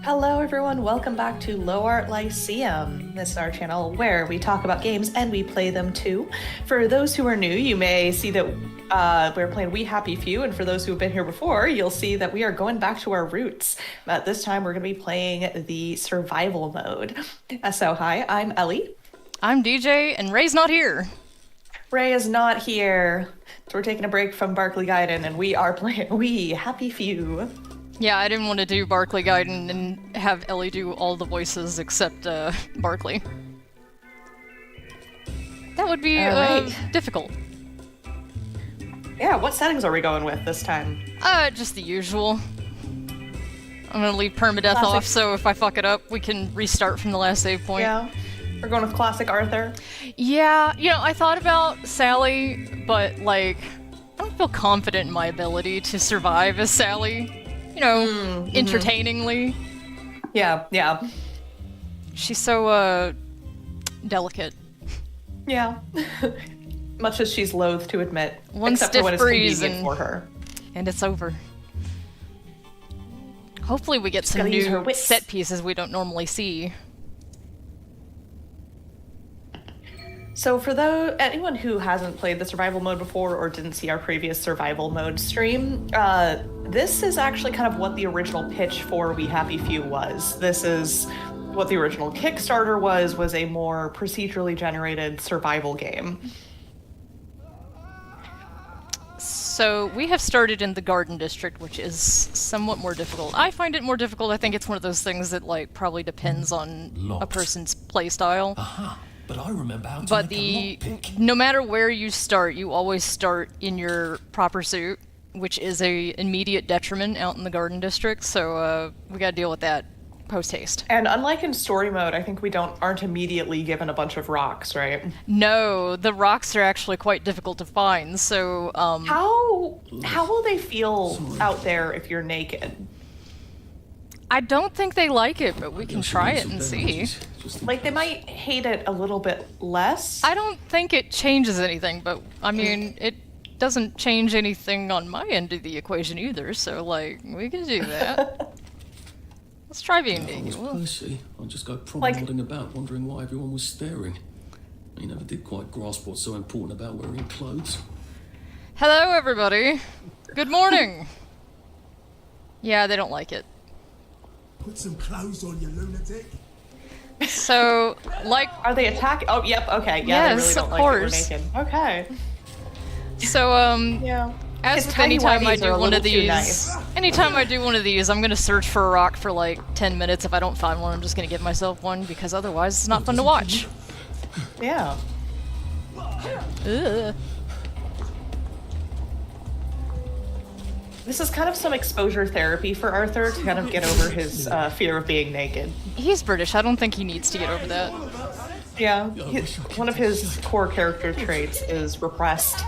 Hello everyone, welcome back to Low Art Lyceum. This is our channel where we talk about games and we play them too. For those who are new, you may see that we're playing We Happy Few, and for those who have been here before, you'll see that we are going back to our roots. But this time we're going to be playing the survival mode. So hi, I'm Ellie. I'm DJ, and Ray's not here. Ray is not here. So we're taking a break from Barkley Gaiden, and we are playing We Happy Few. Yeah, I didn't want to do Barkley Gaiden and have Ellie do all the voices except Barkley. That would be difficult. Yeah, what settings are we going with this time? Just the usual. I'm gonna leave permadeath off, so if I fuck it up, we can restart from the last save point. Yeah, we're going with classic Arthur. Yeah, you know, I thought about Sally, but, like, I don't feel confident in my ability to survive as Sally. You know, entertainingly. Yeah. She's so, delicate. Yeah. Much as she's loath to admit. One except stiff for when it's breeze convenient for her. And it's over. Hopefully we get some new set pieces we don't normally see. So for anyone who hasn't played the survival mode before or didn't see our previous survival mode stream, this is actually kind of what the original pitch for We Happy Few was. This is what the original Kickstarter was a more procedurally generated survival game. So we have started in the Garden District, which is somewhat more difficult. I find it more difficult. I think it's one of those things that, like, probably depends on a person's playstyle. Aha. But I remember how to make a lockpick. No matter where you start, you always start in your proper suit, which is a immediate detriment out in the Garden District, so we gotta deal with that post-haste. And unlike in story mode, I think we aren't immediately given a bunch of rocks, right? No, the rocks are actually quite difficult to find, so How will they feel out there if you're naked? I don't think they like it, but we can try it and see. Like, they might hate it a little bit less. I don't think it changes anything, but, I mean, it doesn't change anything on my end of the equation either, so, like, we can do that. Let's try being naked. Percy, I'd just go promenading about, wondering why everyone was staring. He never did quite grasp what's so important about wearing clothes. Hello, everybody. Good morning. Yeah, they don't like it. Put some clothes on, you lunatic. So, like... Are they attacking? Oh, yep, okay. Yeah, yes, they really don't like course. it we're naked. Okay. So, yeah. As with anytime I do one of these, anytime I do one of these, I'm gonna search for a rock for like 10 minutes. If I don't find one, I'm just gonna give myself one, because otherwise it's not fun to watch. Yeah. Ugh. This is kind of some exposure therapy for Arthur to kind of get over his fear of being naked. He's British. I don't think he needs to get over that. Yeah. One of his core character traits is repressed.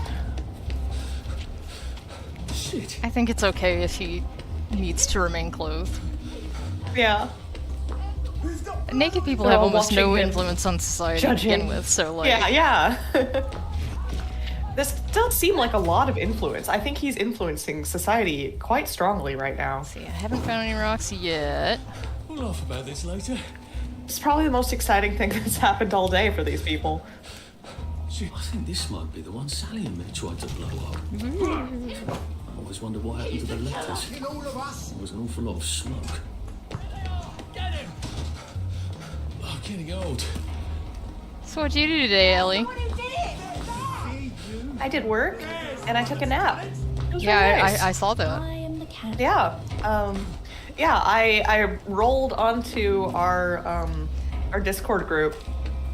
Shit. I think it's okay if he needs to remain clothed. Yeah. Naked people They're have all almost no watching him, influence on society to judging. begin with, so like... Yeah. does seem like a lot of influence. I think he's influencing society quite strongly right now. See, I haven't found any rocks yet. We'll laugh about this later. It's probably the most exciting thing that's happened all day for these people. Shit, I think this might be the one Sally and me tried to blow up. I always wonder what happened to the letters. In all of us. There was an awful lot of smoke. Get him! Oh, getting old. So what'd you do today, Ellie? I did work, and I took a nap. It was really Yeah, nice. I saw that. Yeah. I rolled onto our Discord group.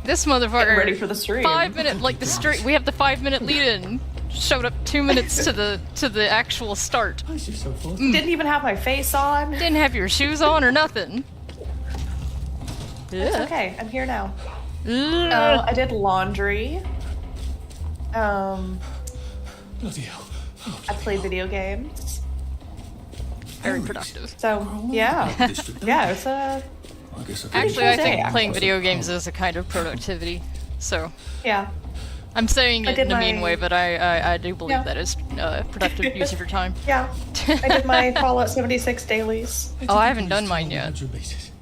This motherfucker. Getting ready for the stream. 5 minute, like the stream. We have the 5-minute lead-in. Showed up 2 minutes to the actual start. This is so fun. Didn't even have my face on. Didn't have your shoes on or nothing. It's Yeah. okay. I'm here now. Ugh. I did laundry. Bloody hell. Oh, I played video games. Very productive. So yeah, yeah. It's I guess I could Actually, I Day, think playing actually. video games is a kind of productivity. So yeah. I'm saying I it did in a mean my- way, but I do believe Yeah. that is productive use of your time. Yeah. I did my Fallout 76 dailies. Oh, I haven't done mine yet. Just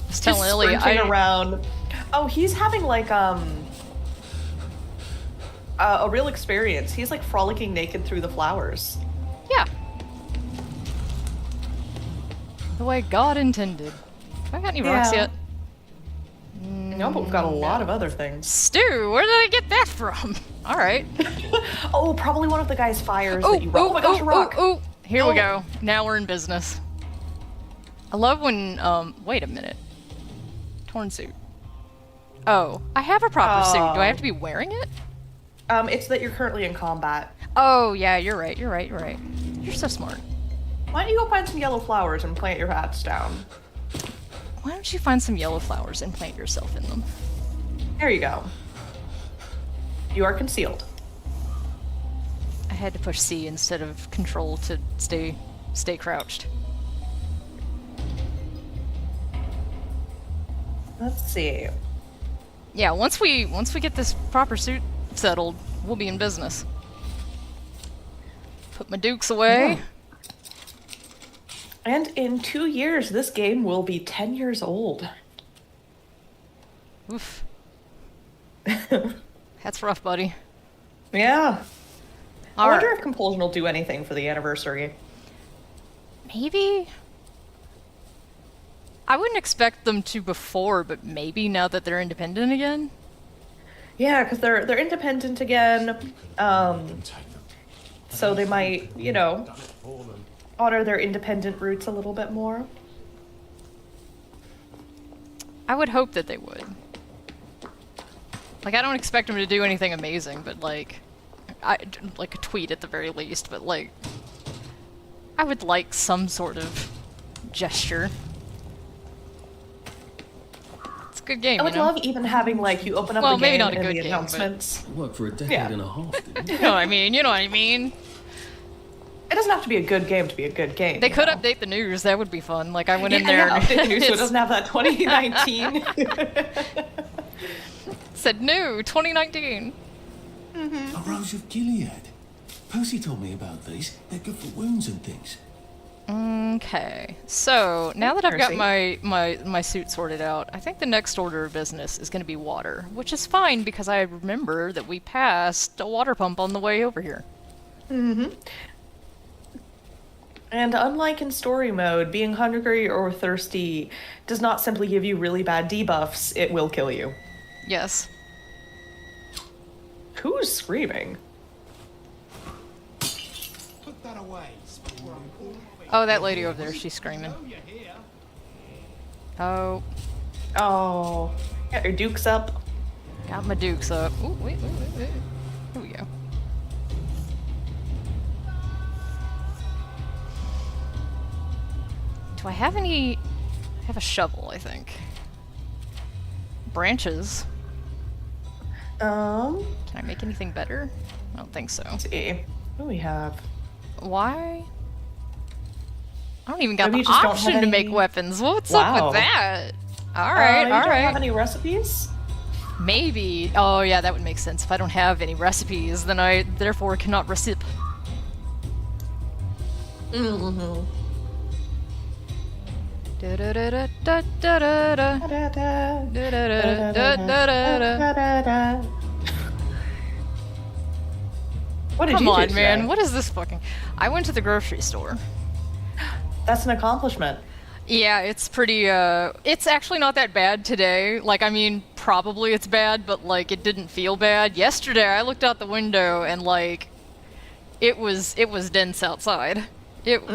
Just telling Ellie, sprinting around. Oh, he's having like a real experience. He's like frolicking naked through the flowers. yeah. The way God intended. Have I got any rocks Yeah. yet? No, but we've got a lot of other things. Stew, where did I get that from? All right. Oh, probably one of the guy's fires that you rock. Oh my gosh, a rock! oh. Here Oh. we go. Now we're in business. I love when, wait a minute. Torn suit. Oh, I have a proper suit. Do I have to be wearing it? It's that you're currently in combat. Oh, yeah, you're right. You're so smart. Why don't you go find some yellow flowers and plant your hats down? Why don't you find some yellow flowers and plant yourself in them? There you go. You are concealed. I had to push C instead of control to stay crouched. Let's see. Yeah, once we get this proper suit settled, we'll be in business. Put my dukes away. And in 2 years, this game will be 10 years old. Oof. That's rough, buddy. Yeah. I All wonder right. if Compulsion will do anything for the anniversary. Maybe. I wouldn't expect them to before, but maybe now that they're independent again. Yeah, because they're independent again. So they might, honor their independent roots a little bit more. I would hope that they would. Like, I don't expect them to do anything amazing, but like a tweet at the very least, but like, I would like some sort of gesture. It's a good game, I would love even having you open up Well, the maybe game not a and good the game, but- announcements. Worked for a decade Yeah. and a half, didn't You it? know what I mean? You know what I mean? It doesn't have to be a good game to be a good game. They you could know? update the news. That would be fun. Like, I went in Yeah, there yeah, and update the news so it it's- doesn't have that 2019. said new 2019. A Rose of Gilead. Percy told me about these. They're good for wounds and things. Okay, so now that I've got Mercy. my suit sorted out, I think the next order of business is going to be water, which is fine because I remember that we passed a water pump on the way over here. And unlike in story mode, being hungry or thirsty does not simply give you really bad debuffs, it will kill you. Yes. Who's screaming? Put that away. Oh, that lady over there, she's screaming. Oh, Oh, got your dukes up. got my dukes up. Ooh, wait. Here we go. Do I have any... I have a shovel, I think. Branches. Can Can I make anything better? I don't think so. see. What do we have? Why? I don't even got Maybe the you just don't option have to make any- weapons. What's up Wow. with that? Alright, You don't have alright. any recipes? Maybe. Oh yeah, that would make sense. If I don't have any recipes, then I therefore cannot recip. Mm-hmm. What did Come you do on, today? man. What is this fucking... I went to the grocery store. That's an accomplishment. Yeah, it's pretty, it's actually not that bad today. Like, I mean, probably it's bad, but, like, it didn't feel bad. Yesterday, I looked out the window and, like, it was dense outside. It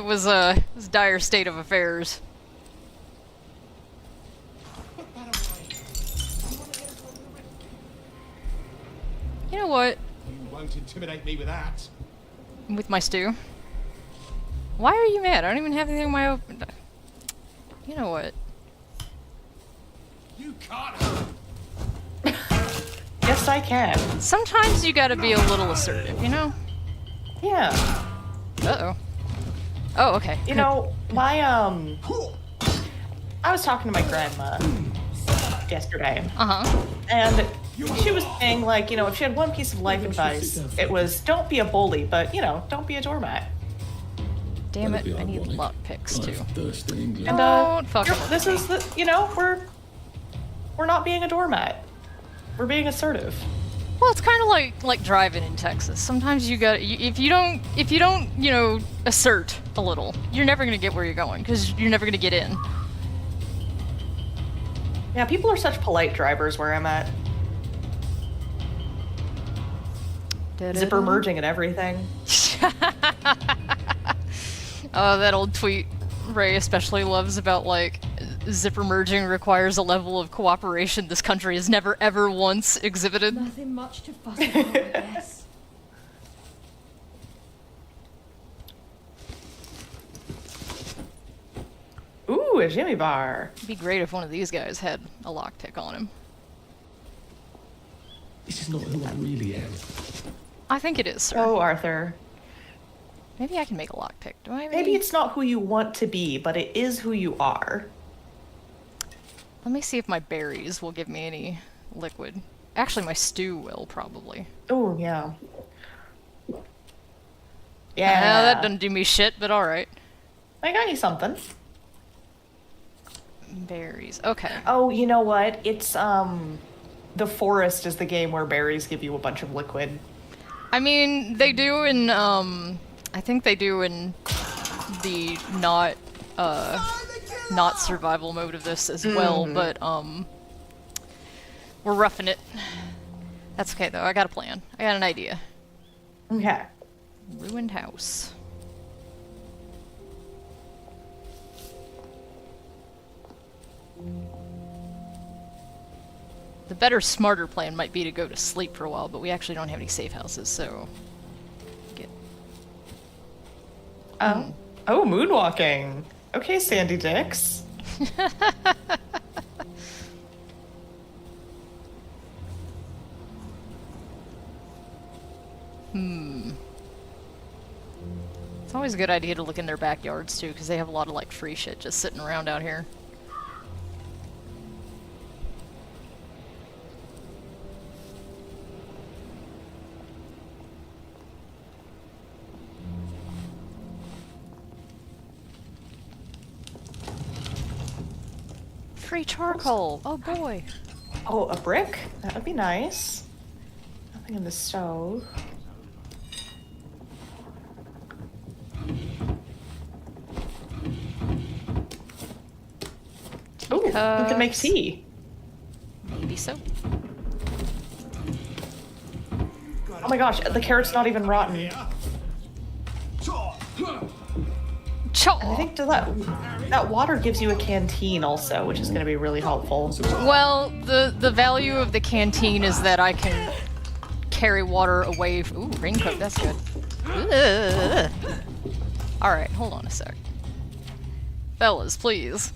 was a dire state of affairs. Put that away. You know what? You won't intimidate me with that. With my stew. Why are you mad? I don't even have anything in my open... You know what? You can't. Yes, I can. Sometimes you gotta be a little assertive, you know? Yeah. Uh-oh. Oh, okay. You know, my, I was talking to my grandma yesterday, Uh-huh. and she was saying, like, you know, if she had one piece of life advice, it was don't be a bully, but, you know, don't be a doormat. Damn That'd it, be I need ironic. lockpicks, too. Bloodthirsty England. And, Don't fuck you're- up this with is the, you know, we're not being a doormat. We're being assertive. Well, it's kind of like driving in Texas. Sometimes you got if you don't you know assert a little, you're never gonna get where you're going because you're never gonna get in. Yeah, people are such polite drivers where I'm at. Zipper merging and everything. Oh, that old tweet Ray especially loves about like zipper merging requires a level of cooperation this country has never ever once exhibited. Nothing much to fuss about, I guess. Ooh, a Jimmy bar. It'd be great if one of these guys had a lockpick on him. This is not who I really am. I think it is, sir. Oh, Arthur. Maybe I can make a lockpick. Do I? Maybe it's not who you want to be, but it is who you are. Let me see if my berries will give me any liquid. Actually, my stew will, probably. Oh, yeah. Yeah, Yeah. that doesn't do me shit, but alright. I got you something. Berries. Okay. Oh, you know what? It's, The Forest is the game where berries give you a bunch of liquid. I mean, they do in, I think they do in the not survival mode of this as well, but, we're roughing it. That's okay, though. I got a plan. I got an idea. Okay. Ruined house. The better, smarter plan might be to go to sleep for a while, but we actually don't have any safe houses, so... Get... Oh, moonwalking. Okay, Sandy Dix. It's always a good idea to look in their backyards, too, because they have a lot of, like, free shit just sitting around out here. Free charcoal! Oh boy! Oh, a brick? That would be nice. Nothing in the stove. Ooh, we can make tea. Maybe so. Oh my gosh, the carrot's not even rotten. I think that water gives you a canteen also, which is going to be really helpful. Well, the value of the canteen is that I can carry water away. Ooh, raincoat, that's good. Alright, hold on a sec. Fellas, please.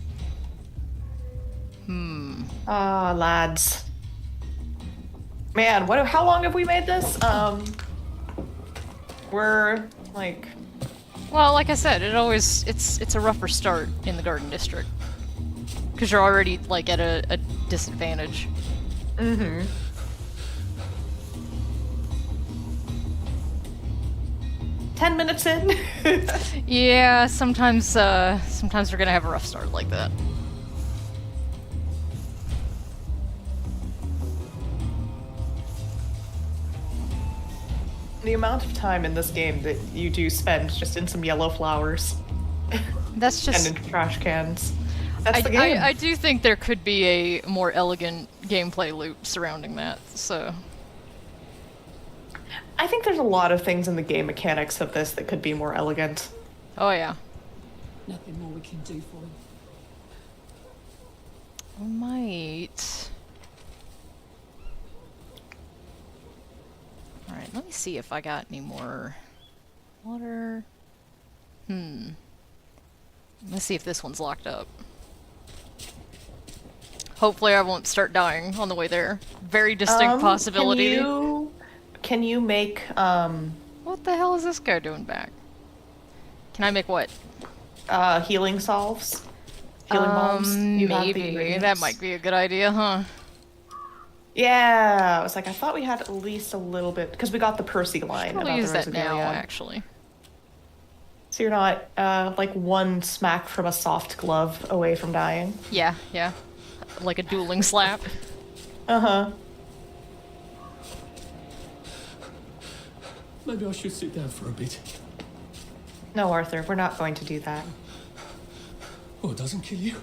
Ah, lads. Man, how long have we made this? We're like... Well, like I said, it's a rougher start in the Garden District. Because you're already, like, at a disadvantage. Mm-hmm. "10 minutes in." Yeah, sometimes we're gonna have a rough start like that. The amount of time in this game that you do spend just in some yellow flowers That's just. and in trash cans. That's the game. I do think there could be a more elegant gameplay loop surrounding that, so. I think there's a lot of things in the game mechanics of this that could be more elegant. Oh, yeah. Nothing more we can do for him. We might. Alright, let me see if I got any more water. Let's see if this one's locked up. Hopefully I won't start dying on the way there. Very distinct possibility. Can you make What the hell is this guy doing back? Can I make what? healing salves? Healing balms? You have the Maybe. ingredients. That might be a good idea, huh? Yeah, I was like, I thought we had at least a little bit because we got the Percy line Probably about use the that now, Rosagalia. actually. So you're not like one smack from a soft glove away from dying. Yeah, yeah. Like a dueling slap. Uh-huh. Maybe I should sit down for a bit. No, Arthur, we're not going to do that. Oh, it doesn't kill you?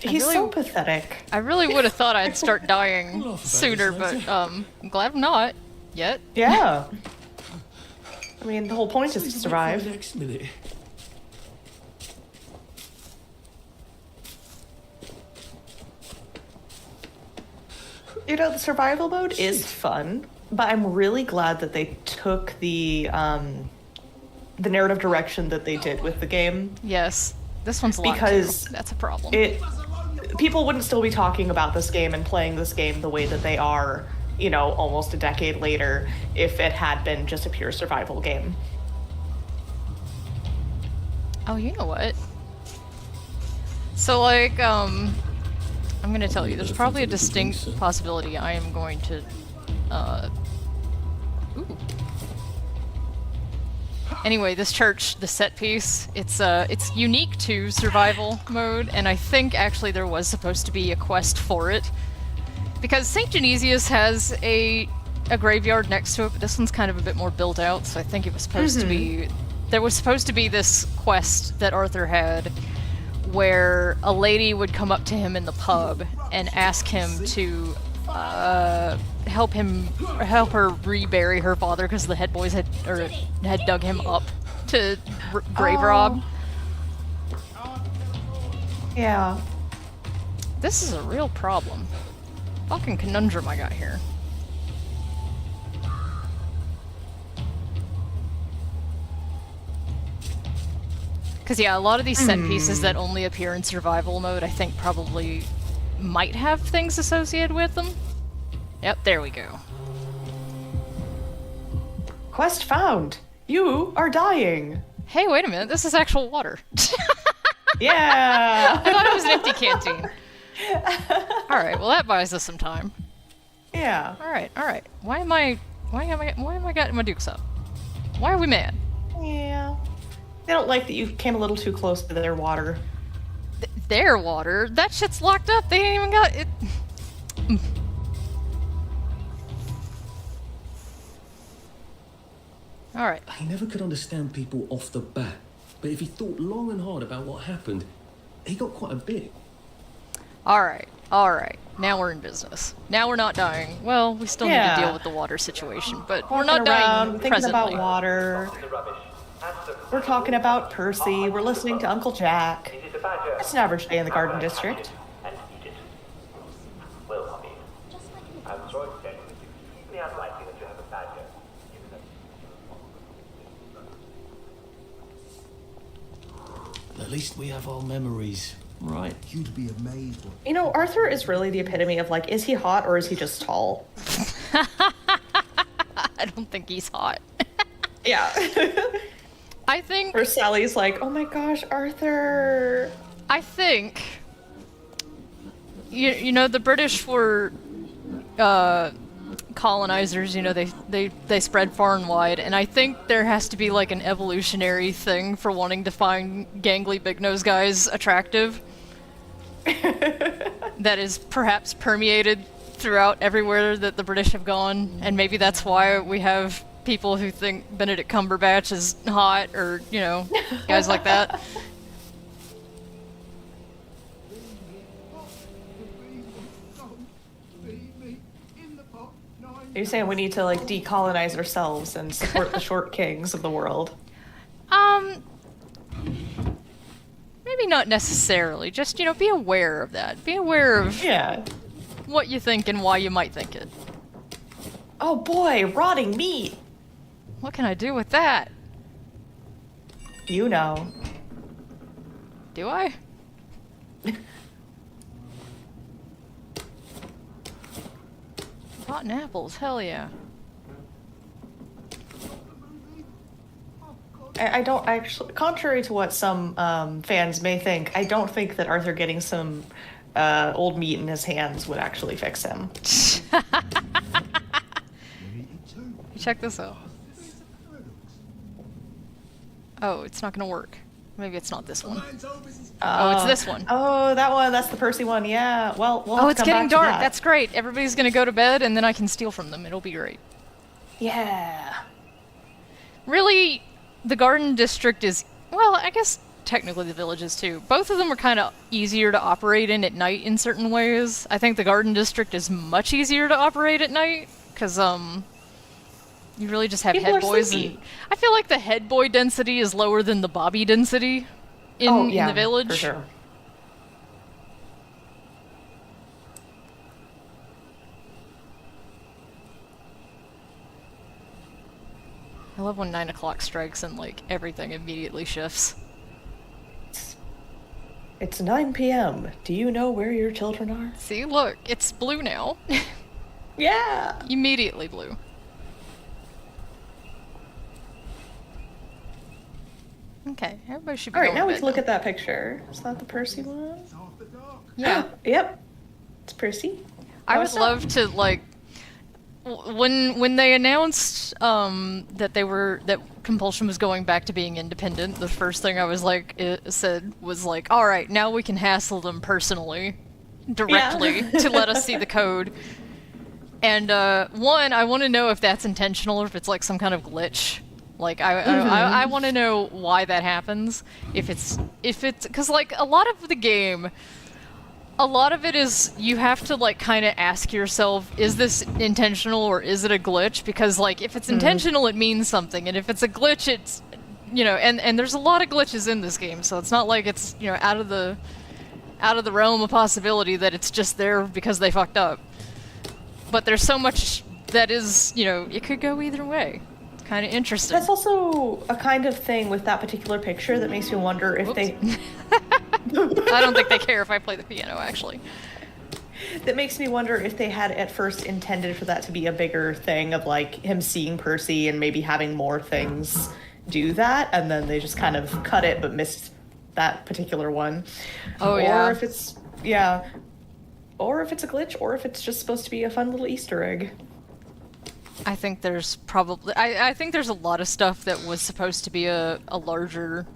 He's really- so pathetic. I really would have thought I'd start dying We'll laugh about sooner, this but later. I'm glad I'm not. Yet. Yeah. I mean, the whole point is to Save it for survive. the next minute. You know, the survival mode is fun, but I'm really glad that they took the narrative direction that they did with the game. Yes. This one's locked Because too. That's a problem. People wouldn't still be talking about this game and playing this game the way that they are, you know, almost a decade later if it had been just a pure survival game. Oh, you know what? So, like, I'm gonna tell you, there's probably a distinct possibility I am going to, ooh. Anyway, this church, the set piece, it's unique to survival mode, and I think actually there was supposed to be a quest for it. Because St. Genesius has a graveyard next to it, but this one's kind of a bit more built out, so I think it was supposed to be... There was supposed to be this quest that Arthur had where a lady would come up to him in the pub and ask him to help her rebury her father because the head boys had dug him up to grave rob. Yeah. This is a real problem. Fucking conundrum I got here. Because, yeah, a lot of these set pieces that only appear in survival mode, I think probably might have things associated with them. Yep, there we go. Quest found. You are dying. Hey, wait a minute, this is actual water. Yeah. I thought it was an empty canteen. Alright, well that buys us some time. Yeah. Alright. Why am I getting my dukes up? Why are we mad? Yeah. They don't like that you came a little too close to their water. Their water? That shit's locked up, they ain't even got it. Alright. He never could understand people off the bat, but if he thought long and hard about what happened, he got quite a bit. Alright. Now we're in business. Now we're not dying. Well, we still need to deal with the water situation, but we're not Walking around, dying thinking presently. about water. We're talking about Percy. We're listening to Uncle Jack. It's an average day in the Garden District. And eat it. Well, Hobby, I'm sure it's extremely unlikely that you have a badger. At least we have our memories, right? You'd be amazed. You know, Arthur is really the epitome of like, is he hot or is he just tall? I don't think he's hot. Yeah. I think Or Sally's like, oh my gosh, Arthur. I think you know the British were colonizers. You know they spread far and wide, and I think there has to be like an evolutionary thing for wanting to find gangly big nose guys attractive. That is perhaps permeated throughout everywhere that the British have gone, and maybe that's why we have people who think Benedict Cumberbatch is hot, or you know, guys like that. You're saying we need to like decolonize ourselves and support the short kings of the world? Maybe not necessarily. Just, you know, be aware of that. Be aware of what you think and why you might think it. Oh boy, rotting meat! What can I do with that? You know. Do I? Rotten apples, hell yeah. I don't actually, contrary to what some fans may think, I don't think that Arthur getting some old meat in his hands would actually fix him. Check this out. Oh, it's not gonna work. Maybe it's not this one. Oh, it's this one. Oh, that one. That's the Percy one. Yeah. Well, we'll have Oh, to it's come getting back to dark. that. That's great. Everybody's gonna go to bed, and then I can steal from them. It'll be great. Yeah. Really, the Garden District is, well, I guess technically the villages too. Both of them are kind of easier to operate in at night in certain ways. I think the Garden District is much easier to operate at night, because, you really just have People head are boys, sleepy. and I feel like the head boy density is lower than the bobby density in the village. For sure. I love when 9 o'clock strikes and like everything immediately shifts. It's 9 p.m. Do you know where your children are? See, look, it's blue now. Yeah. Immediately blue. Okay, everybody should be All right, going now to we bed can look at that picture. Is that the Percy one? Yeah. Yep. It's Percy. I would What's up? love to like when they announced that Compulsion was going back to being independent. The first thing I was like said was like, all right, now we can hassle them personally, directly to let us see the code. And one, I want to know if that's intentional or if it's like some kind of glitch. Like I want to know why that happens. If it's because like a lot of the game. A lot of it is you have to like kind of ask yourself, is this intentional or is it a glitch? Because like if it's intentional, it means something, and if it's a glitch, it's, you know, and there's a lot of glitches in this game, so it's not like it's, you know, out of the realm of possibility that it's just there because they fucked up. But there's so much that is, you know, it could go either way. It's kind of interesting. That's also a kind of thing with that particular picture that makes me wonder if they... I don't think they care if I play the piano, actually. That makes me wonder if they had at first intended for that to be a bigger thing of like him seeing Percy and maybe having more things do that, and then they just kind of cut it but missed that particular one. Oh, yeah. Or if it's, or if it's a glitch, or if it's just supposed to be a fun little Easter egg. I think there's probably... I think there's a lot of stuff that was supposed to be a larger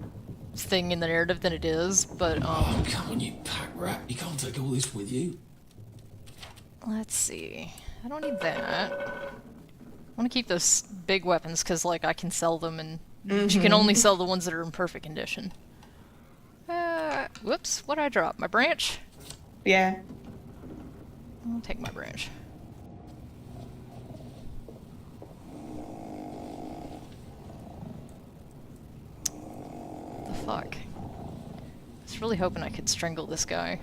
thing in the narrative than it is, but Oh, come on, you pack rat. You can't take all this with you. let's see. I don't need that. I want to keep those big weapons because like I can sell them, and you can only sell the ones that are in perfect condition. Whoops, what'd I drop? My branch? Yeah. I'll take my branch. The fuck? I was really hoping I could strangle this guy.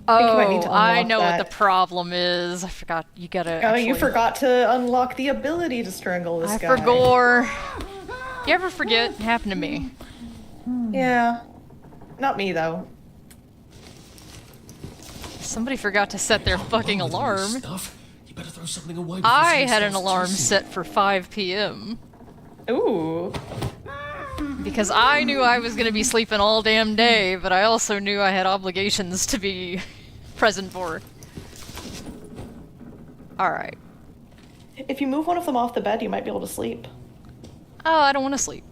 you might need to I unlock know what that. the problem is. I forgot. You gotta. Oh, you actually- forgot to unlock the ability to strangle this I guy. forgot. You ever forget? It happened to me. Yeah. Not me, though. Somebody forgot to set their fucking Oh, with all this alarm. Stuff. You better throw something away before I someone had an starts alarm chasing set for 5 p.m. Ooh. Because I knew I was gonna be sleeping all damn day, but I also knew I had obligations to be present for. Alright. If you move one of them off the bed, you might be able to sleep. Oh, I don't want to sleep.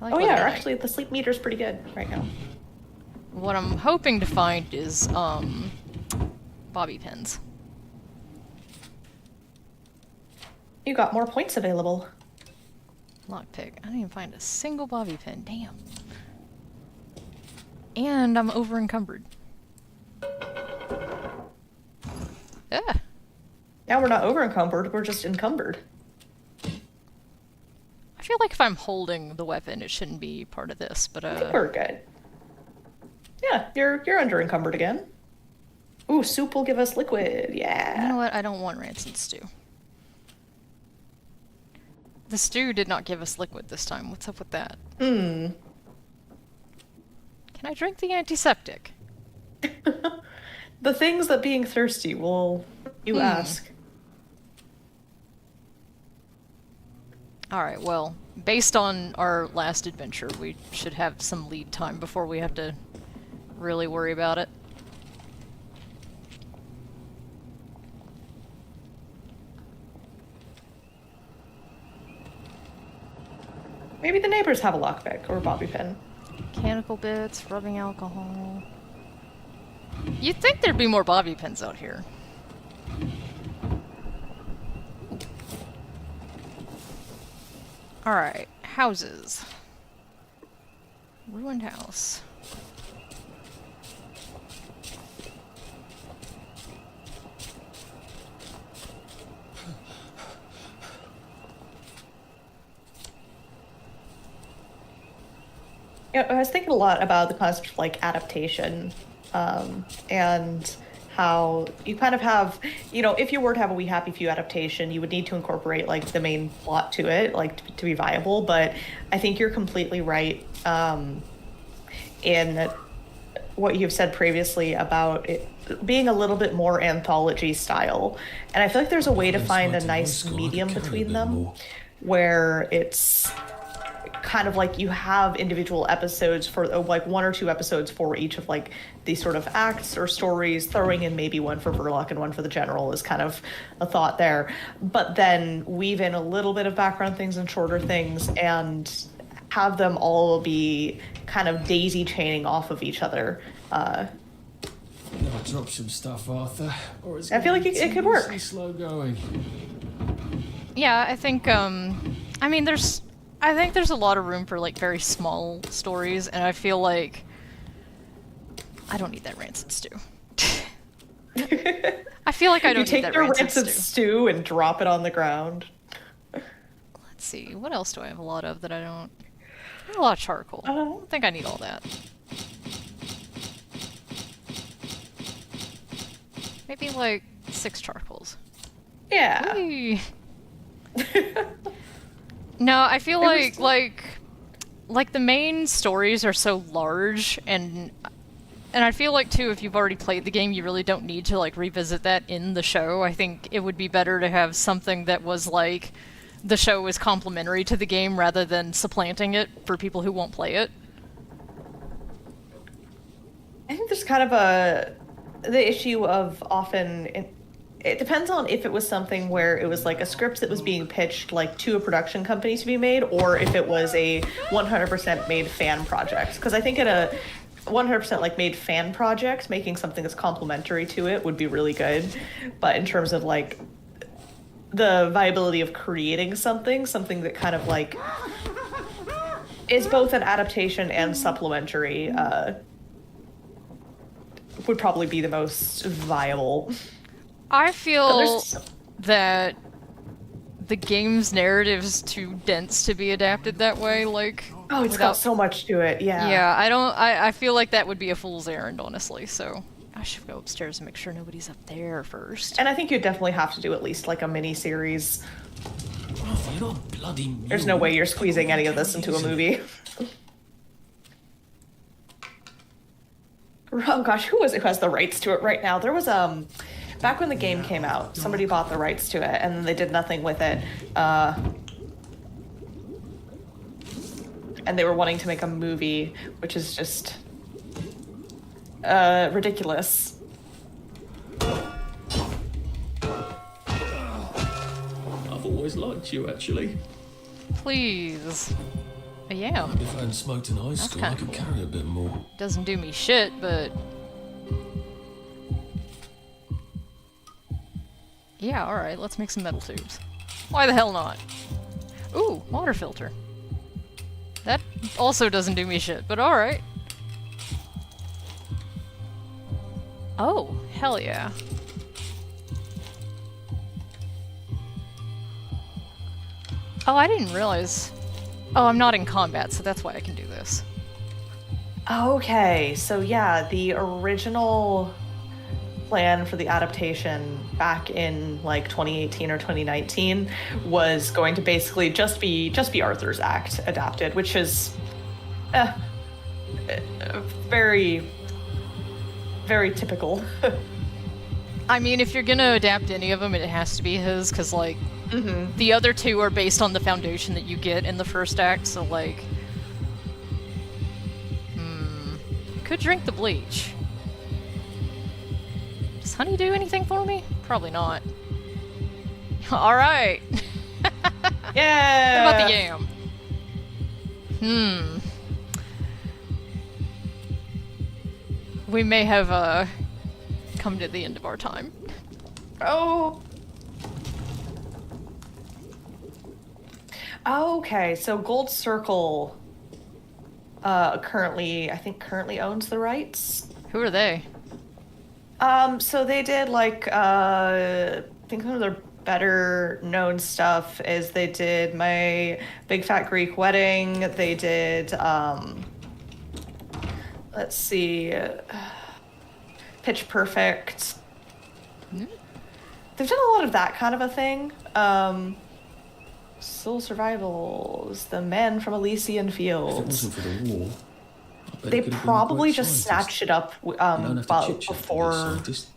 I like Oh living yeah, at night. actually the sleep meter's pretty good right now. What I'm hoping to find is, bobby pins. You got more points available. Lockpick. I didn't even find a single bobby pin. Damn. And I'm over encumbered. Yeah. Now we're not over encumbered, we're just encumbered. I feel like if I'm holding the weapon, it shouldn't be part of this, but I think we're good. Yeah, you're under encumbered again. Ooh, soup will give us liquid. Yeah. You know what? I don't want rancid stew. The stew did not give us liquid this time. What's up with that? Hmm. Can I drink the antiseptic? The things that being thirsty will you ask. Alright, well, based on our last adventure, we should have some lead time before we have to really worry about it. Maybe the neighbors have a lockpick or a bobby pin. Mechanical bits, rubbing alcohol. You'd think there'd be more bobby pins out here. Alright, houses. Ruined house. Yeah, I was thinking a lot about the concept of like adaptation, and how you kind of have, if you were to have a We Happy Few adaptation, you would need to incorporate like the main plot to it, like to be viable. But I think you're completely right in what you've said previously about it being a little bit more anthology style. And I feel like there's a way to find a nice medium between them, where it's kind of like you have individual episodes for like 1 or 2 episodes for each of like these sort of acts or stories, throwing in maybe one for Verloc and one for the general is kind of a thought there, but then weave in a little bit of background things and shorter things and have them all be kind of daisy chaining off of each other. I'll drop some stuff, Arthur, or it's I feel like it could work. Slow going. Yeah, I think, I mean, I think there's a lot of room for, like, very small stories, and I feel like I don't need that rancid stew. I feel like I don't need that rancid stew. You take the rancid stew and drop it on the ground. Let's see, what else do I have a lot of that I don't... I have a lot of charcoal. I don't think I need all that. Maybe, like, 6 charcoals. Yeah. Whee! No, I feel like the main stories are so large, and I feel like too, if you've already played the game, you really don't need to like revisit that in the show. I think it would be better to have something that was like the show is complementary to the game rather than supplanting it for people who won't play it. I think there's kind of the issue of often it depends on if it was something where it was like a script that was being pitched like to a production company to be made, or if it was a 100% made fan project. Because I think at a 100% like made fan project, making something that's complementary to it would be really good. But in terms of like the viability of creating something that kind of like is both an adaptation and supplementary, would probably be the most viable. I feel that the game's narrative is too dense to be adapted that way, like... Oh, it's got so much to it, yeah. Yeah, I feel like that would be a fool's errand, honestly, so... I should go upstairs and make sure nobody's up there first. And I think you'd definitely have to do at least, like, a mini-series. Oh, you're bloody mule. There's no way you're squeezing any of this into a movie. Oh gosh, who was it who has the rights to it right now? There was, back when the game came out, somebody bought the rights to it, and then they did nothing with it. and they were wanting to make a movie, which is just ridiculous. I've always liked you, actually. Please. Yeah. If I hadn't smoked in high school, I kinda could cool. carry a bit more. Doesn't do me shit, but... Yeah, alright, let's make some metal tubes. Why the hell not? Ooh, water filter. That also doesn't do me shit, but alright. Oh, hell yeah. Oh, I didn't realize... Oh, I'm not in combat, so that's why I can do this. Okay, so yeah, the original plan for the adaptation back in like 2018 or 2019 was going to basically just be Arthur's Act adapted, which is very, very typical. I mean, if you're gonna adapt any of them, it has to be his, because, like, the other two are based on the foundation that you get in the first act, so, like... Could drink the bleach. Does honey do anything for me? Probably not. Alright! Yeah! What about the yam? We may have, come to the end of our time. Oh. Okay, so Gold Circle currently owns the rights. Who are they? So they did like I think some of their better known stuff is they did My Big Fat Greek Wedding. They did let's see, Pitch Perfect. They've done a lot of that kind of a thing. Soul Survivals, The Man from Elysian If it Fields. wasn't for the war, I bet They you could have been a probably great just scientist. snatched it up You don't have to chit-chat to be a before scientist.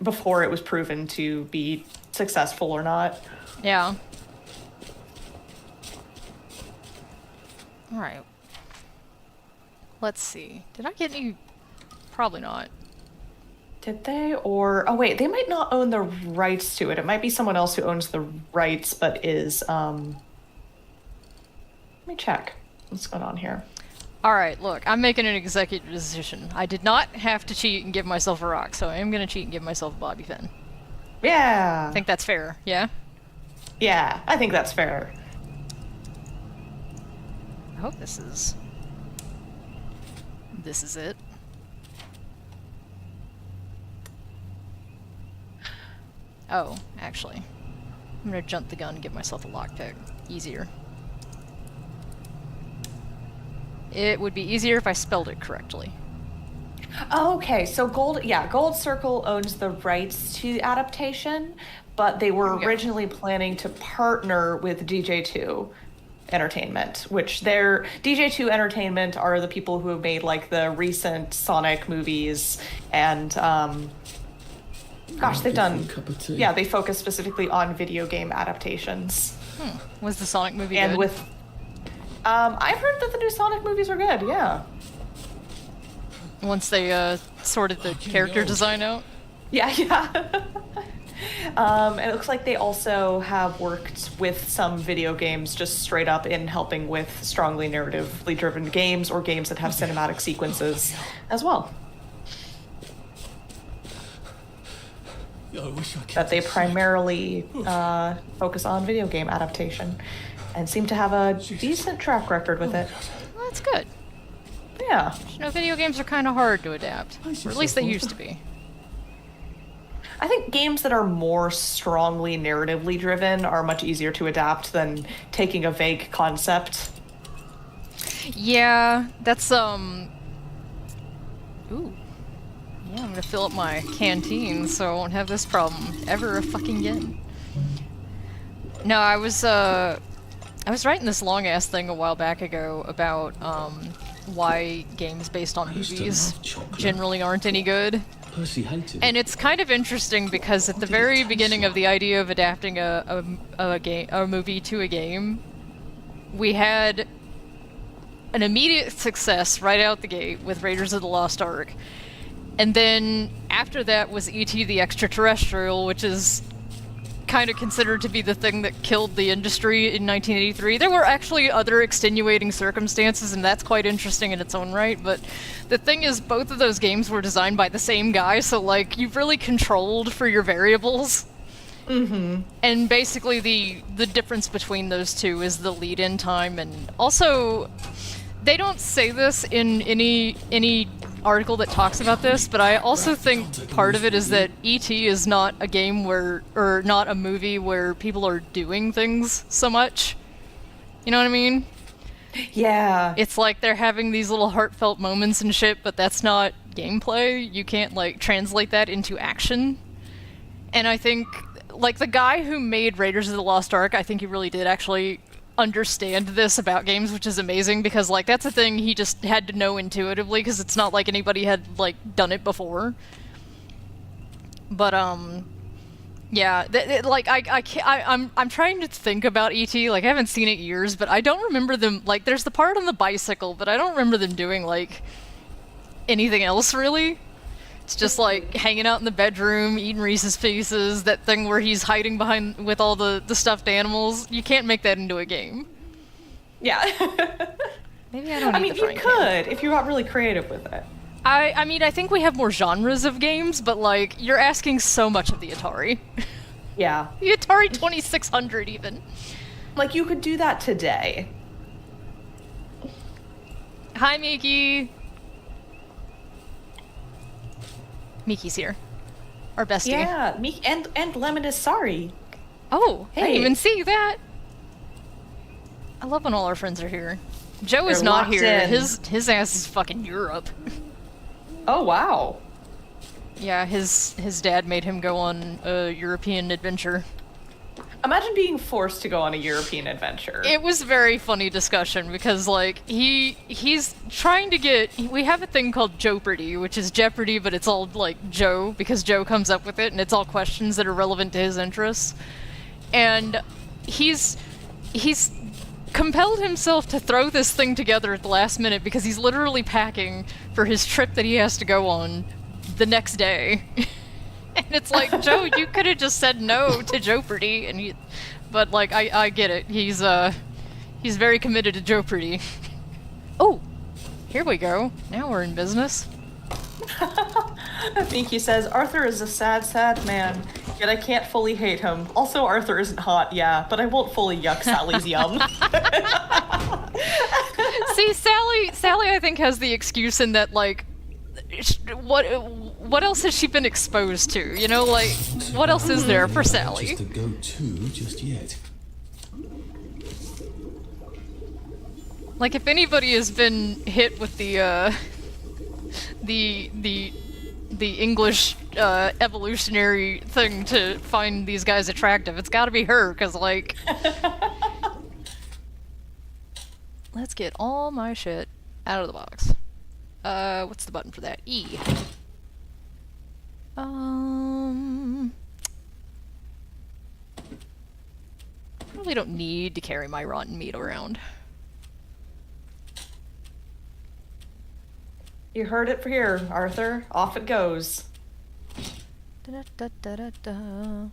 before it was proven to be successful or not. Yeah. Alright. Let's see. Did I get any... Probably not. Did they? Or oh wait, they might not own the rights to it. It might be someone else who owns the rights, but is let me check. What's going on here? Alright, look, I'm making an executive decision. I did not have to cheat and give myself a rock, so I am gonna cheat and give myself a bobby pin. Yeah. I think that's fair, yeah? Yeah, I think that's fair. I hope this is it. Oh, actually. I'm gonna jump the gun and give myself a lockpick. Easier. It would be easier if I spelled it correctly. Okay, so Gold Circle owns the rights to the adaptation, but they were originally planning to partner with DJ2 Entertainment, which their DJ2 Entertainment are the people who have made like the recent Sonic movies and they've done, yeah, they focus specifically on video game adaptations. Was the Sonic movie And good? with, I've heard that the new Sonic movies are good, yeah. Once they sorted the character design out? Yeah. And it looks like they also have worked with some video games just straight up in helping with strongly narratively driven games or games that have cinematic sequences as well. I wish I could But they just- primarily focus on video game adaptation and seem to have a decent track record with it. Well, that's good. Yeah. You know, video games are kind of hard to adapt. Or at least they used to be. I think games that are more strongly narratively driven are much easier to adapt than taking a vague concept. Yeah, that's, Ooh. Yeah, I'm gonna fill up my canteen so I won't have this problem ever fucking again. No, I was writing this long-ass thing a while back ago about, why games based on used to movies love chocolate. generally aren't any good. Percy hated And it's kind of interesting because at the very beginning of the idea of adapting a movie to a game, we had an immediate success right out the gate with Raiders of the Lost Ark. And then after that was E.T. the Extraterrestrial, which is kind of considered to be the thing that killed the industry in 1983. There were actually other extenuating circumstances, and that's quite interesting in its own right, but the thing is, both of those games were designed by the same guy, so, like, you've really controlled for your variables. Mm-hmm. And basically the difference between those two is the lead-in time, and also, they don't say this in any article that talks about this, but I also think part of it is that E.T. is not a game or not a movie where people are doing things so much. You know what I mean? Yeah. It's like they're having these little heartfelt moments and shit, but that's not gameplay. You can't, like, translate that into action. And I think, like, the guy who made Raiders of the Lost Ark, I think he really did actually understand this about games, which is amazing, because, like, that's a thing he just had to know intuitively, because it's not like anybody had, like, done it before. But yeah, I'm trying to think about E.T. Like, I haven't seen it in years, but I don't remember them, like, there's the part on the bicycle, but I don't remember them doing, like, anything else really. It's just like hanging out in the bedroom, eating Reese's Pieces, that thing where he's hiding behind with all the stuffed animals. You can't make that into a game. Yeah. Maybe I don't. I mean, you could if you got really creative with it. I mean, I think we have more genres of games, but, like, you're asking so much of the Atari. Yeah. The Atari 2600 even. Like, you could do that today. Hi, Miki. Miki's here. Our bestie. Yeah, Miki and Lemon is sorry. Oh, hey. I didn't even see that. I love when all our friends are here. Joe is They're not locked here. in. His ass is fucking Europe. Oh, wow. Yeah, his dad made him go on a European adventure. Imagine being forced to go on a European adventure. It was a very funny discussion because, like, he's trying to get... We have a thing called Jeopardy, which is Jeopardy, but it's all, like, Joe, because Joe comes up with it, and it's all questions that are relevant to his interests. And he's compelled himself to throw this thing together at the last minute because he's literally packing for his trip that he has to go on the next day. And it's like, Joe, you could have just said no to Jeopardy, but, like, I get it. He's very committed to Jeopardy. Oh, here we go. Now we're in business. Minky says, Arthur is a sad, sad man, yet I can't fully hate him. Also, Arthur isn't hot, yeah, but I won't fully yuck Sally's yum. See, Sally, I think, has the excuse in that, like, what else has she been exposed to? You know, like, what else is there for Sally? Just a go-to just yet. Like, if anybody has been hit with the English evolutionary thing to find these guys attractive, it's got to be her, because, like, let's get all my shit out of the box. What's the button for that? E. Probably don't need to carry my rotten meat around. You heard it here, Arthur. Off it goes. Da-da-da-da-da-da. I'm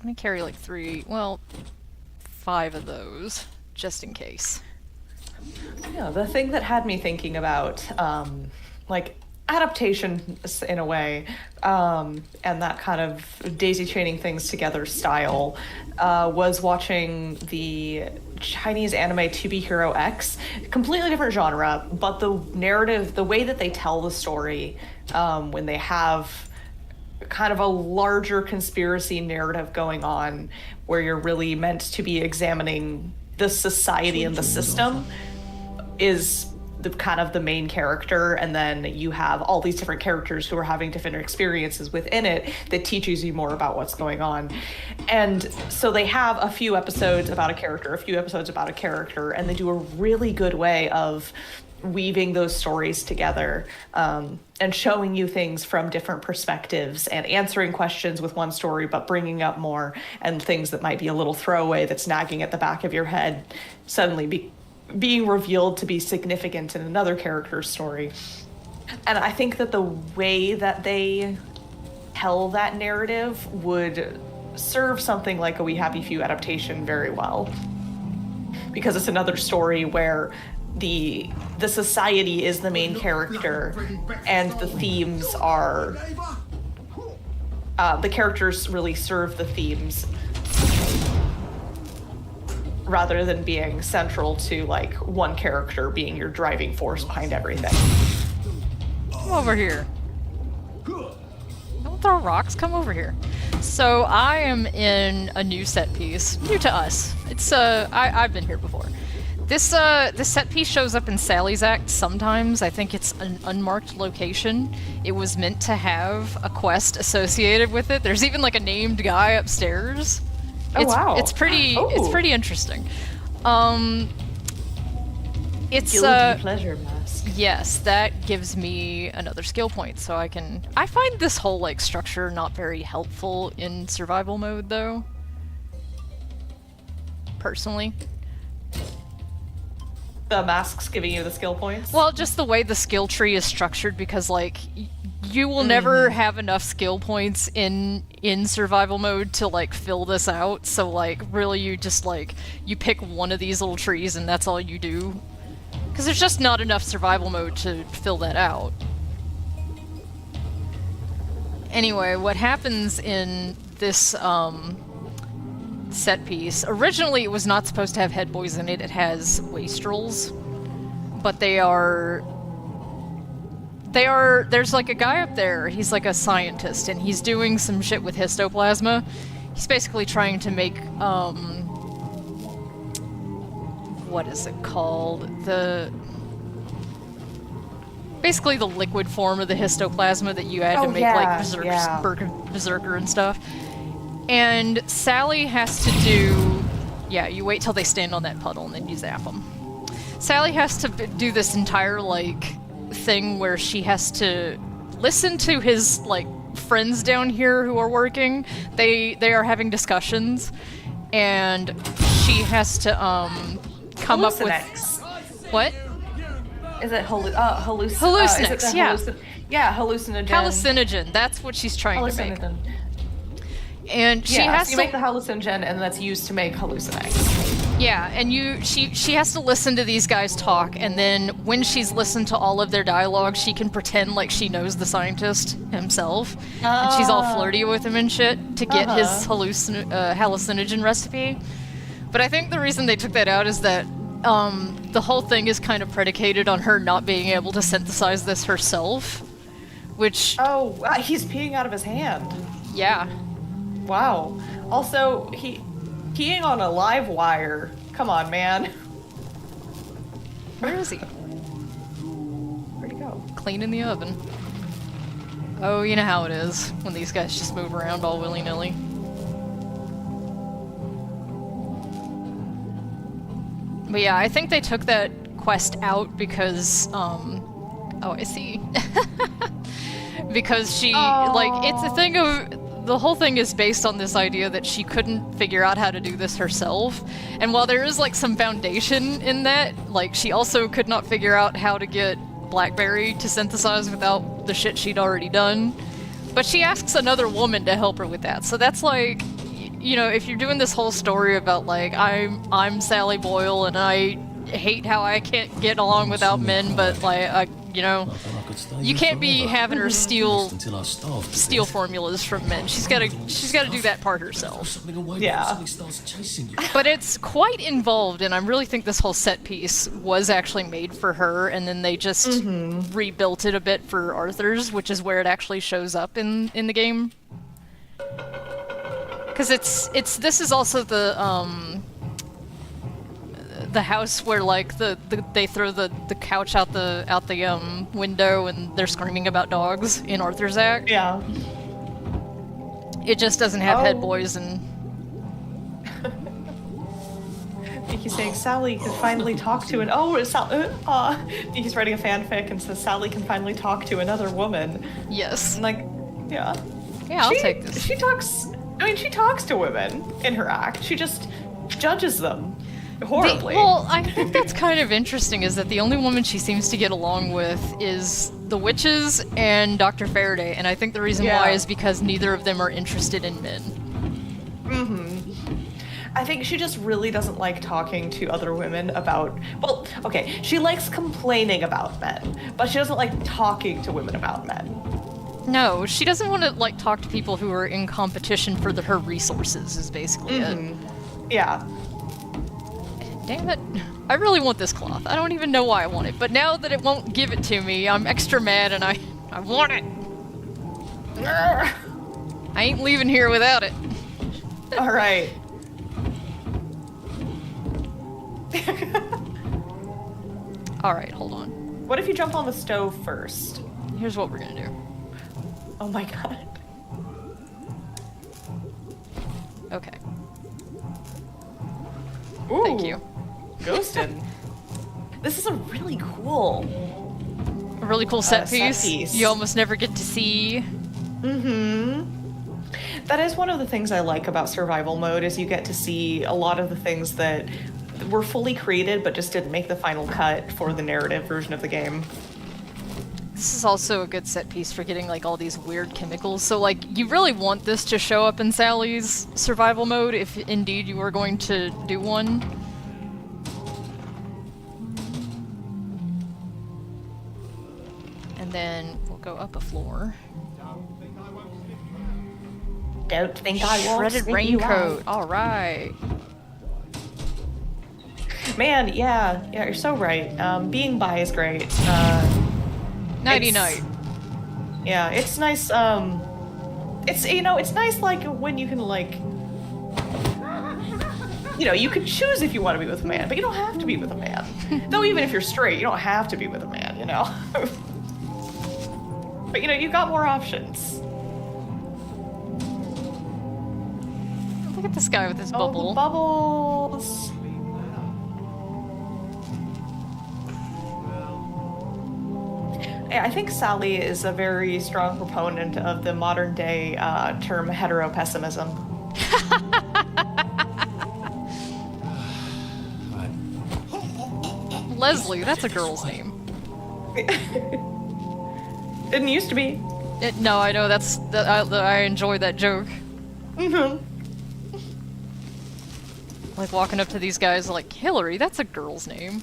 gonna carry like 5 of those, just in case. Yeah, the thing that had me thinking about, like, adaptation in a way, and that kind of daisy-chaining things together style, was watching the Chinese anime To Be Hero X. Completely different genre, but the narrative, the way that they tell the story, when they have kind of a larger conspiracy narrative going on, where you're really meant to be examining the society and the system, is the kind of the main character, and then you have all these different characters who are having different experiences within it that teaches you more about what's going on. And so they have a few episodes about a character, and they do a really good way of weaving those stories together, and showing you things from different perspectives and answering questions with one story but bringing up more and things that might be a little throwaway that's nagging at the back of your head suddenly being revealed to be significant in another character's story. And I think that the way that they tell that narrative would serve something like a We Happy Few adaptation very well. Because it's another story where the society is the main character, and the themes are the characters really serve the themes rather than being central to like one character being your driving force behind everything. Come over here. Don't throw rocks, come over here. So I am in a new set piece, new to us. It's I've been here before. This set piece shows up in Sally's Act sometimes. I think it's an unmarked location. It was meant to have a quest associated with it. There's even like a named guy upstairs. Wow. It's pretty interesting. It's Guilty pleasure mask. Yes, that gives me another skill point, so I find this whole like structure not very helpful in survival mode though. Personally. The mask's giving you the skill points? Well, just the way the skill tree is structured, because like you will never have enough skill points in survival mode to like fill this out. So like really you just like you pick one of these little trees and that's all you do. Because there's just not enough survival mode to fill that out. Anyway, what happens in this set piece, originally it was not supposed to have head boys in it. It has wastrels, but there's like a guy up there, he's like a scientist, and he's doing some shit with histoplasma. He's basically trying to make, what is it called? Basically the liquid form of the histoplasma that you had to make like berserker and stuff. And Sally has to do... Yeah, you wait till they stand on that puddle and then you zap them. Sally has to do this entire, like, thing where she has to listen to his, like, friends down here who are working. They are having discussions, and she has to, come up with... What? Is it hallucinogens, yeah. Yeah, hallucinogen. Hallucinogen, that's what she's trying to make. And she has so you make the hallucinogen, and that's used to make hallucinates. Yeah, and she has to listen to these guys talk, and then when she's listened to all of their dialogue, she can pretend like she knows the scientist himself, and she's all flirty with him and shit to get his hallucinogen recipe. But I think the reason they took that out is that the whole thing is kind of predicated on her not being able to synthesize this herself, which... Oh, he's peeing out of his hand. Yeah. Wow. Also, peeing on a live wire. Come on, man. Where is he? Where'd he go? Cleaning the oven. Oh, you know how it is when these guys just move around all willy-nilly. But yeah, I think they took that quest out because, oh, I see. Because she, like, it's a thing of... The whole thing is based on this idea that she couldn't figure out how to do this herself. And while there is, like, some foundation in that, like, she also could not figure out how to get Blackberry to synthesize without the shit she'd already done. But she asks another woman to help her with that. So that's like, you know, if you're doing this whole story about, like, I'm Sally Boyle and I hate how I can't get along without men, but, like, you know, you can't be having her steal formulas from men. She's got to do that part herself. Yeah. But it's quite involved, and I really think this whole set piece was actually made for her, and then they just rebuilt it a bit for Arthur's, which is where it actually shows up in the game. Because this is also the house where, like, they throw the couch out the window and they're screaming about dogs in Arthur's Act. Yeah. It just doesn't have head boys and... He's saying Sally can finally talk to he's writing a fanfic and says Sally can finally talk to another woman. Yes. I'm like, yeah. Yeah, I'll take this. She talks to women in her act. She just judges them. horribly. Well, I think that's kind of interesting, is that the only woman she seems to get along with is the witches and Dr. Faraday, and I think the reason why is because neither of them are interested in men. I think she just really doesn't like talking to other women about, well, okay, she likes complaining about men, but she doesn't like talking to women about men. No, she doesn't want to, like, talk to people who are in competition for her resources, is basically it. Yeah. Damn it. I really want this cloth. I don't even know why I want it, but now that it won't give it to me, I'm extra mad and I want it. I ain't leaving here without it. All right. Alright, hold on. What if you jump on the stove first? Here's what we're gonna do. Oh my god. Okay. Ooh, Thank you. Ghostin'. This is a really cool. A really cool set Set piece. piece. You almost never get to see. That is one of the things I like about survival mode, is you get to see a lot of the things that were fully created but just didn't make the final cut for the narrative version of the game. This is also a good set piece for getting, like, all these weird chemicals. So, like, you really want this to show up in Sally's survival mode if indeed you are going to do one. And then we'll go up a floor. Don't think I won't Shredded spin you out. raincoat. Alright. Man, yeah, you're so right. Being bi is great. Nighty It's- night. Yeah, it's nice, it's, you know, it's nice, like, when you can, like, you know, you can choose if you want to be with a man, but you don't have to be with a man. Though even if you're straight, you don't have to be with a man, you know? But, you know, you've got more options. Look at this guy with his Oh, bubble. the bubbles! Yeah, I think Sally is a very strong proponent of the modern day term heteropessimism. Leslie, that's a girl's name. Didn't used to be. No, I know, I enjoy that joke. Like walking up to these guys like, Hillary, that's a girl's name.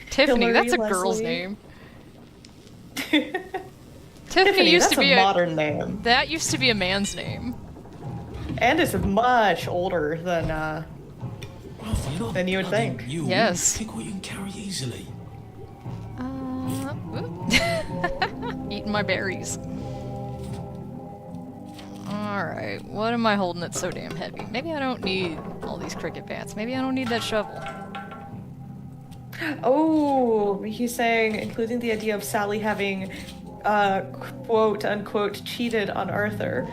Tiffany, Hillary, that's a girl's Leslie. name. Tiffany used that's to be a modern name. That used to be a man's name. And it's much older than, Ralph, you're not Than you would bloody think. mule. Yes. Pick what you can carry easily. Eating my berries. Alright, what am I holding that's so damn heavy? Maybe I don't need all these cricket bats. Maybe I don't need that shovel. Oh, he's saying, including the idea of Sally having, quote unquote, cheated on Arthur.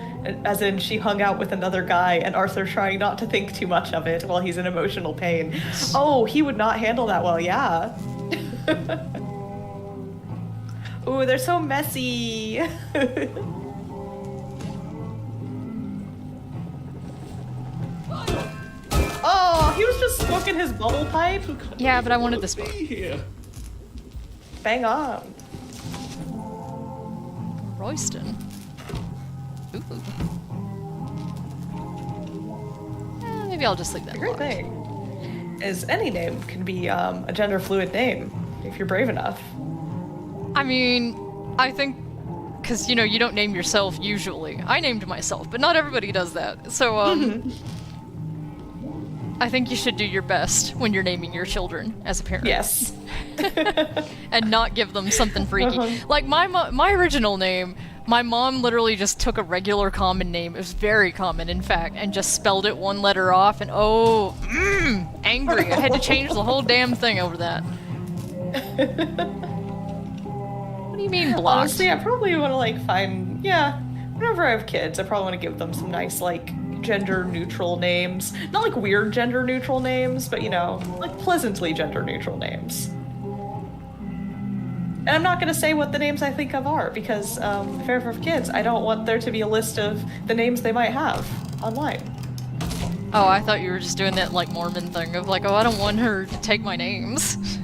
As in, she hung out with another guy and Arthur trying not to think too much of it while he's in emotional pain. Oh, he would not handle that well, yeah. Ooh, they're so messy. Oh, he was just smoking his bubble pipe. Yeah, but I wanted this book. Here. Bang on. Royston. Ooh. Maybe I'll just leave that The great locked. thing is any name can be a gender fluid name if you're brave enough. I mean, I think, because, you know, you don't name yourself usually. I named myself, but not everybody does that. So, I think you should do your best when you're naming your children as a parent. Yes. And not give them something freaky. Like, my original name, my mom literally just took a regular common name. It was very common, in fact, and just spelled it one letter off, and angry. I had to change the whole damn thing over that. What do you mean blocked? Honestly, I probably want to whenever I have kids, I probably want to give them some nice, like, gender neutral names. Not like weird gender neutral names, but, you know, like pleasantly gender neutral names. And I'm not going to say what the names I think of are, because if I ever have kids, I don't want there to be a list of the names they might have online. Oh, I thought you were just doing that like Mormon thing of like, oh, I don't want her to take my names.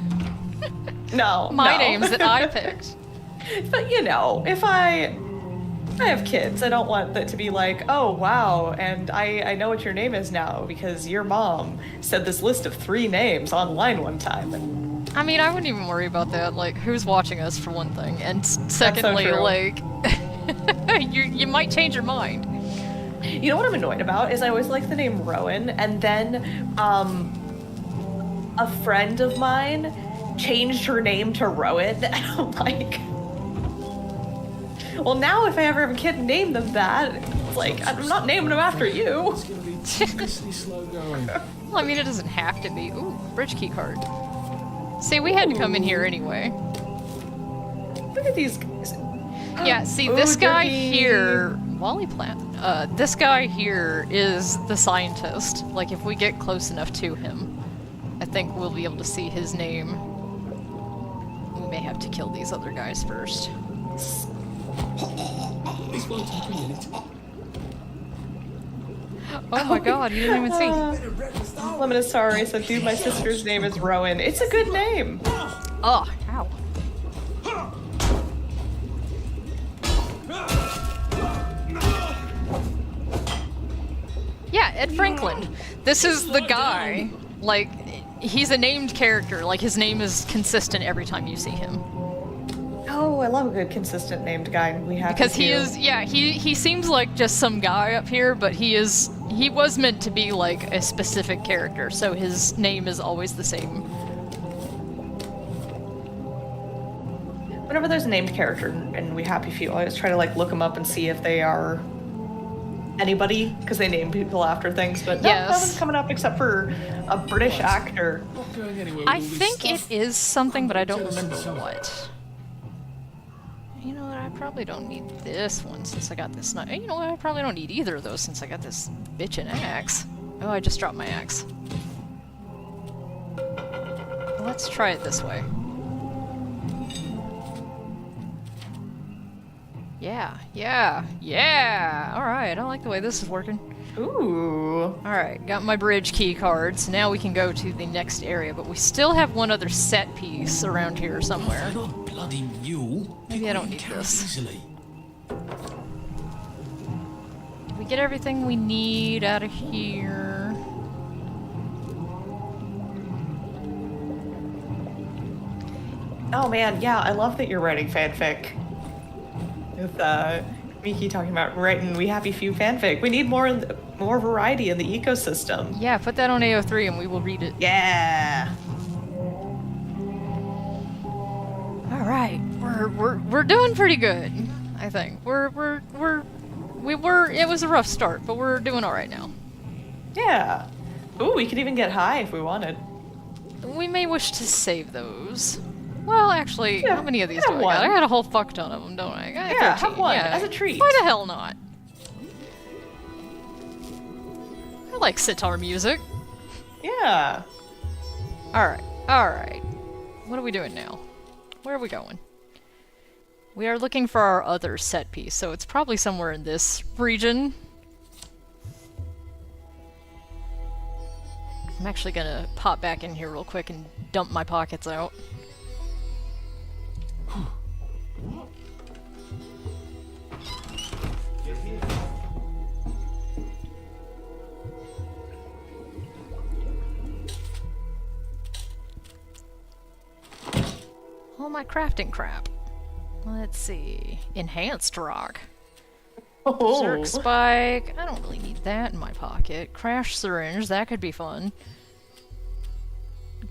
No, My no. names that I picked. But you know, if I have kids, I don't want that to be like, oh wow, and I know what your name is now because your mom said this list of 3 names online one time. And I mean, I wouldn't even worry about that. Like, who's watching us for one thing, and secondly, true. like, you might change your mind. you know what I'm annoyed about is I always like the name Rowan, and then a friend of mine changed her name to Rowan, and I'm like, well, now if I ever have a kid and name them that, it's like, I'm not naming them after you. It's gonna be seriously slow going. Well, I mean, it doesn't have to be. Ooh, bridge key card. See, we had to come in here anyway. Look at these guys. Yeah, see, Ooh, this guy dirty. here, Wally Plant, this guy here is the scientist. Like, if we get close enough to him, I think we'll be able to see his name. We may have to kill these other guys first. This won't take a minute. Oh my god, you didn't even see. Lemon said, dude, my sister's name is Rowan. It's a good name. Oh, ow. Yeah, Ed Franklin. This is the guy. Like, he's a named character. Like, his name is consistent every time you see him. Oh, I love a good consistent named guy. We have Because he is, yeah, he seems like just some guy up here, but he was meant to be like a specific character, so his name is always the same. Whenever there's a named character and we happy few, I always try to like look them up and see if they are anybody, because they name people after things, but no, Yes. nothing's coming up except for a British actor. Not going anywhere with I all this think it stuff. is something, but I don't Jealousy remember self. what. You know what, I probably don't need this one since I got this knife. You know what, I probably don't need either of those since I got this bitchin' axe. Oh, I just dropped my axe. Let's try it this way. Yeah! Alright, I like the way this is working. Ooh. Alright, got my bridge key cards. Now we can go to the next area, but we still have one other set piece around here somewhere. They're not bloody mule. Maybe I don't need Carry this. easily. Did we get everything we need out of here? Oh man, yeah, I love that you're writing fanfic. With Miki talking about writing We Happy Few fanfic. We need more variety in the ecosystem. Yeah, put that on AO3 and we will read it. Yeah. Alright, we're doing pretty good, I think. It was a rough start, but we're doing alright now. Yeah. Ooh, we could even get high if we wanted. We may wish to save those. Well, actually, Yeah, how many of these have do I got? I one. got a whole fuck ton of them, don't I? I got Yeah, 13. have one, Yeah. as a treat. Why the hell not? I like sitar music. Yeah. Alright. What are we doing now? Where are we going? We are looking for our other set piece, so it's probably somewhere in this region. I'm actually gonna pop back in here real quick and dump my pockets out. All my crafting crap. Let's see. Enhanced rock. Oh. Zerk spike. I don't really need that in my pocket. Crash syringe. That could be fun.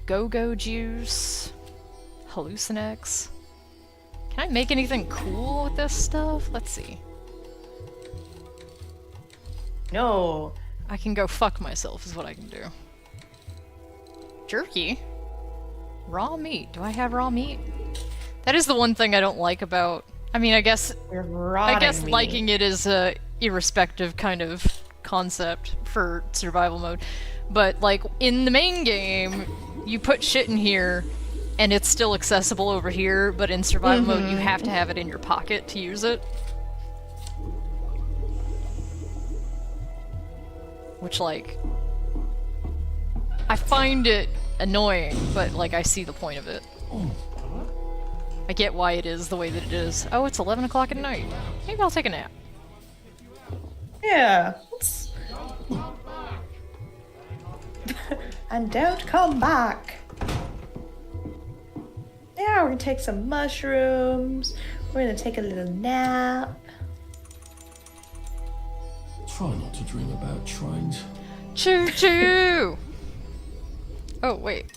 Go-go juice. Hallucinex. Can I make anything cool with this stuff? Let's see. No. I can go fuck myself is what I can do. Jerky? Raw meat. Do I have raw meat? That is the one thing I don't like about... I mean, I guess We're rotting meat. liking it is a irrespective kind of concept for survival mode. But, like, in the main game, you put shit in here, and it's still accessible over here, but in survival mode, you have to have it in your pocket to use it. Which, like, I find it annoying, but like I see the point of it. I get why it is the way that it is. Oh, it's 11 o'clock at night. Maybe I'll take a nap. Yeah. And don't come back. Yeah, we're gonna take some mushrooms. We're gonna take a little nap. Try not to dream about trains. Choo choo! Oh, wait.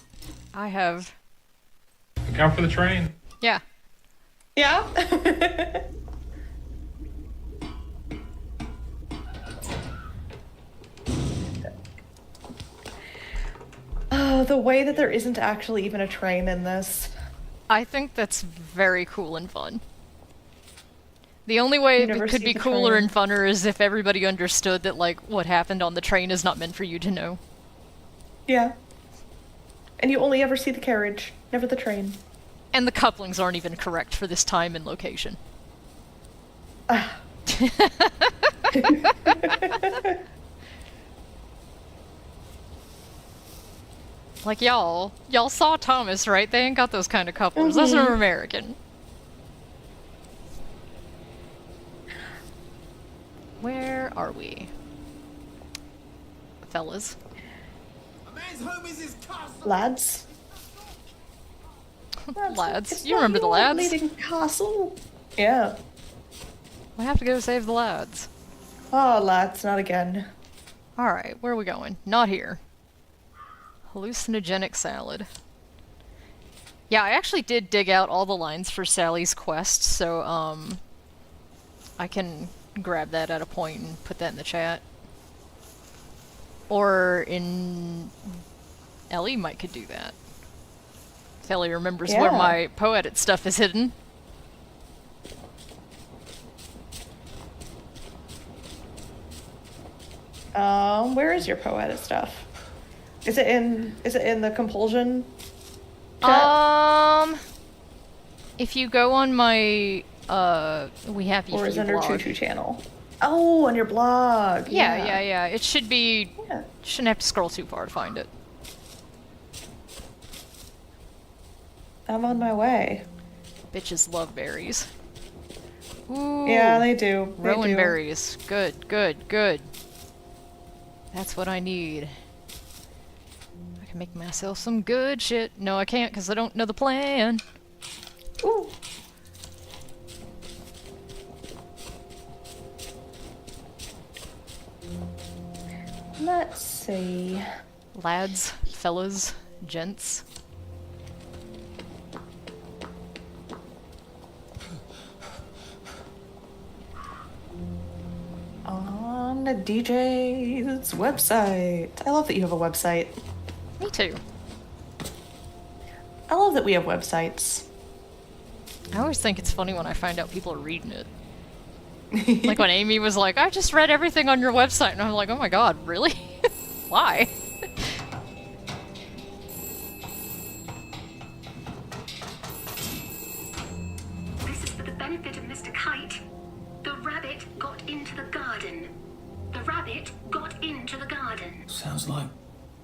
I have. Look out for the train. Yeah. Yeah? Oh, the way that there isn't actually even a train in this. I think that's very cool and fun. The only way You it never could see be the cooler train. and funner is if everybody understood that, like, what happened on the train is not meant for you to know. Yeah. And you only ever see the carriage, never the train. And the couplings aren't even correct for this time and location. Ah. Like, y'all saw Thomas, right? They ain't got those kind of couplers. Those are American. Where are we? Fellas. A man's home is his castle. Lads. Lads. It's You not remember the your lads? bleeding castle. Yeah. We have to go save the lads. Oh, lads, not again. Alright, where are we going? Not here. Hallucinogenic salad. Yeah, I actually did dig out all the lines for Sally's quest, so, I can grab that at a point and put that in the chat. Or in... Ellie might could do that. If Ellie remembers where Yeah. my poetic stuff is hidden. Where is your poetic stuff? Is it in the compulsion chat? If you go on my, We Happy Or is Few it under blog. Choo Choo channel? Oh, on your blog. Yeah. It should be... Yeah. Shouldn't have to scroll too far to find it. I'm on my way. Bitches love berries. Ooh. Yeah, they do. They Rowan do. berries. Good. That's what I need. I can make myself some good shit. No, I can't because I don't know the plan. Ooh. Let's see. Lads, fellas, gents. On the DJ's website. I love that you have a website. Me too. I love that we have websites. I always think it's funny when I find out people are reading it. Like when Amy was like, I just read everything on your website, and I'm like, oh my god, really? Why? This is for the benefit of Mr. Kite. The rabbit got into the garden. The rabbit got into the garden. Sounds like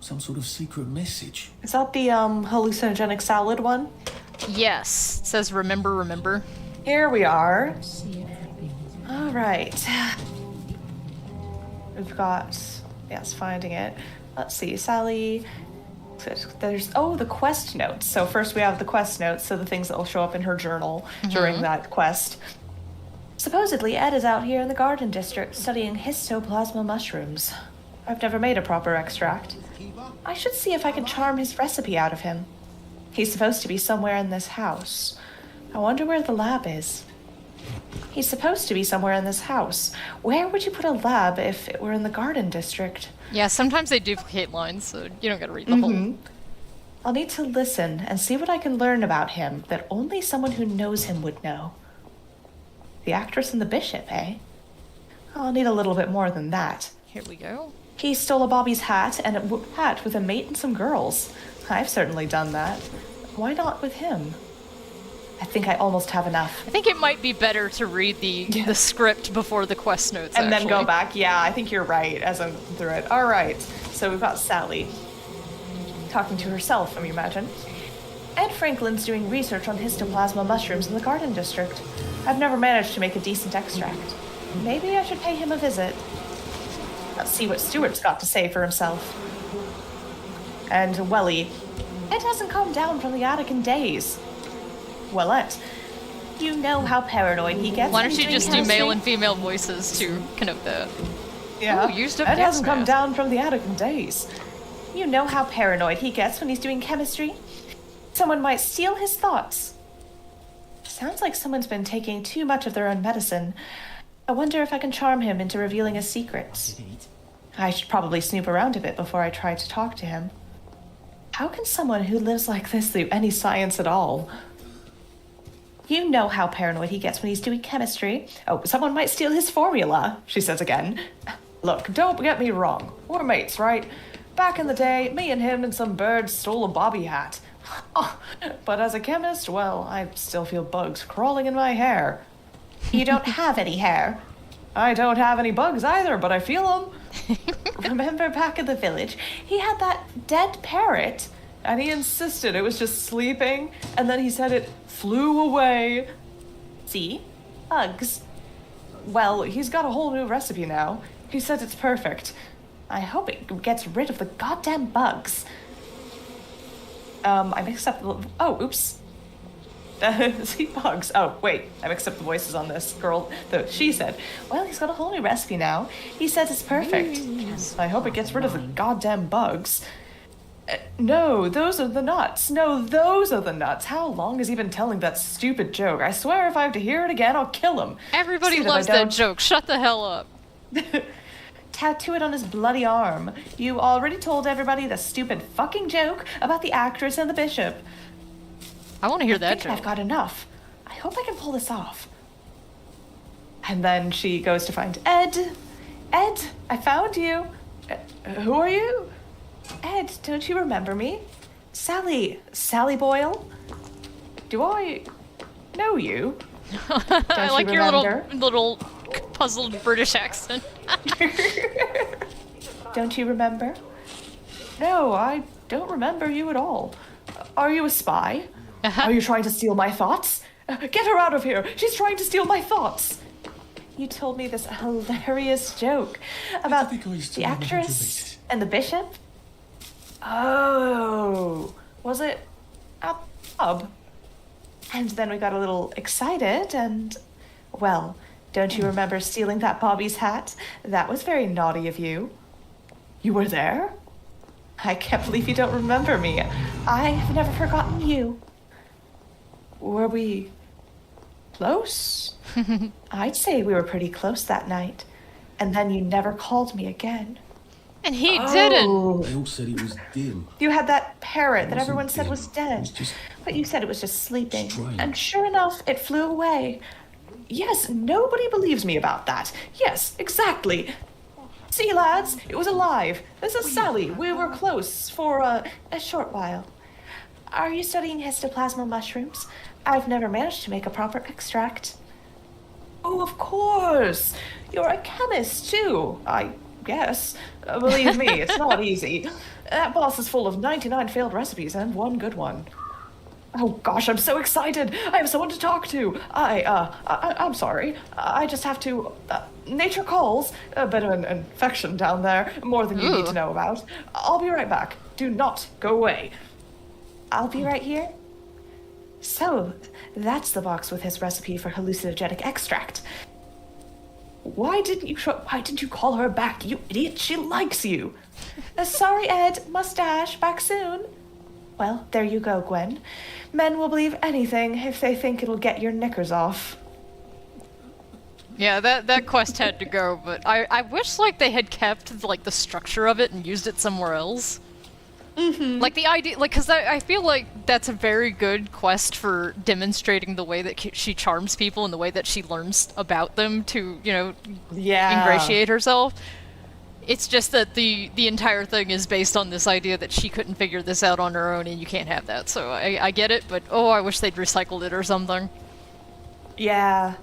some sort of secret message. Is that the hallucinogenic salad one? Yes. It says remember. Here we are. All right. We've got, yes, finding it. Let's see, Sally. There's, oh, the quest notes. So first we have the quest notes, so the things that will show up in her journal during that quest. Supposedly, Ed is out here in the garden district studying histoplasma mushrooms. I've never made a proper extract. I should see if I can charm his recipe out of him. He's supposed to be somewhere in this house. I wonder where the lab is. He's supposed to be somewhere in this house. Where would you put a lab if it were in the garden district? Yeah, sometimes they duplicate lines, so you don't gotta read the whole. I'll need to listen and see what I can learn about him that only someone who knows him would know. The actress and the bishop, eh? I'll need a little bit more than that. Here we go. He stole a Bobby's hat and a hat with a mate and some girls. I've certainly done that. Why not with him? I think I almost have enough. I think it might be better to read the script before the quest notes, And then actually. go back. Yeah, I think you're right as I'm through it. All right. So we've got Sally. talking to herself, I imagine. Ed Franklin's doing research on histoplasma mushrooms in the Garden District. I've never managed to make a decent extract. Maybe I should pay him a visit. Let's see what Stuart's got to say for himself. And Welly, Ed hasn't come down from the attic in days. Wellette, you know how paranoid he gets. Why when don't he's you doing just do chemistry? male and female voices to connote that? Yeah, Ooh, used up Ed gas hasn't come mask. down from the attic in days. You know how paranoid he gets when he's doing chemistry? Someone might steal his thoughts. Sounds like someone's been taking too much of their own medicine. I wonder if I can charm him into revealing his secrets. I should probably snoop around a bit before I try to talk to him. How can someone who lives like this do any science at all? You know how paranoid he gets when he's doing chemistry. Oh, someone might steal his formula, she says again. Look, don't get me wrong. We're mates, right? Back in the day, me and him and some birds stole a bobby hat. Oh, but as a chemist, well, I still feel bugs crawling in my hair. You don't have any hair. I don't have any bugs either, but I feel them. Remember back in the village, he had that dead parrot, and he insisted it was just sleeping, and then he said it flew away. See? Bugs. Well, he's got a whole new recipe now. He says it's perfect. I hope it gets rid of the goddamn bugs. I mixed up the... Oh, oops. See, bugs. Oh, wait. I mixed up the voices on this girl. She said, well, he's got a whole new recipe now. He says it's perfect. I hope it gets rid of the goddamn bugs. No, those are the nuts. No, those are the nuts. How long has he been telling that stupid joke? I swear if I have to hear it again, I'll kill him. Everybody See that loves I that don't- joke. Shut the hell up. Tattoo it on his bloody arm. You already told everybody the stupid fucking joke about the actress and the bishop. I want to hear I that think I've joke. got enough. I hope I can pull this off. And then she goes to find Ed. Ed, I found you. Who are you? Ed, don't you remember me? Sally Boyle? Do I know you? I you like your remember? little puzzled British accent. Don't you remember? No, I don't remember you at all. Are you a spy? Are you trying to steal my thoughts? Get her out of here! She's trying to steal my thoughts! You told me this hilarious joke about think I used to the know how to actress read. and the bishop? Oh, was it a pub? And then we got a little excited and, well, don't you remember stealing that Bobby's hat? That was very naughty of you. You were there? I can't believe you don't remember me. I have never forgotten you. Were we close? I'd say we were pretty close that night. And then you never called me again. And he didn't. Oh, They all said it was dim. you had that parrot that wasn't everyone said dim. was It dead. was just But you said it was just sleeping. strange. And sure enough, it flew away. Yes, nobody believes me about that. Yes, exactly. See, lads, it was alive. This is Sally. We were close for a short while. Are you studying histoplasma mushrooms? I've never managed to make a proper extract. Oh, of course. You're a chemist, too, I guess. Believe me, it's not easy. That boss is full of 99 failed recipes and one good one. Oh gosh, I'm so excited! I have someone to talk to. I'm sorry. I just have to. Nature calls. A bit of an infection down there, more than you need Ooh. to know about. I'll be right back. Do not go away. I'll be right here. So, that's the box with his recipe for hallucinogenic extract. Why didn't you call her back, you idiot? She likes you. Sorry, Ed. Mustache. Back soon. Well, there you go, Gwen. Men will believe anything if they think it'll get your knickers off. Yeah, that quest had to go, but I wish like they had kept like the structure of it and used it somewhere else. Mm-hmm. Like the idea, like, because I feel like that's a very good quest for demonstrating the way that she charms people and the way that she learns about them to, you know, ingratiate herself. It's just that the entire thing is based on this idea that she couldn't figure this out on her own, and you can't have that. So I get it, but oh, I wish they'd recycled it or something. Yeah.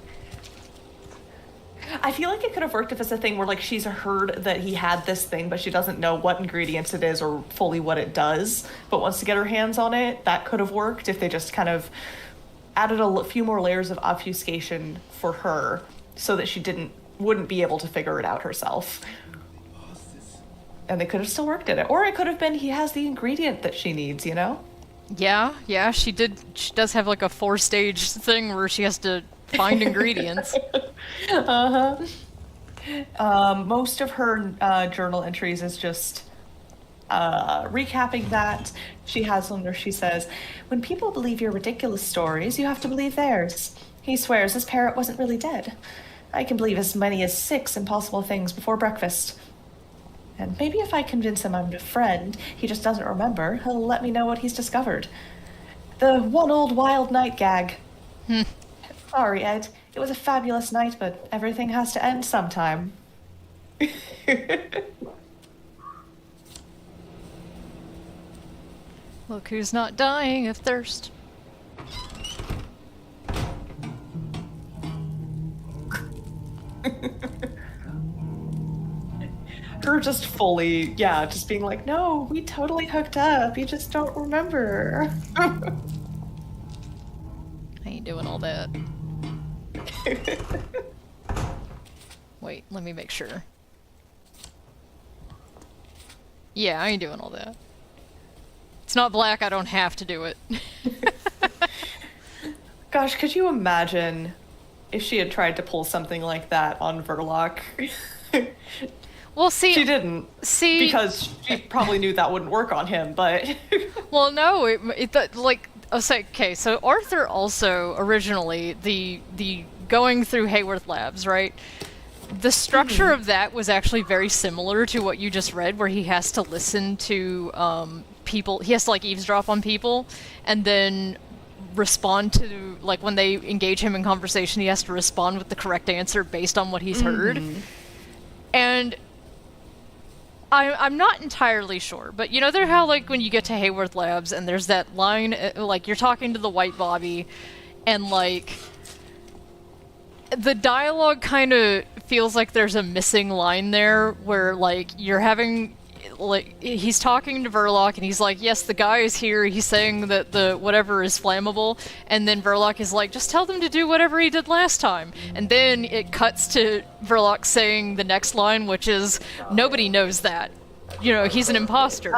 I feel like it could have worked if it's a thing where, like, she's heard that he had this thing, but she doesn't know what ingredients it is or fully what it does, but wants to get her hands on it. That could have worked if they just kind of added a few more layers of obfuscation for her so that she wouldn't be able to figure it out herself. And they could have still worked at it. Or it could have been he has the ingredient that she needs, you know? Yeah, she does have like a 4-stage thing where she has to find ingredients. Most of her journal entries is just recapping that. She has one where she says, "When people believe your ridiculous stories, you have to believe theirs. He swears his parrot wasn't really dead. I can believe as many as 6 impossible things before breakfast. And maybe if I convince him I'm a friend, he just doesn't remember, he'll let me know what he's discovered. The one old wild night gag. Sorry, Ed. It was a fabulous night, but everything has to end sometime." Look who's not dying of thirst. Her just fully, just being like, "No, we totally hooked up. You just don't remember." I ain't doing all that. Wait, let me make sure. Yeah, I ain't doing all that. It's not black, I don't have to do it. Gosh, could you imagine if she had tried to pull something like that on Verloc? Well, see... She didn't. See... Because she probably knew that wouldn't work on him, but... Well, no, okay, so Arthur also, originally, the going through Hayworth Labs, right? The structure of that was actually very similar to what you just read, where he has to listen to people, he has to, like, eavesdrop on people, and then respond to, like, when they engage him in conversation, he has to respond with the correct answer based on what he's heard. And I'm not entirely sure, but you know how, like, when you get to Hayworth Labs and there's that line, like, you're talking to the white Bobby, and, like, the dialogue kind of feels like there's a missing line there, where, like, you're having, like, he's talking to Verloc, and he's like, "Yes, the guy is here, he's saying that the whatever is flammable," and then Verloc is like, "Just tell them to do whatever he did last time." And then it cuts to Verloc saying the next line, which is, "Nobody knows that. You know, he's an imposter."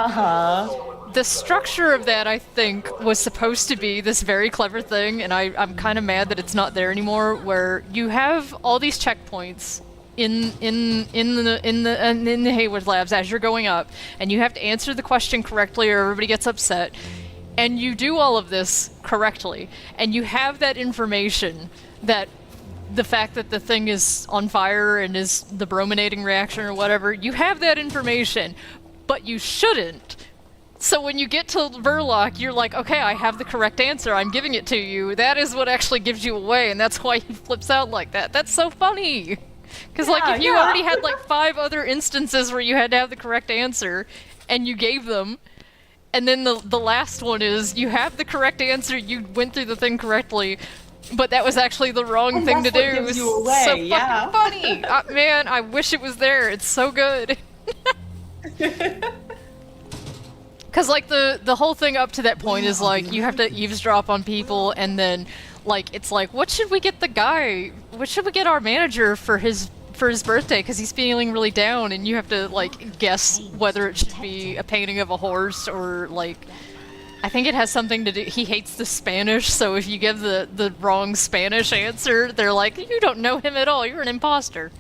The structure of that, I think, was supposed to be this very clever thing, and I'm kind of mad that it's not there anymore, where you have all these checkpoints in the Hayworth Labs as you're going up, and you have to answer the question correctly or everybody gets upset, and you do all of this correctly, and you have that information, that the fact that the thing is on fire and is the brominating reaction or whatever, you have that information, but you shouldn't. So when you get to Verloc, you're like, "Okay, I have the correct answer, I'm giving it to you." That is what actually gives you away, and that's why he flips out like that. That's so funny! Because, like, if you already had, like, 5 other instances where you had to have the correct answer, and you gave them, and then the last one is, you have the correct answer, you went through the thing correctly, but that was actually the wrong thing to do. It was so fucking funny! Man, I wish it was there, it's so good. Because, like, the whole thing up to that point is, like, you have to eavesdrop on people, and then, like, it's like, what should we get our manager for his birthday, because he's feeling really down, and you have to, like, guess whether it should be a painting of a horse, or, like, I think it has something to do, he hates the Spanish, so if you give the wrong Spanish answer, they're like, "You don't know him at all, you're an imposter."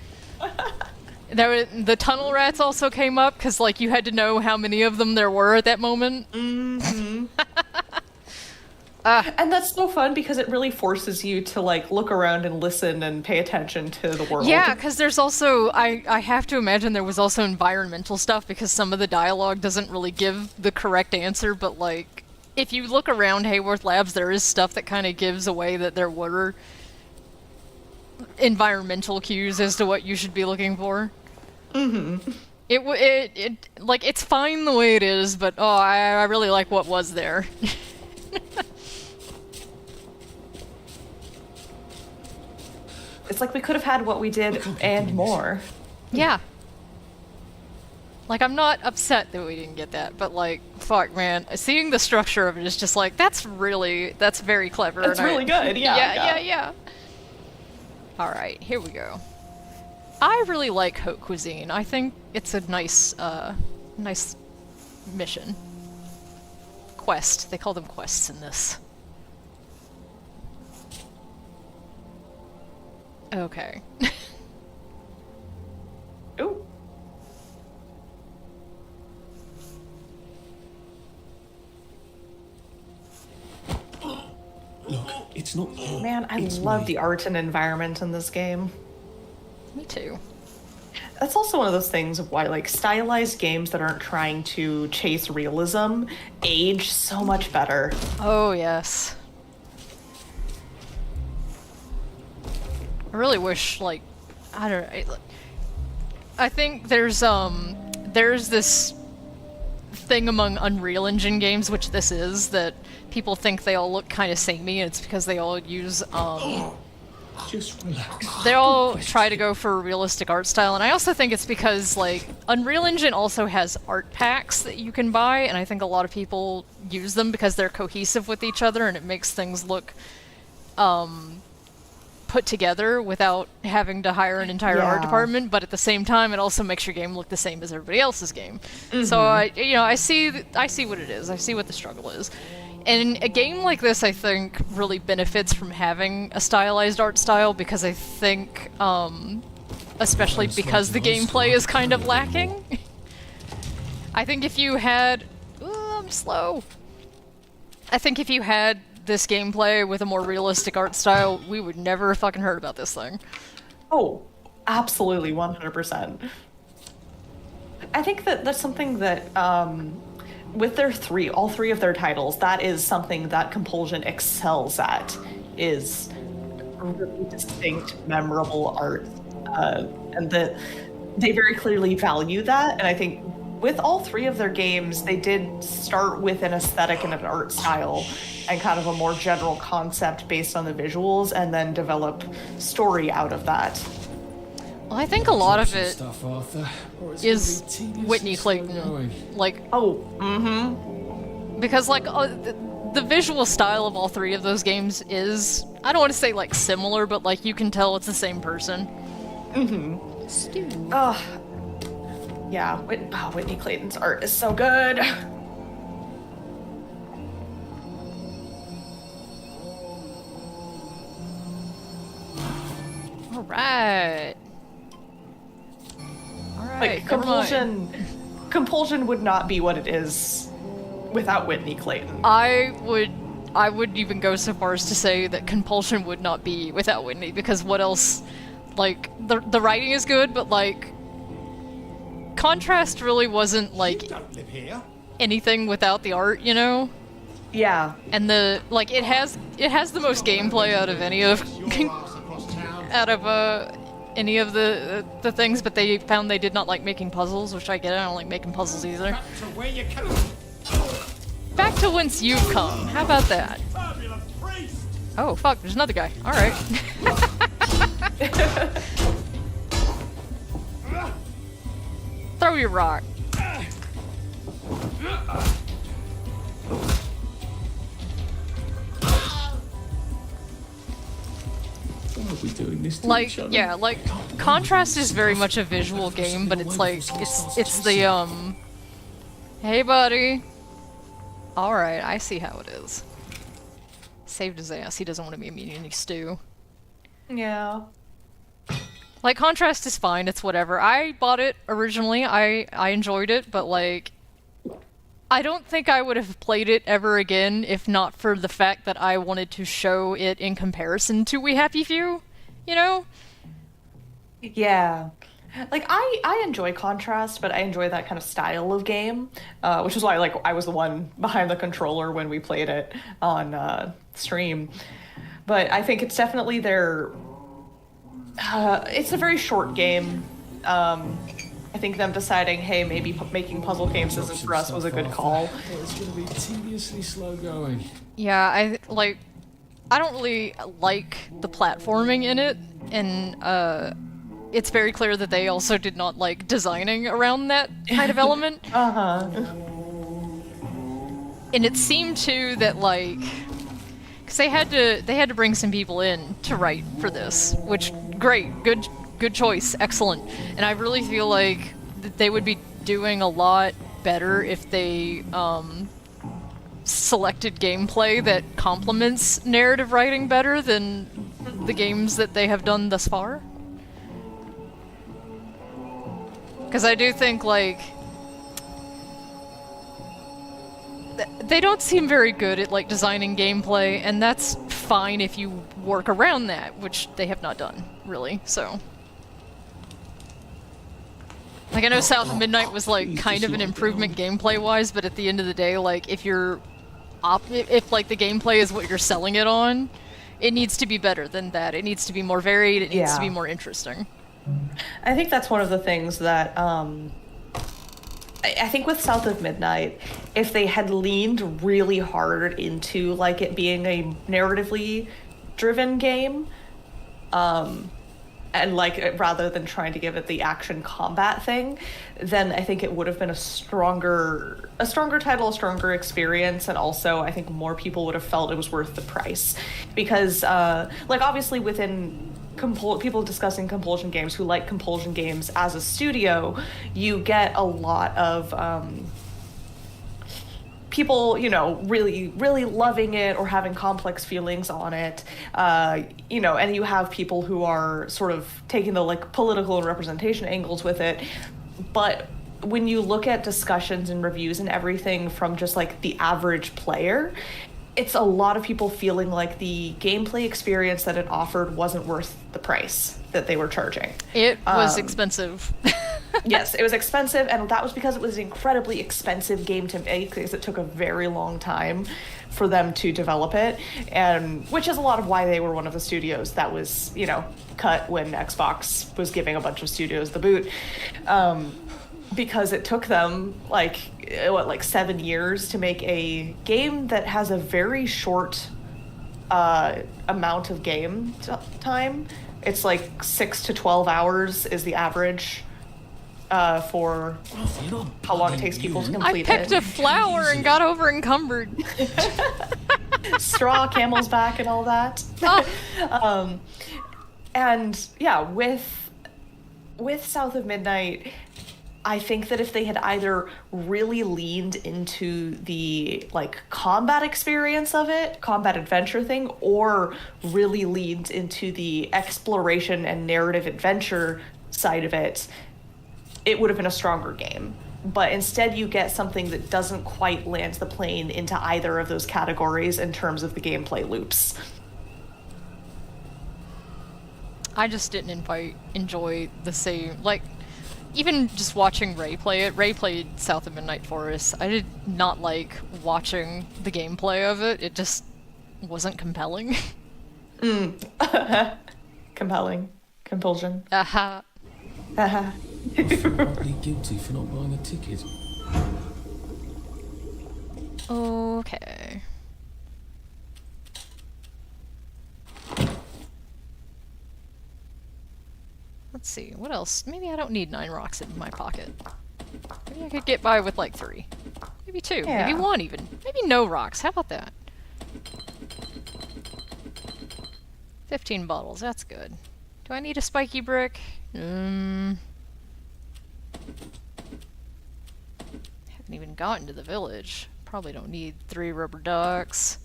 The tunnel rats also came up, because, like, you had to know how many of them there were at that moment. And that's so fun, because it really forces you to, like, look around and listen and pay attention to the world. Yeah, because there's also, I have to imagine there was also environmental stuff, because some of the dialogue doesn't really give the correct answer, but, like, if you look around Hayworth Labs, there is stuff that kind of gives away that there were environmental cues as to what you should be looking for. It like, it's fine the way it is, but I really like what was there. It's like we could have had what we did and more. Yeah. Like, I'm not upset that we didn't get that, but like, fuck, man. Seeing the structure of it is just like, that's very clever. It's really good, yeah. Yeah. Alright, here we go. I really like haute cuisine. I think it's a nice mission. Quest. They call them quests in this. Okay. Ooh. Look, it's not you. Man, I it's love me. the art and environment in this game. Me too. That's also one of those things of why, like, stylized games that aren't trying to chase realism age so much better. Oh, yes. I really wish, like, I don't know. I think there's this thing among Unreal Engine games, which this is, that people think they all look kind of samey, and it's because they all use, Just relax. they all try to go for a realistic art style, and I also think it's because, like, Unreal Engine also has art packs that you can buy, and I think a lot of people use them because they're cohesive with each other, and it makes things look, put together without having to hire an entire art Yeah. department, but at the same time, it also makes your game look the same as everybody else's game. So I see what it is. I see what the struggle is. And a game like this, I think, really benefits from having a stylized art style because I think, especially because the gameplay is kind of lacking. I think if you had... Ooh, I'm slow. I think if you had this gameplay with a more realistic art style, we would never have fucking heard about this thing. Oh, absolutely, 100%. I think that that's something that, with all three of their titles, that is something that Compulsion excels at, is really distinct, memorable art. And that they very clearly value that, and I think with all three of their games, they did start with an aesthetic and an art style and kind of a more general concept based on the visuals, and then develop story out of that. Well, I think a lot of it Stuff, Arthur, or it's is gonna be tediously Whitney slow Clayton. going. Like, Oh, because, like, the visual style of all three of those games is, I don't want to say, like, similar, but, like, you can tell it's the same person. yeah, Whitney Clayton's art is so good. Alright. Like, never mind. Compulsion would not be what it is without Whitney Clayton. I would even go so far as to say that Compulsion would not be without Whitney, because what else? Like, the writing is good, but, like, Contrast really wasn't, like, Don't live here. anything without the art, you know? Yeah. And it has the most gameplay out of any of Your ass across town. out of any of the things, but they found they did not like making puzzles, which I get. I don't like making puzzles either. Back to where you come. Back to whence you've come. How about that? Turbulent priest. Oh fuck, there's another guy. All right. Throw your rock. Why are we doing this to Like, each other? yeah, like, Contrast is very much a visual game, but it's like, it's the, hey buddy. Alright, I see how it is. Saved his ass, he doesn't want to be a meanie stew. Yeah. Like, Contrast is fine, it's whatever. I bought it originally, I enjoyed it, but like, I don't think I would have played it ever again if not for the fact that I wanted to show it in comparison to We Happy Few, you know? Yeah. Like, I enjoy Contrast, but I enjoy that kind of style of game, which is why, like, I was the one behind the controller when we played it on stream. But I think it's definitely it's a very short game. I think them deciding, hey, maybe making puzzle games isn't for us was a good call. Or it's gonna be tediously slow going. Yeah, I don't really like the platforming in it, and it's very clear that they also did not like designing around that kind of element. And it seemed too that like, because they had to bring some people in to write for this, which great, good choice, excellent. And I really feel like that they would be doing a lot better if they selected gameplay that complements narrative writing better than the games that they have done thus far. Because I do think, like, they don't seem very good at, like, designing gameplay, and that's fine if you work around that, which they have not done, really, so. Like, I know South of Midnight was, like, kind of an improvement gameplay-wise, but at the end of the day, like, if you're if like the gameplay is what you're selling it on, it needs to be better than that. It needs to be more varied. It needs to be more interesting. I think that's one of the things that I think with South of Midnight, if they had leaned really hard into like it being a narratively driven game, and like rather than trying to give it the action combat thing, then I think it would have been a stronger title, a stronger experience, and also I think more people would have felt it was worth the price. Because like obviously within people discussing compulsion games who like compulsion games as a studio, you get a lot of people, you know, really loving it or having complex feelings on it, you know, and you have people who are sort of taking the like political and representation angles with it. But when you look at discussions and reviews and everything from just like the average player, it's a lot of people feeling like the gameplay experience that it offered wasn't worth the price that they were charging. It was expensive. Yes, it was expensive, and that was because it was an incredibly expensive game to make, because it took a very long time for them to develop it, and which is a lot of why they were one of the studios that was, you know, cut when Xbox was giving a bunch of studios the boot, because it took them like 7 years to make a game that has a very short amount of game time. It's like 6 to 12 hours is the average for how long it takes people to complete it. I picked a flower and got over encumbered. Straw, camel's back, and all that. Oh. And yeah, with South of Midnight, I think that if they had either really leaned into the like combat experience of it, combat adventure thing, or really leaned into the exploration and narrative adventure side of it, it would have been a stronger game. But instead you get something that doesn't quite land the plane into either of those categories in terms of the gameplay loops. I just didn't enjoy the same, like, even just watching Ray play it. Ray played South of Midnight Forest. I did not like watching the gameplay of it. It just wasn't compelling. Compelling. Compulsion. Aha. Aha. Probably guilty for not buying a ticket. Okay. Let's see, what else? Maybe I don't need 9 rocks in my pocket. Maybe I could get by with like 3. Maybe 2. Yeah. Maybe 1 even. Maybe no rocks. How about that? 15 bottles, that's good. Do I need a spiky brick? Haven't even gotten to the village. Probably don't need 3 rubber ducks.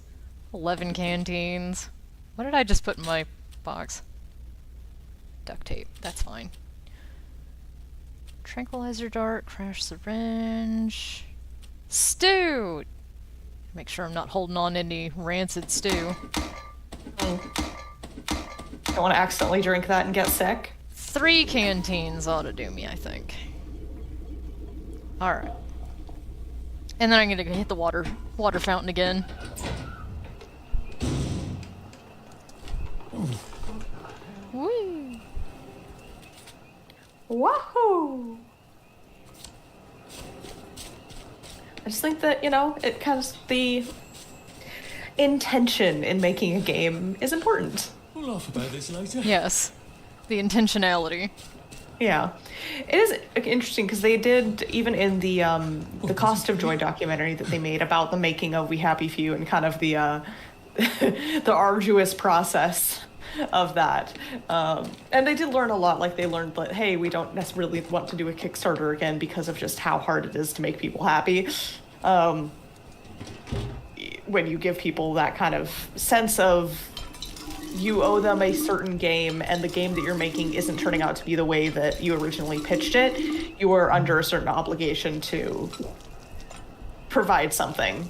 11 canteens. What did I just put in my box? Duct tape. That's fine. Tranquilizer dart, crash syringe. Stew! Make sure I'm not holding on any rancid stew. Don't want to accidentally drink that and get sick. 3 canteens ought to do me, I think. Alright. And then I'm gonna hit the water fountain again. Whee! Wahoo! I just think that, you know, it kind of the intention in making a game is important. We'll laugh about this later. Yes. the intentionality. Yeah, it is interesting because they did, even in the Cost of Joy documentary that they made about the making of We Happy Few and kind of the the arduous process of that, and they did learn a lot. Like, they learned that, hey, we don't necessarily want to do a Kickstarter again because of just how hard it is to make people happy. When you give people that kind of sense of you owe them a certain game, and the game that you're making isn't turning out to be the way that you originally pitched it, you are under a certain obligation to provide something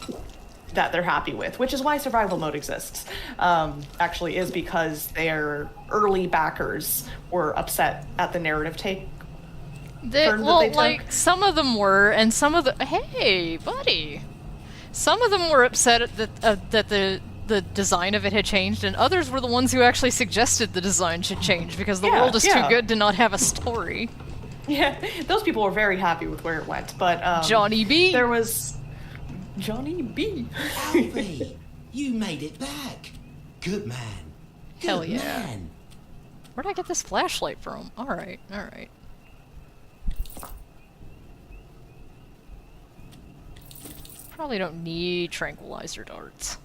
that they're happy with, which is why survival mode exists. Actually, is because their early backers were upset at the narrative take. Like, some of them were, and some of the... Hey, buddy! Some of them were upset that the design of it had changed, and others were the ones who actually suggested the design should change because the world is too good to not have a story. Yeah, those people were very happy with where it went, but Johnny B. There was Johnny B. Alfie, you made it back. Good man. Good Hell yeah. man. Where'd I get this flashlight from? Alright. Probably don't need tranquilizer darts.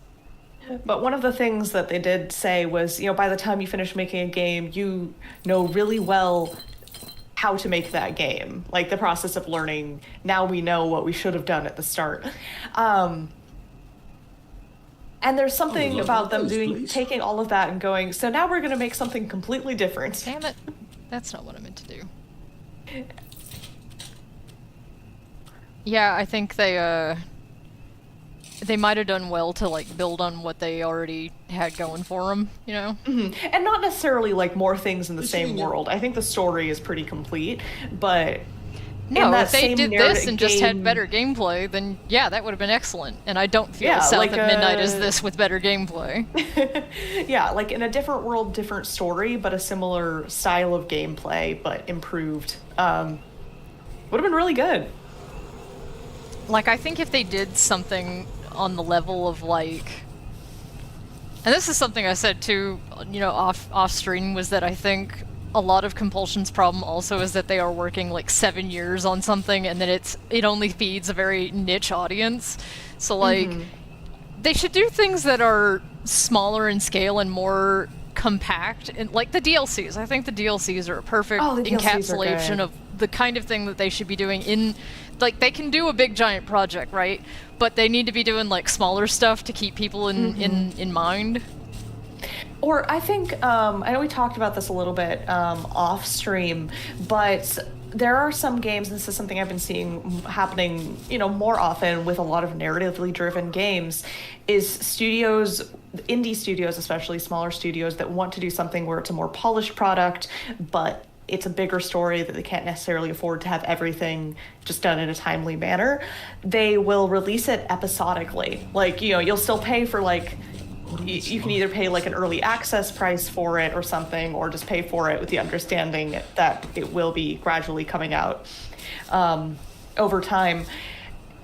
But one of the things that they did say was, by the time you finish making a game, you know really well how to make that game. Like, the process of learning, now we know what we should have done at the start. And there's something about them taking all of that and going, so now we're going to make something completely different. Damn it. That's not what I meant to do. Yeah, I think they might have done well to, like, build on what they already had going for them, Mm-hmm. And not necessarily, like, more things in the same world. I think the story is pretty complete, but... No, if they did this and just had better gameplay, then yeah, that would have been excellent. And I don't feel South like at Midnight is this with better gameplay. Yeah, like in a different world, different story, but a similar style of gameplay, but improved. Would have been really good. Like, I think if they did something on the level of, like... And this is something I said too, off stream, was that I think a lot of Compulsion's problem also is that they are working like 7 years on something, and then it only feeds a very niche audience. So, like, they should do things that are smaller in scale and more compact, and like the DLCs. I think the DLCs are a perfect encapsulation of the kind of thing that they should be doing in... Like, they can do a big giant project, right? But they need to be doing, like, smaller stuff to keep people in mind. Or I think, I know we talked about this a little bit off stream, but there are some games, and this is something I've been seeing happening, more often with a lot of narratively driven games, is studios, indie studios especially, smaller studios that want to do something where it's a more polished product, but it's a bigger story that they can't necessarily afford to have everything just done in a timely manner. They will release it episodically. Like, you'll still pay for, like, you can either pay like an early access price for it or something, or just pay for it with the understanding that it will be gradually coming out over time.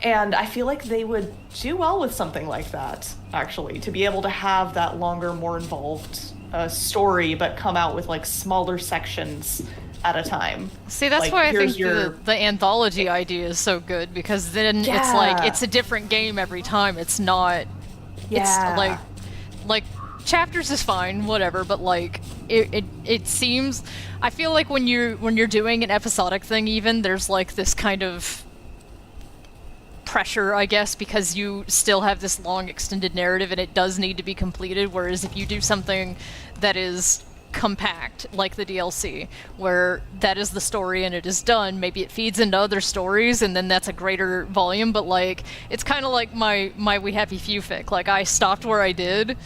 And I feel like they would do well with something like that, actually, to be able to have that longer, more involved story, but come out with like smaller sections at a time. See, that's like, why I think the anthology idea is so good, because then it's like, it's a different game every time. It's not, it's like chapters is fine, whatever, but like it seems, I feel like when you're doing an episodic thing, even, there's like this kind of pressure, I guess, because you still have this long extended narrative and it does need to be completed, whereas if you do something that is compact, like the DLC, where that is the story and it is done, maybe it feeds into other stories and then that's a greater volume, but like, it's kind of like my We Happy Few fic. Like, I stopped where I did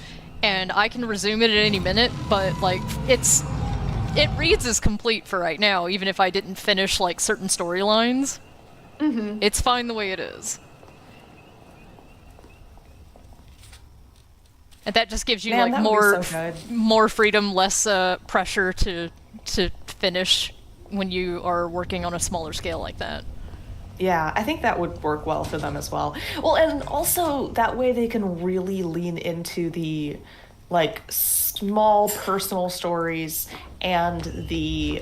and I can resume it at any minute, but like, it reads as complete for right now, even if I didn't finish like certain storylines. It's fine the way it is. And that just gives you like more freedom, less pressure to finish when you are working on a smaller scale like that. Yeah, I think that would work well for them as well. Well, and also that way they can really lean into the like small personal stories and the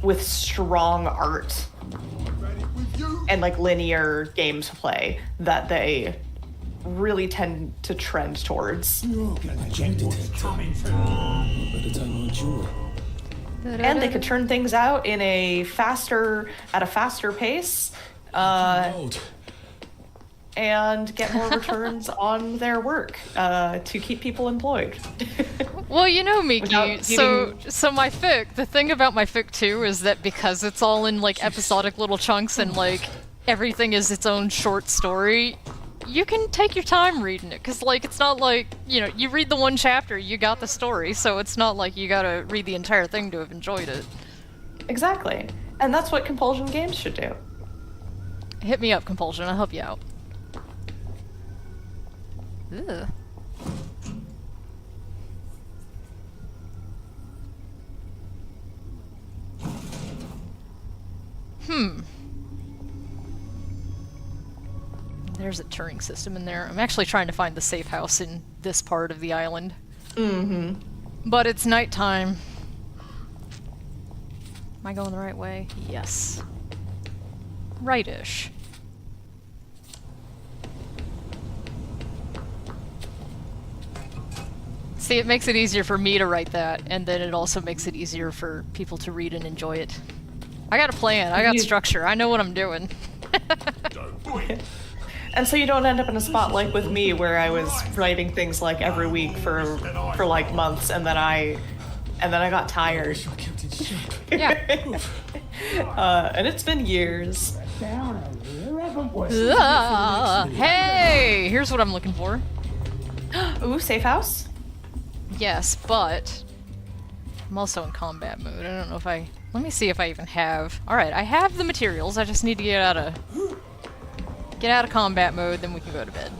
with strong art and like linear games play that they really tend to trend towards. Better take my joy. And they could turn things out in at a faster pace, and get more returns on their work to keep people employed. Well, you know, Miki, so my fic, the thing about my fic too is that because it's all in like episodic little chunks and like everything is its own short story, you can take your time reading it, because like it's not like, you know, you read the one chapter, you got the story, so it's not like you gotta read the entire thing to have enjoyed it. Exactly. And that's what Compulsion games should do. Hit me up, Compulsion, I'll help you out. Ugh. There's a Turing system in there. I'm actually trying to find the safe house in this part of the island. Mm-hmm. But it's nighttime. Am I going the right way? Yes. Right-ish. See, it makes it easier for me to write that, and then it also makes it easier for people to read and enjoy it. I got a plan, I got structure, I know what I'm doing. And so you don't end up in a spot like with me, where I was writing things like every week for like months, and then I got tired. Yeah. And it's been years. Hey, here's what I'm looking for. Ooh, safe house? Yes, but I'm also in combat mode. I don't know if I... Let me see if I even have... Alright, I have the materials. I just need to get out of combat mode, then we can go to bed.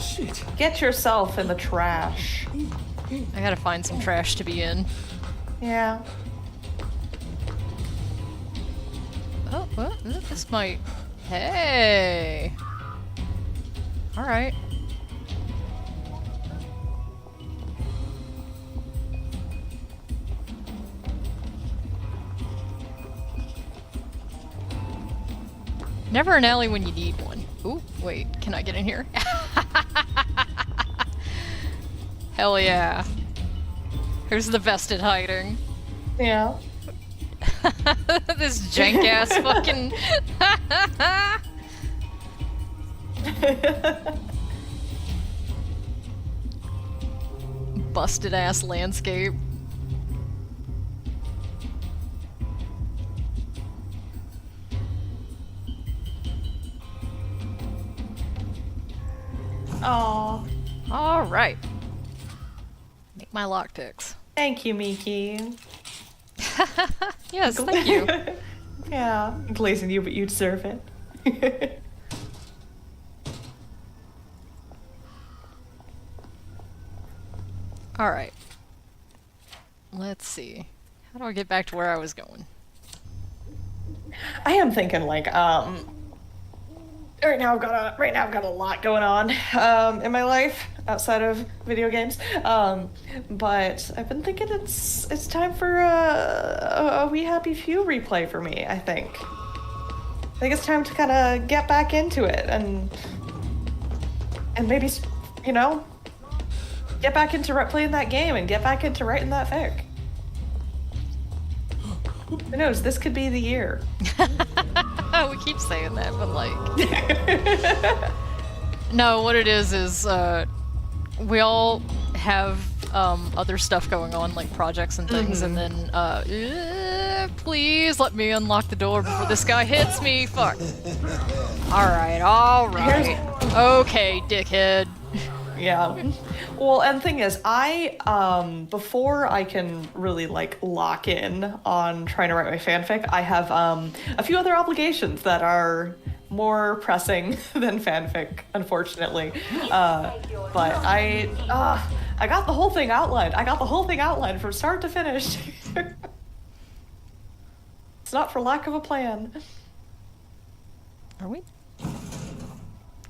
Shit. Get yourself in the trash. I gotta find some trash to be in. Yeah. Oh, well, this might... Hey! Alright. Never an alley when you need one. Ooh, wait, can I get in here? Hell yeah. Who's the vested hiding? Yeah. This jank ass fucking... busted ass landscape. Aw. Alright. Make my lockpicks. Thank you, Miki. Yes, thank you. Yeah, I'm glazing you, but you deserve it. Alright. Let's see. How do I get back to where I was going? I am thinking like, right now I've got a lot going on in my life outside of video games. But I've been thinking it's time for a We Happy Few replay for me, I think. I think it's time to kind of get back into it and maybe, you know, get back into playing that game and get back into writing that fic. Who knows? This could be the year. We keep saying that, but like... No, what it is we all have other stuff going on, like projects and things, and then, please let me unlock the door before this guy hits me, fuck. Alright. Okay, dickhead. Yeah. Well, and the thing is, before I can really, like, lock in on trying to write my fanfic, I have, a few other obligations that are more pressing than fanfic, unfortunately. But I got the whole thing outlined. I got the whole thing outlined from start to finish. It's not for lack of a plan. Are we?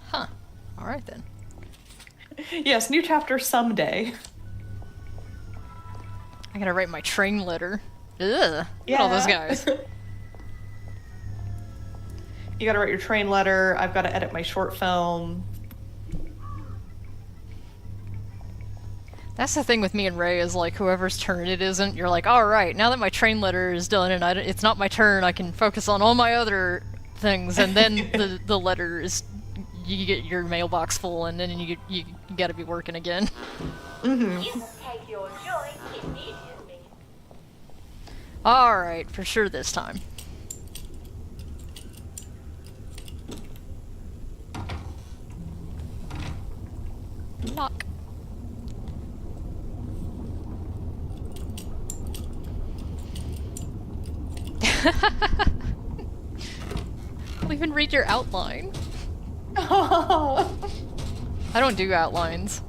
Huh. Alright then. Yes, new chapter someday. I gotta write my train letter. Ugh. Look at all those guys. You gotta write your train letter. I've gotta edit my short film. That's the thing with me and Ray is like whoever's turn it isn't, you're like, all right, now that my train letter is done and it's not my turn, I can focus on all my other things, and then the letter is, you get your mailbox full, and then you gotta be working again. Mm-hmm. You can take your joy immediately. All right, for sure this time. Lock. I'll even read your outline. Oh. I don't do outlines.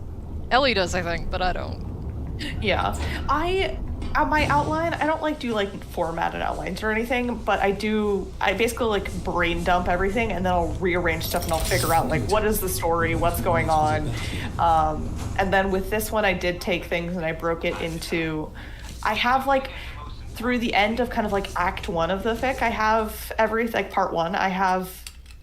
Ellie does, I think, but I don't. Yeah. My outline, I don't do formatted outlines or anything, but I basically brain dump everything, and then I'll rearrange stuff, and I'll figure out what is the story, what's going on. And then with this one, I did take things and I broke it into, I have through the end of kind of act one of the fic, I have everything, part one, I have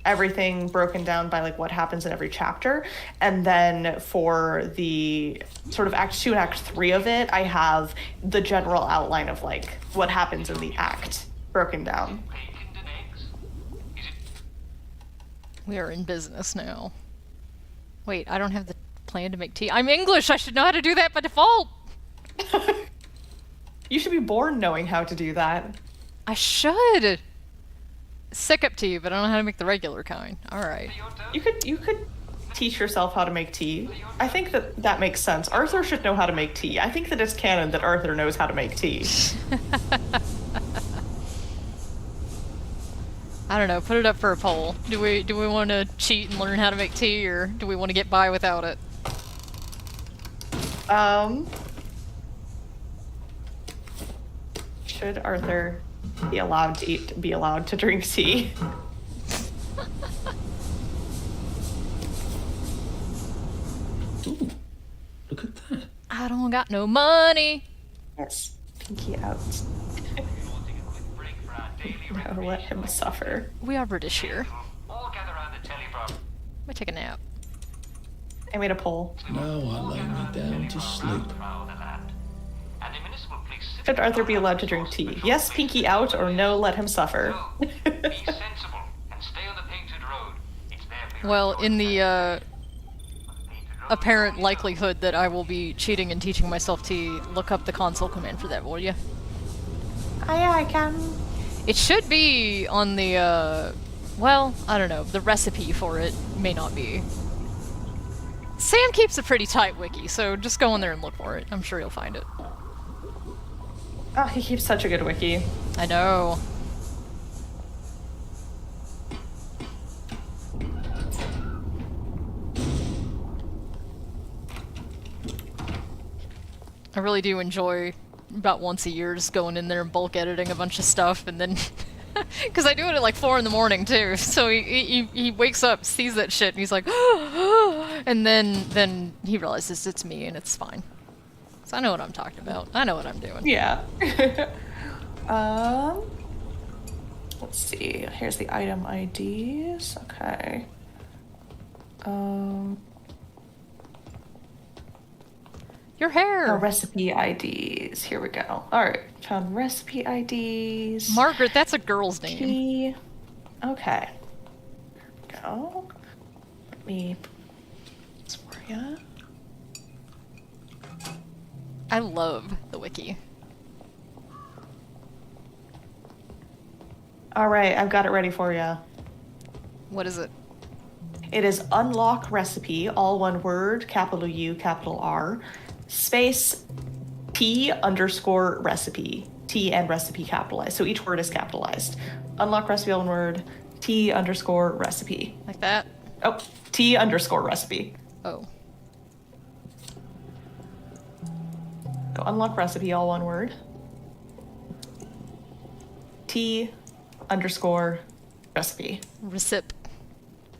everything broken down by what happens in every chapter. And then for the sort of act two and act three of it, I have the general outline of what happens in the act broken down. We are in business now. Wait, I don't have the plan to make tea. I'm English, I should know how to do that by default! You should be born knowing how to do that. I should! Sick up tea, but I don't know how to make the regular kind. Alright. You could teach yourself how to make tea. I think that makes sense. Arthur should know how to make tea. I think that it's canon that Arthur knows how to make tea. I don't know, put it up for a poll. Do we want to cheat and learn how to make tea, or do we want to get by without it? Should Arthur be allowed to drink tea? Ooh, look at that. I don't got no money. Yes. Pinky out. No, let him suffer. We are British here. Might take a nap. I made a poll. Now I lay me down to sleep. Should Arthur be allowed to drink tea? Yes, pinky out, or no, let him suffer. Well, in the apparent likelihood that I will be cheating and teaching myself tea, look up the console command for that, will you? Yeah, I can. It should be on the, well, I don't know, the recipe for it may not be. Sam keeps a pretty tight wiki, so just go in there and look for it. I'm sure you'll find it. Oh, he keeps such a good wiki. I know. I really do enjoy about once a year just going in there and bulk editing a bunch of stuff, and then because I do it at 4 in the morning too, so he wakes up, sees that shit, and he's like and then he realizes it's me and it's fine. So I know what I'm talking about. I know what I'm doing. Yeah. Let's see. Here's the item IDs. Okay. Your hair. Recipe IDs. Here we go. All right. Found recipe IDs. Margaret, that's a girl's name. Tea. Okay. Here we go. Let me. This for ya. I love the wiki. All right, I've got it ready for you. What is it? It is unlock recipe, all one word, capital U, capital R, space T _ recipe. T and recipe capitalized. So each word is capitalized. Unlock recipe, all one word, T _ recipe. Like that? Oh, T _ recipe. Oh. So unlock recipe, all one word. T _ recipe. Recip.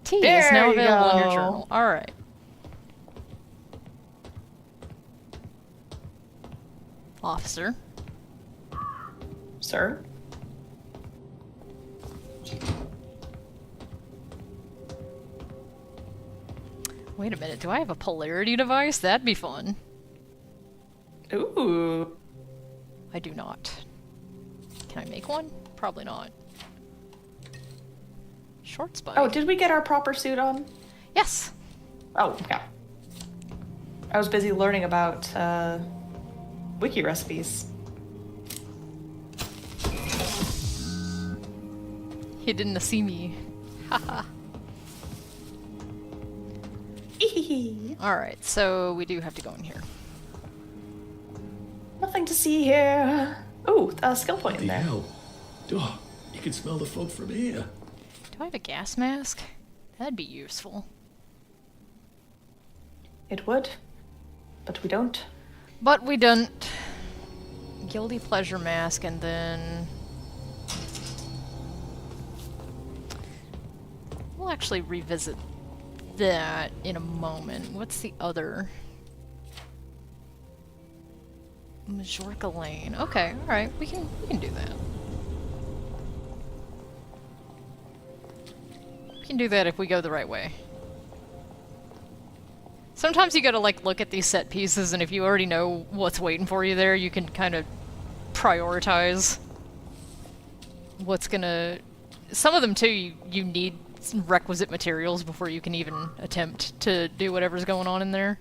Tea There is now you available in your go. journal. Alright. Officer. Sir? Wait a minute, do I have a polarity device? That'd be fun. Ooh. I do not. Can I make one? Probably not. Short spike. Oh, did we get our proper suit on? Yes! Oh, yeah. I was busy learning about, wiki recipes. He didn't see me. Haha. Alright, so we do have to go in here. Nothing to see here. Ooh, a skill point in Bloody there. hell. Oh, you can smell the fog from here. Do I have a gas mask? That'd be useful. It would, but we don't. But we don't. Guilty pleasure mask, and then... we'll actually revisit that in a moment. What's the other? Majorca Lane. Okay, alright, we can do that. We can do that if we go the right way. Sometimes you gotta like look at these set pieces, and if you already know what's waiting for you there, you can kind of prioritize what's gonna... Some of them too, you need requisite materials before you can even attempt to do whatever's going on in there.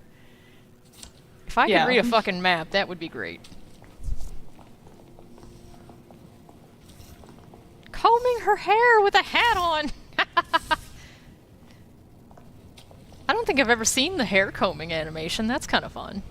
If I could read a fucking map, that would be great. Combing her hair with a hat on! I don't think I've ever seen the hair combing animation. That's kind of fun.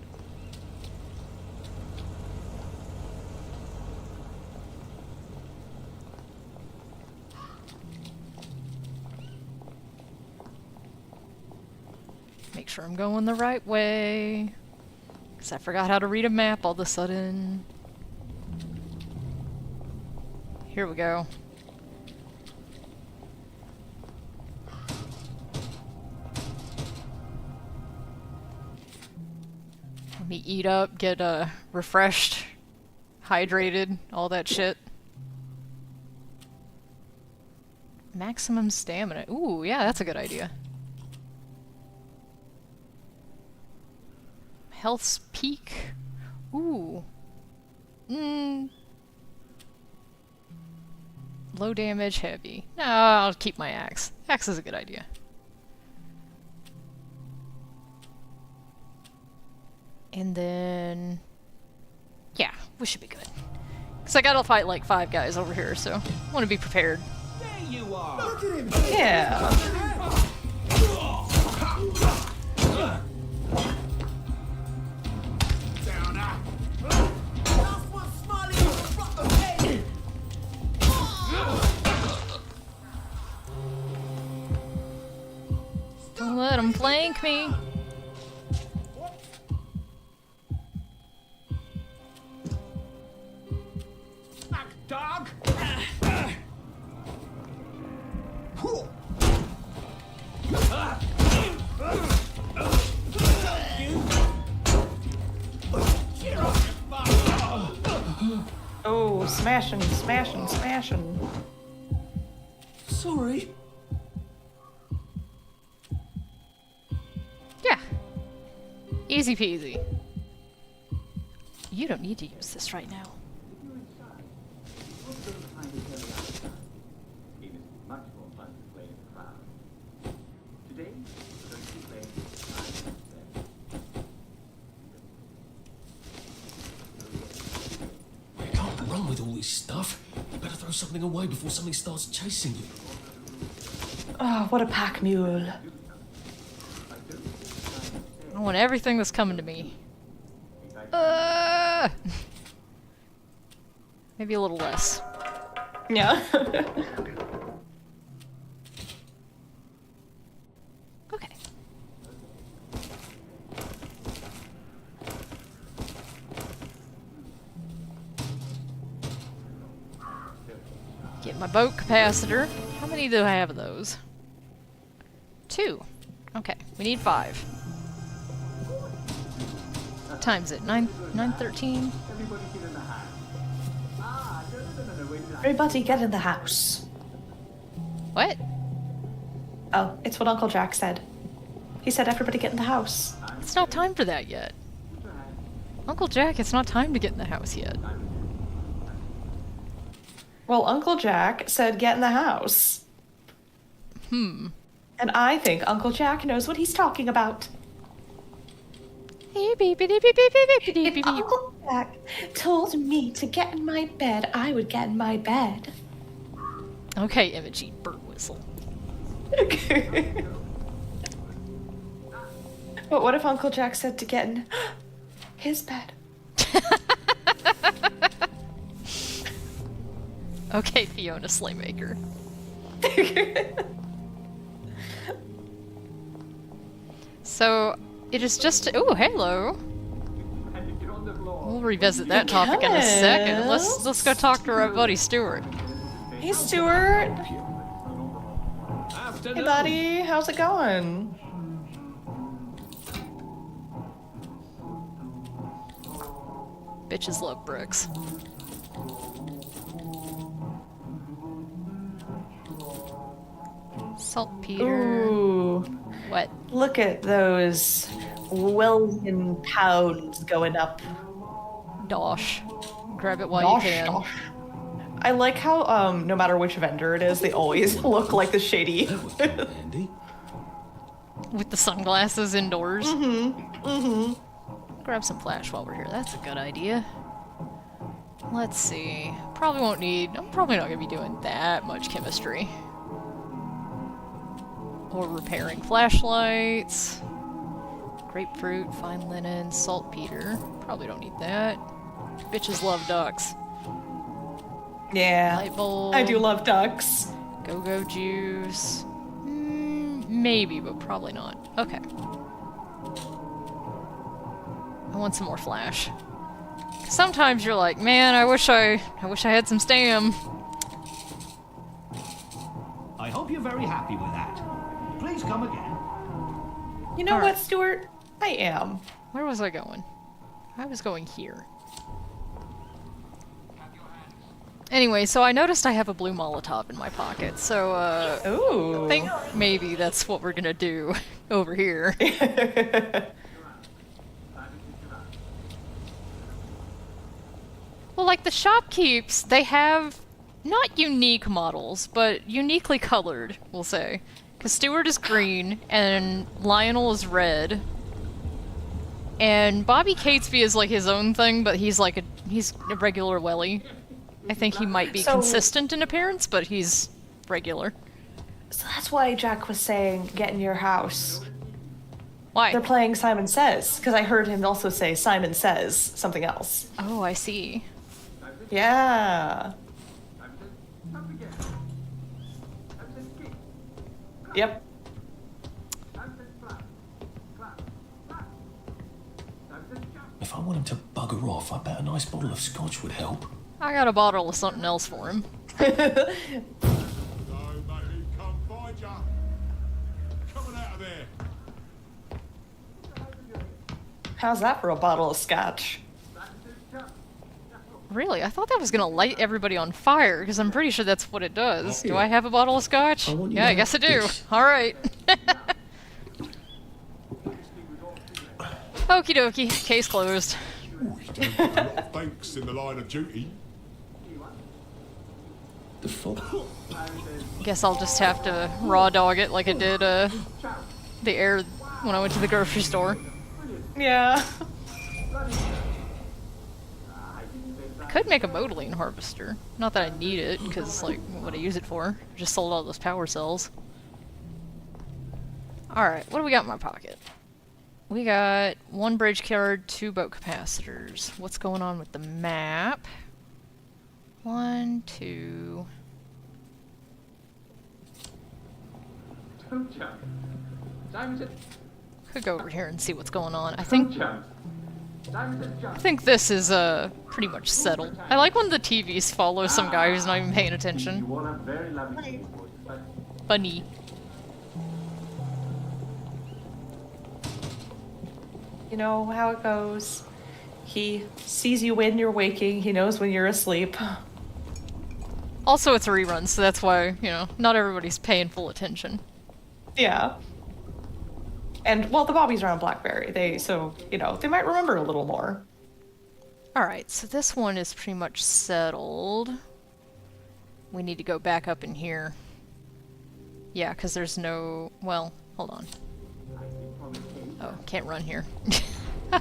Make sure I'm going the right way. Because I forgot how to read a map all of a sudden. Here we go. Let me eat up, get refreshed, hydrated, all that shit. Maximum stamina. Ooh, yeah, that's a good idea. Health's peak. Ooh. Low damage, heavy. No, I'll keep my axe. Axe is a good idea. And then... yeah, we should be good. Because I gotta fight like 5 guys over here, so I want to be prepared. There you are. Look at him! Yeah. Downer! Last one smiling on the front of head. Don't let them flank me. Back, dog! Oh, smashing, smashing, smashing. Sorry. Yeah. Easy peasy. You don't need to use this right now. You can't run with all this stuff. You better throw something away before something starts chasing you. Oh, what a pack mule. I want everything that's coming to me. Maybe a little less. Yeah. Okay. Get my boat capacitor. How many do I have of those? 2. Okay, we need 5. What time's it? 9:13? Everybody get in the house. Ah, no, wait. Everybody get in the house. What? Oh, it's what Uncle Jack said. He said everybody get in the house. It's not time for that yet. Uncle Jack, it's not time to get in the house yet. Well, Uncle Jack said get in the house. And I think Uncle Jack knows what he's talking about. If Uncle Jack told me to get in my bed, I would get in my bed. Okay, Imogen, bird whistle. But what if Uncle Jack said to get in his bed? Okay, Fiona Slaymaker. So, it is just. Oh, hello. We'll revisit that topic in a second. Let's go talk to our buddy Stuart. Hey, Stuart. Hey, buddy. How's it going? Bitches love bricks. Saltpeter. Ooh. What? Look at those Wellington pounds going up. Dosh. Grab it while you can. Dosh. I like how, no matter which vendor it is, they always look like the shady. That would come in handy. With the sunglasses indoors. Grab some flash while we're here. That's a good idea. Let's see. Probably won't need. I'm probably not going to be doing that much chemistry. Or repairing flashlights. Grapefruit, fine linen, saltpeter. Probably don't need that. Bitches love ducks. Yeah. Light bulb. I do love ducks. Go-go juice. Maybe, but probably not. Okay. I want some more flash. Sometimes you're like, man, I wish I had some stam. I hope you're very happy with that. Please come again. You know All what, right. Stuart? I am. Where was I going? I was going here. Anyway, so I noticed I have a blue Molotov in my pocket, so Ooh. I think maybe that's what we're gonna do over here. Well, like the shopkeeps, they have not unique models, but uniquely colored, we'll say. Because Stuart is green, and Lionel is red. And Bobby Catesby is like his own thing, but he's a regular Welly. I think he might be consistent in appearance, but he's regular. So that's why Jack was saying, get in your house. Why? They're playing Simon Says, because I heard him also say Simon Says something else. Oh, I see. Yeah. Yep. If I want him to bugger off, I bet a nice bottle of scotch would help. I got a bottle of something else for him. How's that for a bottle of scotch? Really? I thought that was gonna light everybody on fire, because I'm pretty sure that's what it does. Oh, Do yeah. I have a bottle of scotch? I want you Yeah, to I guess I have do. this. Alright. Okie dokie. Case closed. Ooh, you don't get a lot of thanks in the line of duty. The fog. Guess I'll just have to raw dog it like I did the air when I went to the grocery store. Yeah. I could make a modeling harvester. Not that I need it, because, like, what would I use it for? Just sold all those power cells. Alright, what do we got in my pocket? We got 1 bridge card, 2 boat capacitors. What's going on with the map? 1, 2... Could go over here and see what's going on. I think this is pretty much settled. I like when the TVs follow some guy who's not even paying attention. Funny. You know how it goes. He sees you when you're waking. He knows when you're asleep. Also, it's a rerun, so that's why, you know, not everybody's paying full attention. Yeah. And, well, the bobbies are on Blackberry. So, you know, they might remember a little more. Alright, so this one is pretty much settled. We need to go back up in here. Yeah, because there's no... Well, hold on. Oh, can't run here. I'm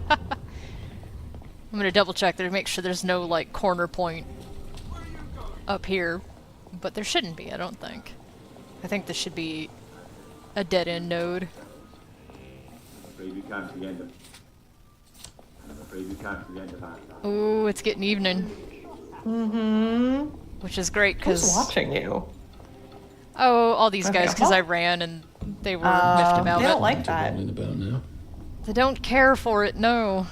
gonna double check there to make sure there's no, like, corner point up here. But there shouldn't be, I don't think. I think this should be a dead-end node. Ooh, it's getting evening. Mm-hmm. Which is great, because... Who's watching you? Oh, all these guys, because I ran and they were miffed about it. They don't like that. About now. They don't care for it, no.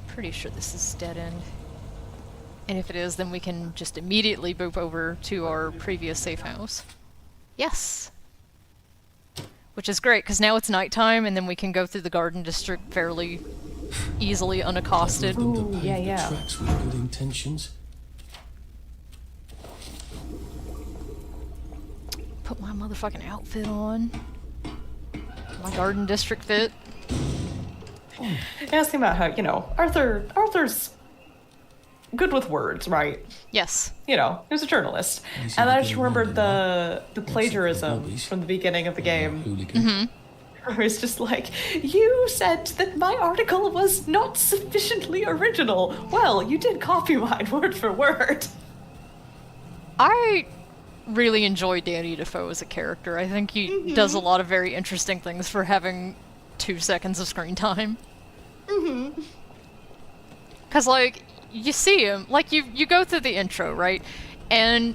Pretty sure this is dead end. And if it is, then we can just immediately boop over to our previous safe house. Yes! Which is great, because now it's nighttime, and then we can go through the garden district fairly easily, unaccosted. Ooh, yeah. Tracks with good intentions. Put my motherfucking outfit on. My garden district fit. Asking about how, you know, Arthur's good with words, right? Yes. You know, he was a journalist. And I just remembered the plagiarism from the beginning of the game. It was just like, you said that my article was not sufficiently original. Well, you did copy mine word for word. I really enjoy Danny Defoe as a character. I think he does a lot of very interesting things for having 2 seconds of screen time. Because, like, you see him, like, you go through the intro, right? And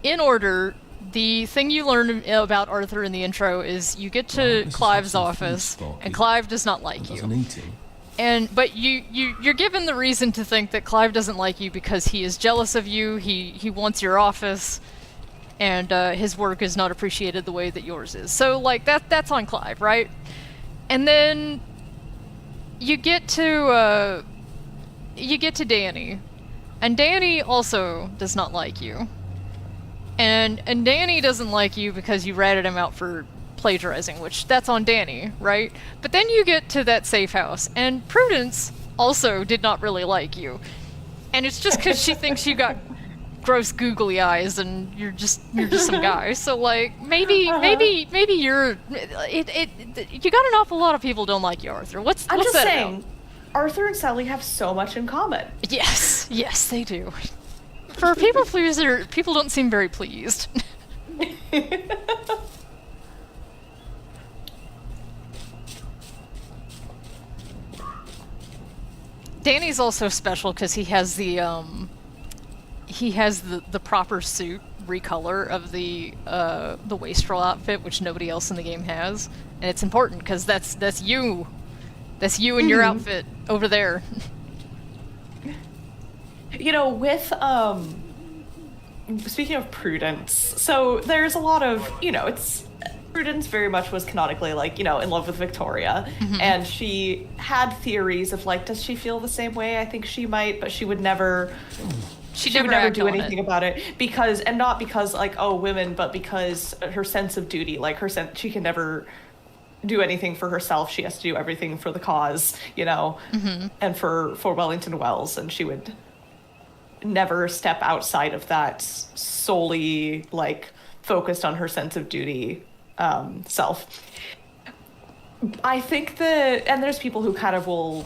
in order, the thing you learn about Arthur in the intro is you get to Clive's office, and Clive does not like you. But you're given the reason to think that Clive doesn't like you because he is jealous of you, he wants your office, and his work is not appreciated the way that yours is. So, like, that's on Clive, right? And then you get to Danny, and Danny also does not like you. And Danny doesn't like you because you ratted him out for plagiarizing, which that's on Danny, right? But then you get to that safe house, and Prudence also did not really like you. And it's just because she thinks you got gross googly eyes and you're just some guy. So, like, maybe you're you got an awful lot of people don't like you, Arthur. What's I'm just that saying, about? Arthur and Sally have so much in common. Yes, they do. For a people pleaser, people don't seem very pleased. Danny's also special because he has the proper suit recolor of the wastrel outfit, which nobody else in the game has, and it's important because that's you in your outfit over there. You know, with speaking of Prudence, so there's a lot of, you know, Prudence very much was canonically, like, you know, in love with Victoria, and she had theories of, like, does she feel the same way? I think she might, but she would never do anything about it not because, like, oh, women, but because her sense of duty, like, she can never do anything for herself. She has to do everything for the cause, you know, and for Wellington Wells, and she would never step outside of that solely, like, focused on her sense of duty self. I think and there's people who kind of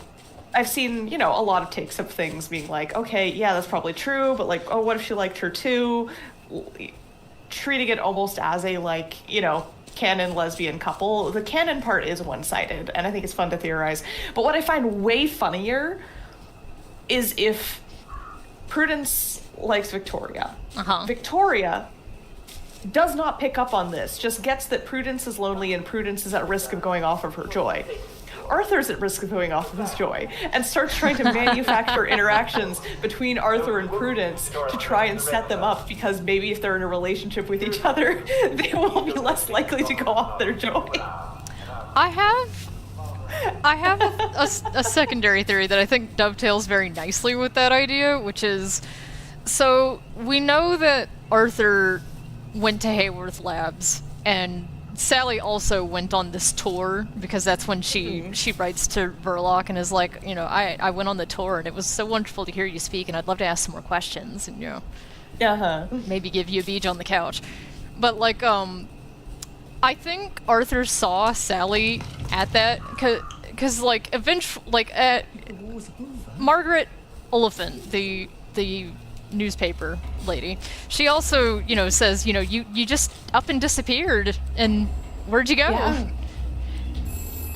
I've seen, you know, a lot of takes of things being like, okay, yeah, that's probably true, but, like, oh, what if she liked her too? Treating it almost as a, like, you know, canon lesbian couple. The canon part is one-sided, and I think it's fun to theorize. But what I find way funnier is if Prudence likes Victoria. Victoria does not pick up on this, just gets that Prudence is lonely and Prudence is at risk of going off of her joy. Arthur's at risk of going off of his joy, and starts trying to manufacture interactions between Arthur and Prudence to try and set them up, because maybe if they're in a relationship with each other, they will be less likely to go off their joy. I have a secondary theory that I think dovetails very nicely with that idea, which is, so we know that Arthur went to Hayworth Labs, and Sally also went on this tour, because that's when she writes to Verloc and is like, you know, I went on the tour and it was so wonderful to hear you speak, and I'd love to ask some more questions, and, you know, maybe give you a beach on the couch. But, like, I think Arthur saw Sally at that, because like, eventually, like, at Margaret Oliphant, the newspaper lady, she also, you know, says, you know, you just up and disappeared, and where'd you go? Yeah.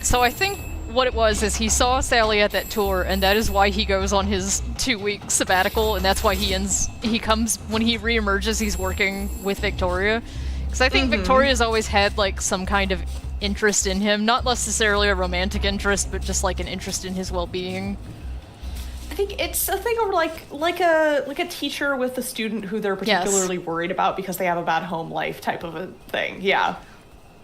So I think what it was is he saw Sally at that tour, and that is why he goes on his 2-week sabbatical, and that's why he comes, when he reemerges, he's working with Victoria. Because I think Victoria's always had, like, some kind of interest in him. Not necessarily a romantic interest, but just, like, an interest in his well-being. I think it's a thing of, like a teacher with a student who they're particularly worried about because they have a bad home life type of a thing, yeah.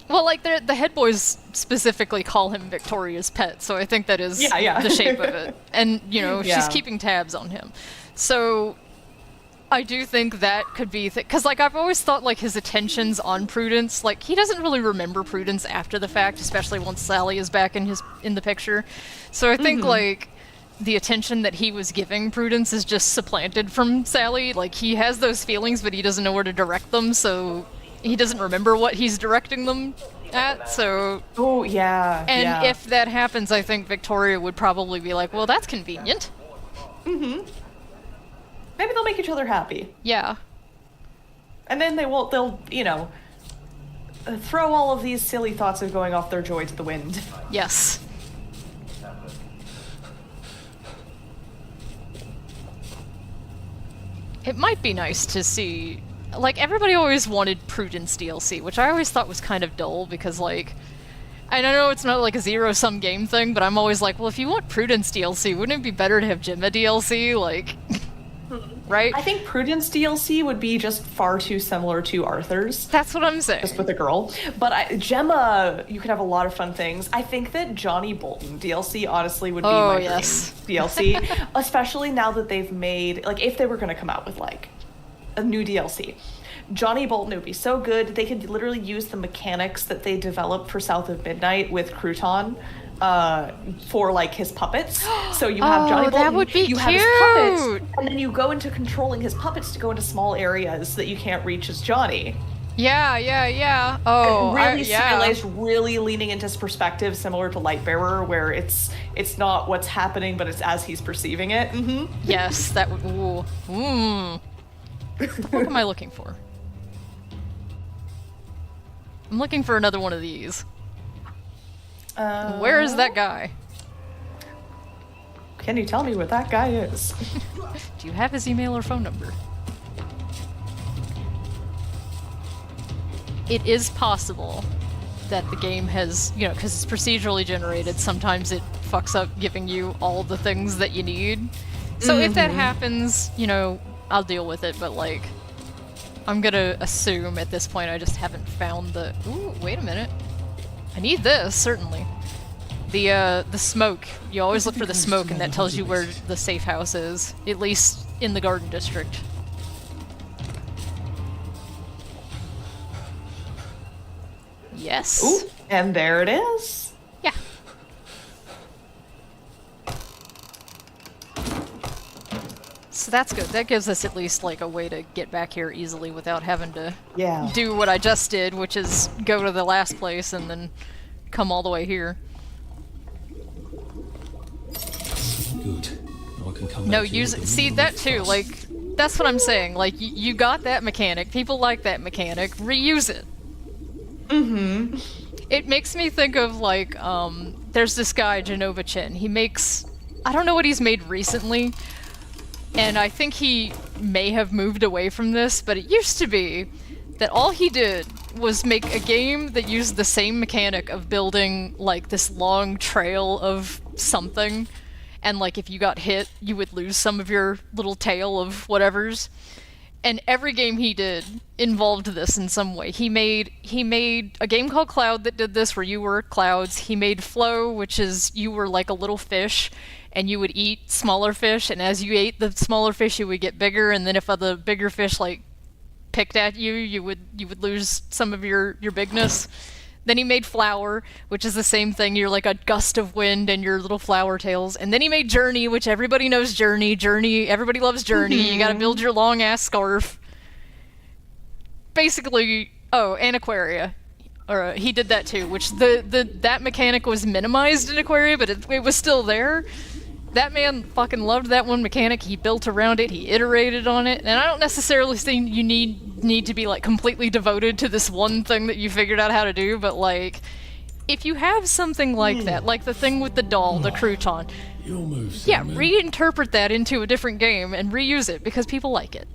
Well, like, the head boys specifically call him Victoria's pet, so I think that is the shape of it. And, you know, she's keeping tabs on him. So I do think that could be... Because, like, I've always thought, like, his attentions on Prudence, like, he doesn't really remember Prudence after the fact, especially once Sally is back in the picture. So I think, like, the attention that he was giving Prudence is just supplanted from Sally. Like, he has those feelings, but he doesn't know where to direct them, so he doesn't remember what he's directing them at, so... Oh, yeah, And if that happens, I think Victoria would probably be like, well, that's convenient. Maybe they'll make each other happy. Yeah. And then they'll, you know, throw all of these silly thoughts of going off their joy to the wind. Yes. It might be nice to see... Like, everybody always wanted Prudence DLC, which I always thought was kind of dull, because, like... And I know it's not, like, a zero-sum game thing, but I'm always like, well, if you want Prudence DLC, wouldn't it be better to have Gemma DLC? Like... Right? I think Prudence DLC would be just far too similar to Arthur's. That's what I'm saying. Just with a girl. But Gemma, you could have a lot of fun things. I think that Johnny Bolton DLC, honestly, would be my dream DLC. Especially now that they've made... Like, if they were going to come out with, like, a new DLC. Johnny Bolton would be so good. They could literally use the mechanics that they developed for South of Midnight with Crouton for, like, his puppets. So you have Johnny Bolton, that would be you cute. have his puppets, and then you go into controlling his puppets to go into small areas that you can't reach as Johnny. Yeah. Oh, really stylized, really leaning into his perspective, similar to Lightbearer, where it's not what's happening, but it's as he's perceiving it. Yes, that would... Ooh. What am I looking for? I'm looking for another one of these. Where is that guy? Can you tell me where that guy is? Do you have his email or phone number? It is possible that the game has, you know, because it's procedurally generated, sometimes it fucks up giving you all the things that you need. So if that happens, you know, I'll deal with it, but, like, I'm gonna assume at this point I just haven't found the... Ooh, wait a minute. I need this, certainly. The smoke. You always look for the smoke, and that tells you where the safe house is. At least in the Garden District. Yes. Ooh, and there it is. Yeah. So that's good. That gives us at least, like, a way to get back here easily without having to do what I just did, which is go to the last place and then come all the way here. Good. I can come No, back here use with a see little that too. fuss. Like, that's what I'm saying. Like, you got that mechanic. People like that mechanic. Reuse it. It makes me think of, like, there's this guy, Genova Chin. He makes... I don't know what he's made recently, and I think he may have moved away from this, but it used to be that all he did was make a game that used the same mechanic of building, like, this long trail of something, and, like, if you got hit, you would lose some of your little tail of whatevers. And every game he did involved this in some way. He made a game called Cloud that did this, where you were clouds. He made Flow, which is you were like a little fish, and you would eat smaller fish, and as you ate the smaller fish, you would get bigger, and then if other bigger fish like picked at you, you would lose some of your bigness. Then he made Flower, which is the same thing. You're like a gust of wind and your little flower tails. And then he made Journey, which everybody knows Journey. Journey, everybody loves Journey. You gotta build your long-ass scarf. Basically, and Aquaria. He did that too, which that mechanic was minimized in Aquaria, but it was still there. That man fucking loved that one mechanic. He built around it. He iterated on it. And I don't necessarily think you need to be like completely devoted to this one thing that you figured out how to do, but like if you have something like that, like the thing with the doll, the crouton, Your moves, yeah, man. reinterpret that into a different game and reuse it because people like it.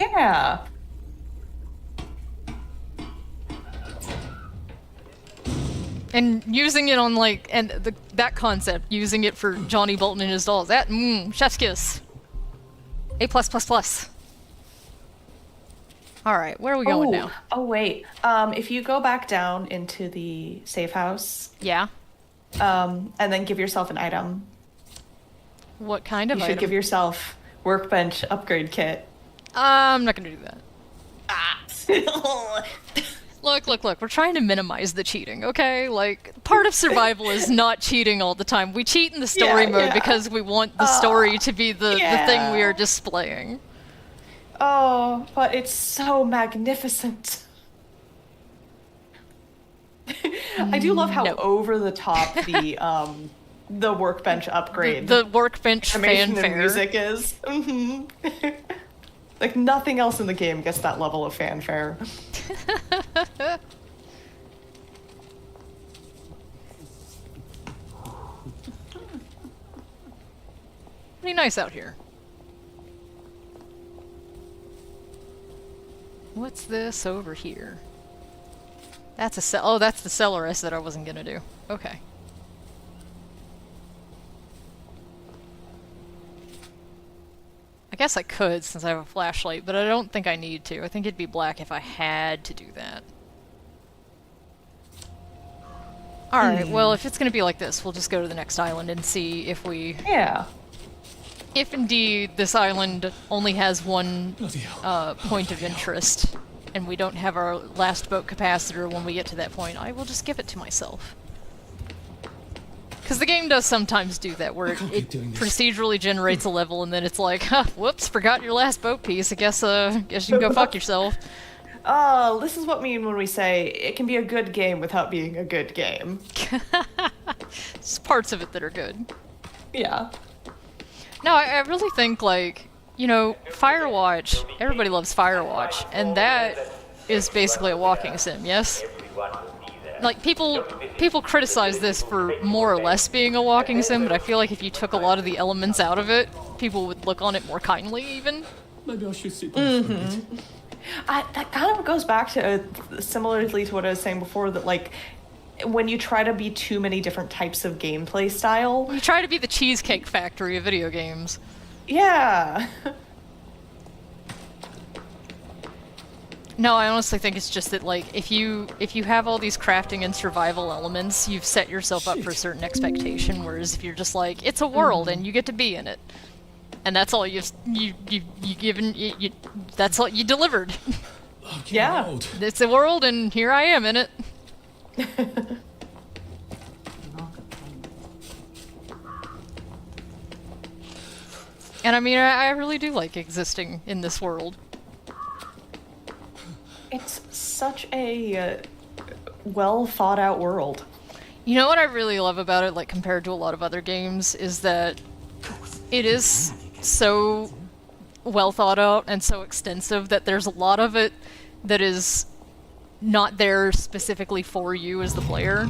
Yeah. And using it on like, and that concept, using it for Johnny Bolton and his dolls, that, chef's kiss. A+++. Alright, where are we going now? Oh, wait. If you go back down into the safe house. Yeah? And then give yourself an item. What kind of item? You item? should give yourself workbench upgrade kit. I'm not gonna do that. Look, we're trying to minimize the cheating, okay? Like, part of survival is not cheating all the time. We cheat in the story mode because we want the story to be the thing we are displaying. Oh, but it's so magnificent. I do love how over the top the workbench upgrade. The workbench animation fanfare. and music is. Like, nothing else in the game gets that level of fanfare. Pretty nice out here. What's this over here? That's a cell. Oh, that's the cellaress that I wasn't gonna do. Okay. I guess I could since I have a flashlight, but I don't think I need to. I think it'd be black if I had to do that. Alright, well, if it's gonna be like this, we'll just go to the next island and see if we... Yeah. If indeed this island only has one point of interest, and we don't have our last boat capacitor when we get to that point, I will just give it to myself. Because the game does sometimes do that, where it procedurally generates a level and then it's like, whoops, forgot your last boat piece, I guess you can go fuck yourself. Oh, this is what we mean when we say it can be a good game without being a good game. There's parts of it that are good. Yeah. No, I really think, like, you know, Firewatch, everybody loves Firewatch, and that is basically a walking sim, yes? Like, people criticize this for more or less being a walking sim, but I feel like if you took a lot of the elements out of it, people would look on it more kindly, even. Maybe I should sit down for a bit. That kind of goes back to, similarly to what I was saying before, that, like, when you try to be too many different types of gameplay style... You try to be the Cheesecake Factory of video games. Yeah. No, I honestly think it's just that, like, if you have all these crafting and survival elements, you've set yourself up for a certain expectation, whereas if you're just like, it's a world and you get to be in it. And that's all you that's all you delivered. Yeah. It's a world and here I am in it. And I mean, I really do like existing in this world. It's such a well thought out world. You know what I really love about it, like compared to a lot of other games, is that it is so well thought out and so extensive that there's a lot of it that is not there specifically for you as the player.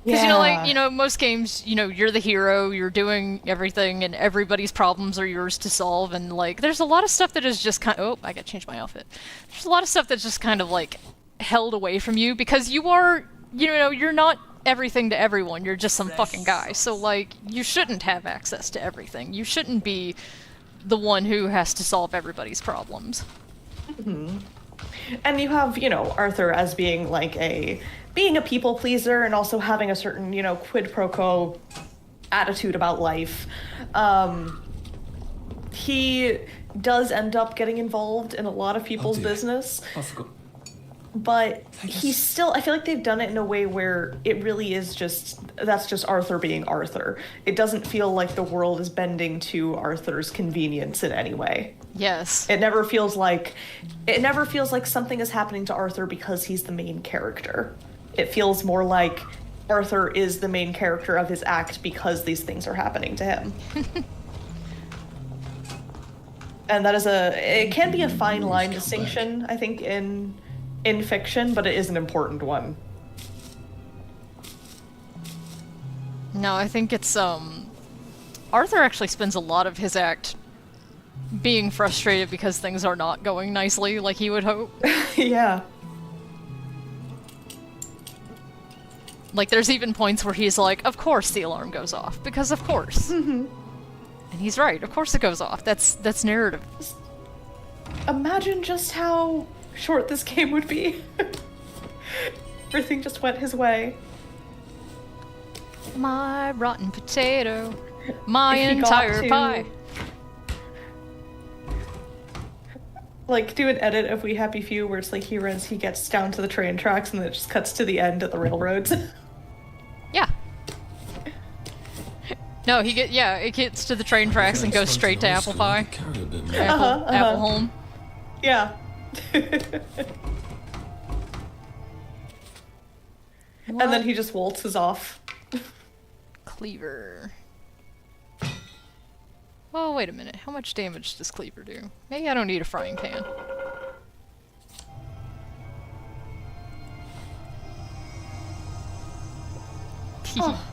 Because, you know, most games, you know, you're the hero, you're doing everything, and everybody's problems are yours to solve, and, like, there's a lot of stuff that is just kind of... Oh, I gotta change my outfit. There's a lot of stuff that's just kind of, like, held away from you, because you are, you know, you're not everything to everyone, you're just some fucking guy. So, like, you shouldn't have access to everything. You shouldn't be the one who has to solve everybody's problems. And you have, you know, Arthur as being like being a people pleaser and also having a certain, you know, quid pro quo attitude about life. He does end up getting involved in a lot of people's business. I forgot. But he's still, I feel like they've done it in a way where it really is that's just Arthur being Arthur. It doesn't feel like the world is bending to Arthur's convenience in any way. Yes. It never feels like something is happening to Arthur because he's the main character. It feels more like Arthur is the main character of his act because these things are happening to him. And that is it can be a fine line distinction, I think, in fiction, but it is an important one. No, I think it's, Arthur actually spends a lot of his act being frustrated because things are not going nicely like he would hope. Yeah. Like, there's even points where he's like, of course the alarm goes off, because of course. And he's right, of course it goes off. That's narrative. Imagine just how short this game would be. Everything just went his way. My rotten potato. My entire pie. Like, do an edit of We Happy Few where it's like he gets down to the train tracks and then it just cuts to the end at the railroads. Yeah. No, it gets to the train tracks and goes straight to apple pie. Apple home. Yeah. And then he just waltzes off. Cleaver. Well, wait a minute. How much damage does Cleaver do? Maybe I don't need a frying pan. Oh.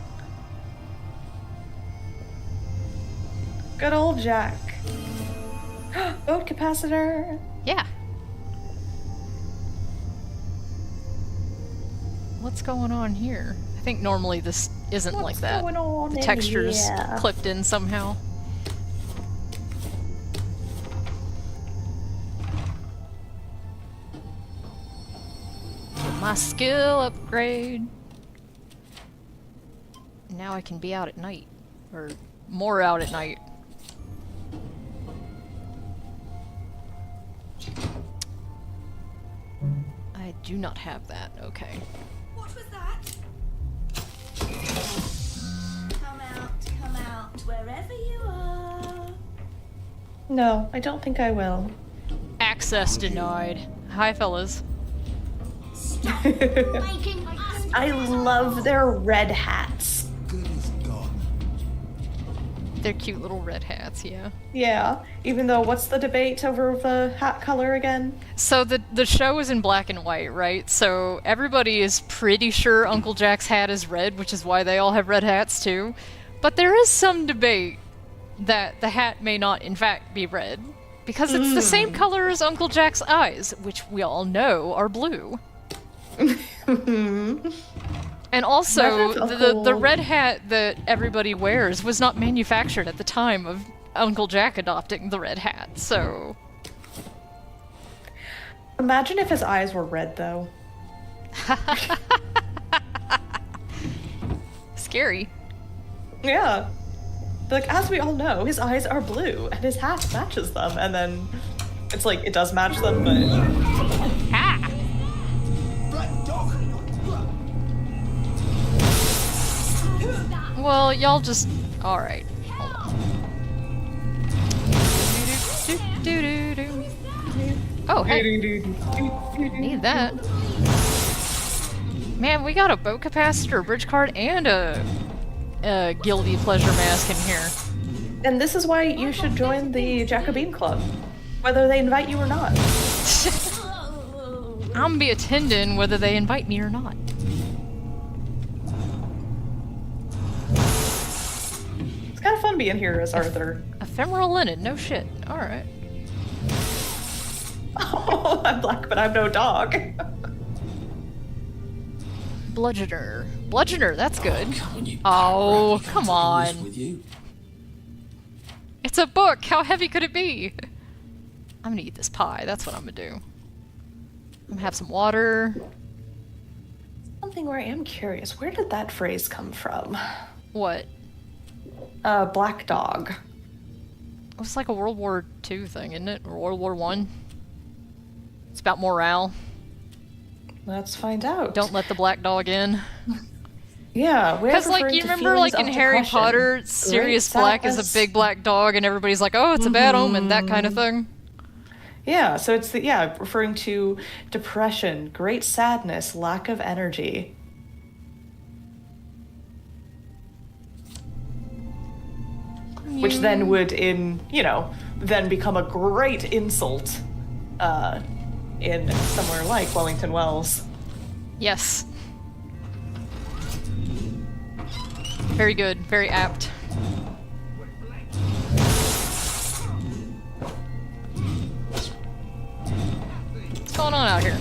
Good old Jack. Boat capacitor. Yeah. What's going on here? I think normally this isn't like that. What's going on The in texture's here? clipped in somehow. My skill upgrade. Now I can be out at night. Or more out at night. I do not have that. Okay. What was that? Come out, wherever you are. No, I don't think I will. Access denied. Hi, fellas. I love their red hats. They're cute little red hats, yeah. Yeah, even though, what's the debate over the hat color again? So the show is in black and white, right? So everybody is pretty sure Uncle Jack's hat is red, which is why they all have red hats too. But there is some debate that the hat may not in fact be red, because it's the same color as Uncle Jack's eyes, which we all know are blue. And also, the red hat that everybody wears was not manufactured at the time of Uncle Jack adopting the red hat, so... Imagine if his eyes were red, though. Scary. Yeah. Like, as we all know, his eyes are blue, and his hat matches them, and then it's like, it does match them, but... Ah! Well, y'all just... Alright, hold on. Oh, hey. Need that. Man, we got a boat capacitor, bridge card, and a guilty pleasure mask in here. And this is why you should join the Jacobin Club, whether they invite you or not. I'm gonna be attending whether they invite me or not. It's kind of fun being here as Arthur. Ephemeral linen, no shit. Alright. Oh, I'm black, but I'm no dog. Bludgeoner. Bludgeoner, that's good. Oh, come on. With you. It's It's a book! How heavy could it be? I'm gonna eat this pie. That's what I'm gonna do. I'm gonna have some water. Something where I am curious. Where did that phrase come from? What? Black dog. It's like a World War II thing, isn't it? Or World War One? It's about morale. Let's find out. Don't let the black dog in. Yeah, because like you remember, like in Harry Potter, Sirius Black is a big black dog, and everybody's like, "Oh, it's a bad omen," that kind of thing. Yeah, so it's referring to depression, great sadness, lack of energy. Which then would, then become a great insult in somewhere like Wellington Wells. Yes. Very good, very apt. What's going on out here?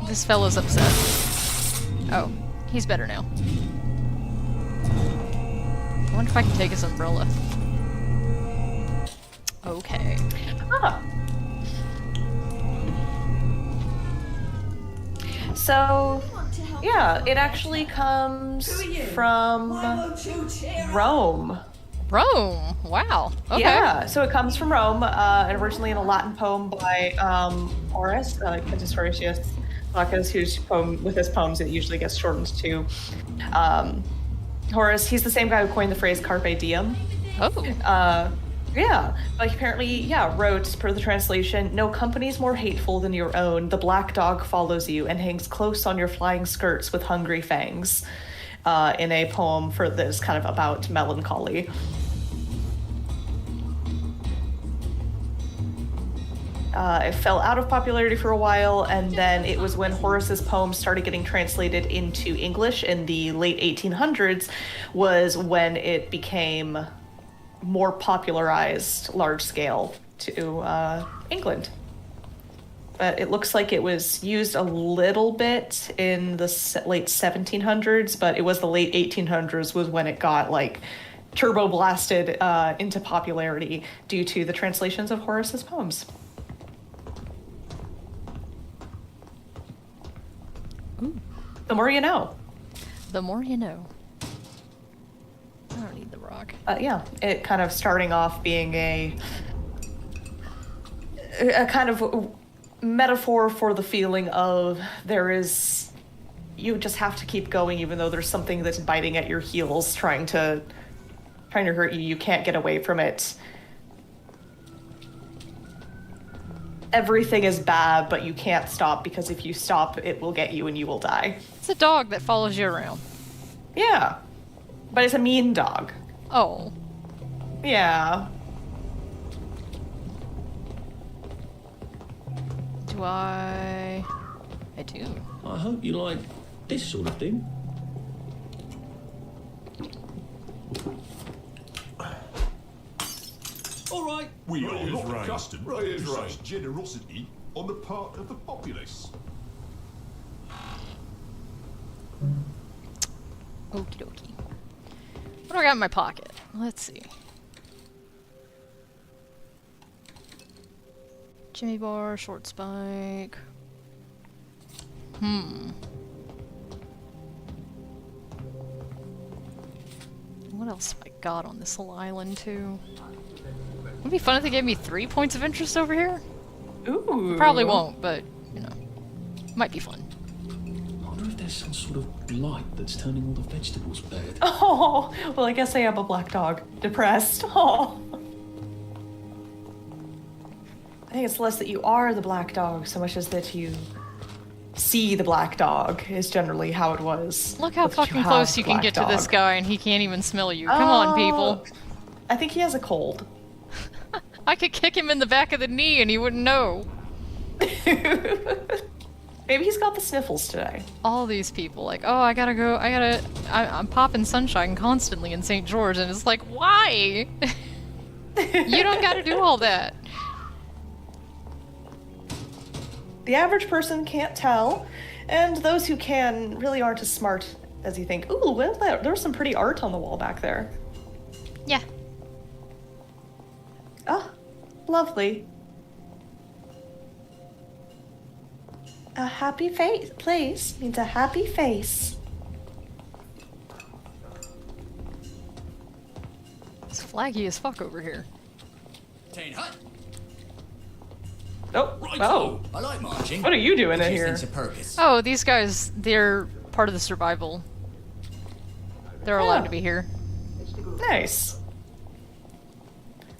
This fellow's upset. Oh, he's better now. I wonder if I can take his umbrella. Okay. Ah. So, yeah, it actually comes from Rome. Rome? Wow. Okay. Yeah, so it comes from Rome, and originally in a Latin poem by Horace, Quintus Horatius Flaccus, whose poem, with his poems, it usually gets shortened to Horace. He's the same guy who coined the phrase carpe diem. Oh. Yeah, but apparently, wrote, per the translation, "No company's more hateful than your own. The black dog follows you and hangs close on your flying skirts with hungry fangs," in a poem for this kind of about melancholy. It fell out of popularity for a while, and then it was when Horace's poems started getting translated into English in the late 1800s was when it became more popularized large scale to England. But it looks like it was used a little bit in the late 1700s, but it was the late 1800s was when it got like turbo blasted into popularity due to the translations of Horace's poems. Ooh. The more you know. The more you know. I don't need the rock. Yeah, it kind of starting off being a kind of metaphor for the feeling of you just have to keep going even though there's something that's biting at your heels trying to hurt you. You can't get away from it. Everything is bad, but you can't stop because if you stop, it will get you and you will die. It's a dog that follows you around. Yeah. But it's a mean dog. Oh. Yeah. Do I do. I hope you like this sort of thing. All right, we are not accustomed to such generosity on the part of the populace. Okie dokie. What do I got in my pocket? Let's see. Jimmy bar, short spike. What else have I got on this little island too? Would it be fun if they gave me 3 points of interest over here? Ooh. Probably won't, but, might be fun. I wonder if there's some sort of light that's turning all the vegetables bad. Oh, well, I guess I am a black dog. Depressed. Oh. I think it's less that you are the black dog so much as that you see the black dog is generally how it was. Look how fucking close you can get to this guy and he can't even smell you. Come on, people. I think he has a cold. I could kick him in the back of the knee and he wouldn't know. Maybe he's got the sniffles today. All these people, like, oh, I'm popping sunshine constantly in St. George, and it's like, why? You don't gotta do all that. The average person can't tell, and those who can really aren't as smart as you think, ooh, well, there's some pretty art on the wall back there. Yeah. Oh, lovely. A happy place means a happy face. It's flaggy as fuck over here. Tain hut. Oh, Right. oh. I like marching. What are you doing in Which here? sense of purpose. Oh, these guys, they're part of the survival. They're allowed to be here. Nice.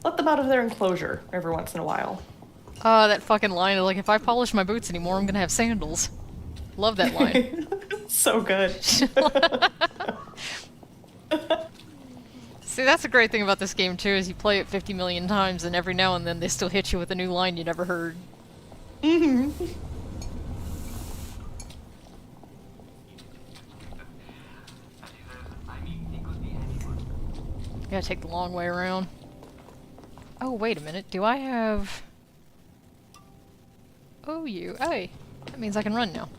Let them out of their enclosure every once in a while. That fucking line of like, if I polish my boots anymore, I'm gonna have sandals. Love that line. So good. See, that's the great thing about this game too, is you play it 50 million times and every now and then they still hit you with a new line you never heard. Mm-hmm. Gotta take the long way around. Oh, wait a minute. Do I have... Oh, you. Hey. That means I can run now.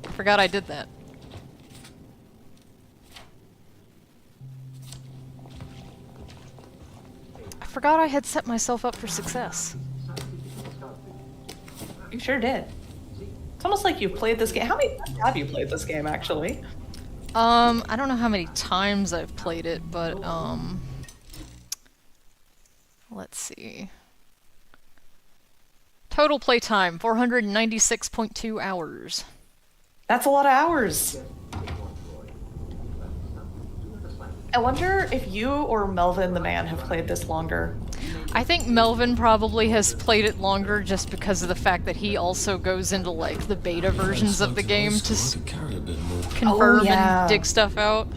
I forgot I did that. I forgot I had set myself up for success. You sure did. It's almost like you've played this game. How many times have you played this game, actually? I don't know how many times I've played it, but, let's see. Total playtime, 496.2 hours. That's a lot of hours. I wonder if you or Melvin the man have played this longer. I think Melvin probably has played it longer just because of the fact that he also goes into like the beta versions of the game to confirm and dig stuff out.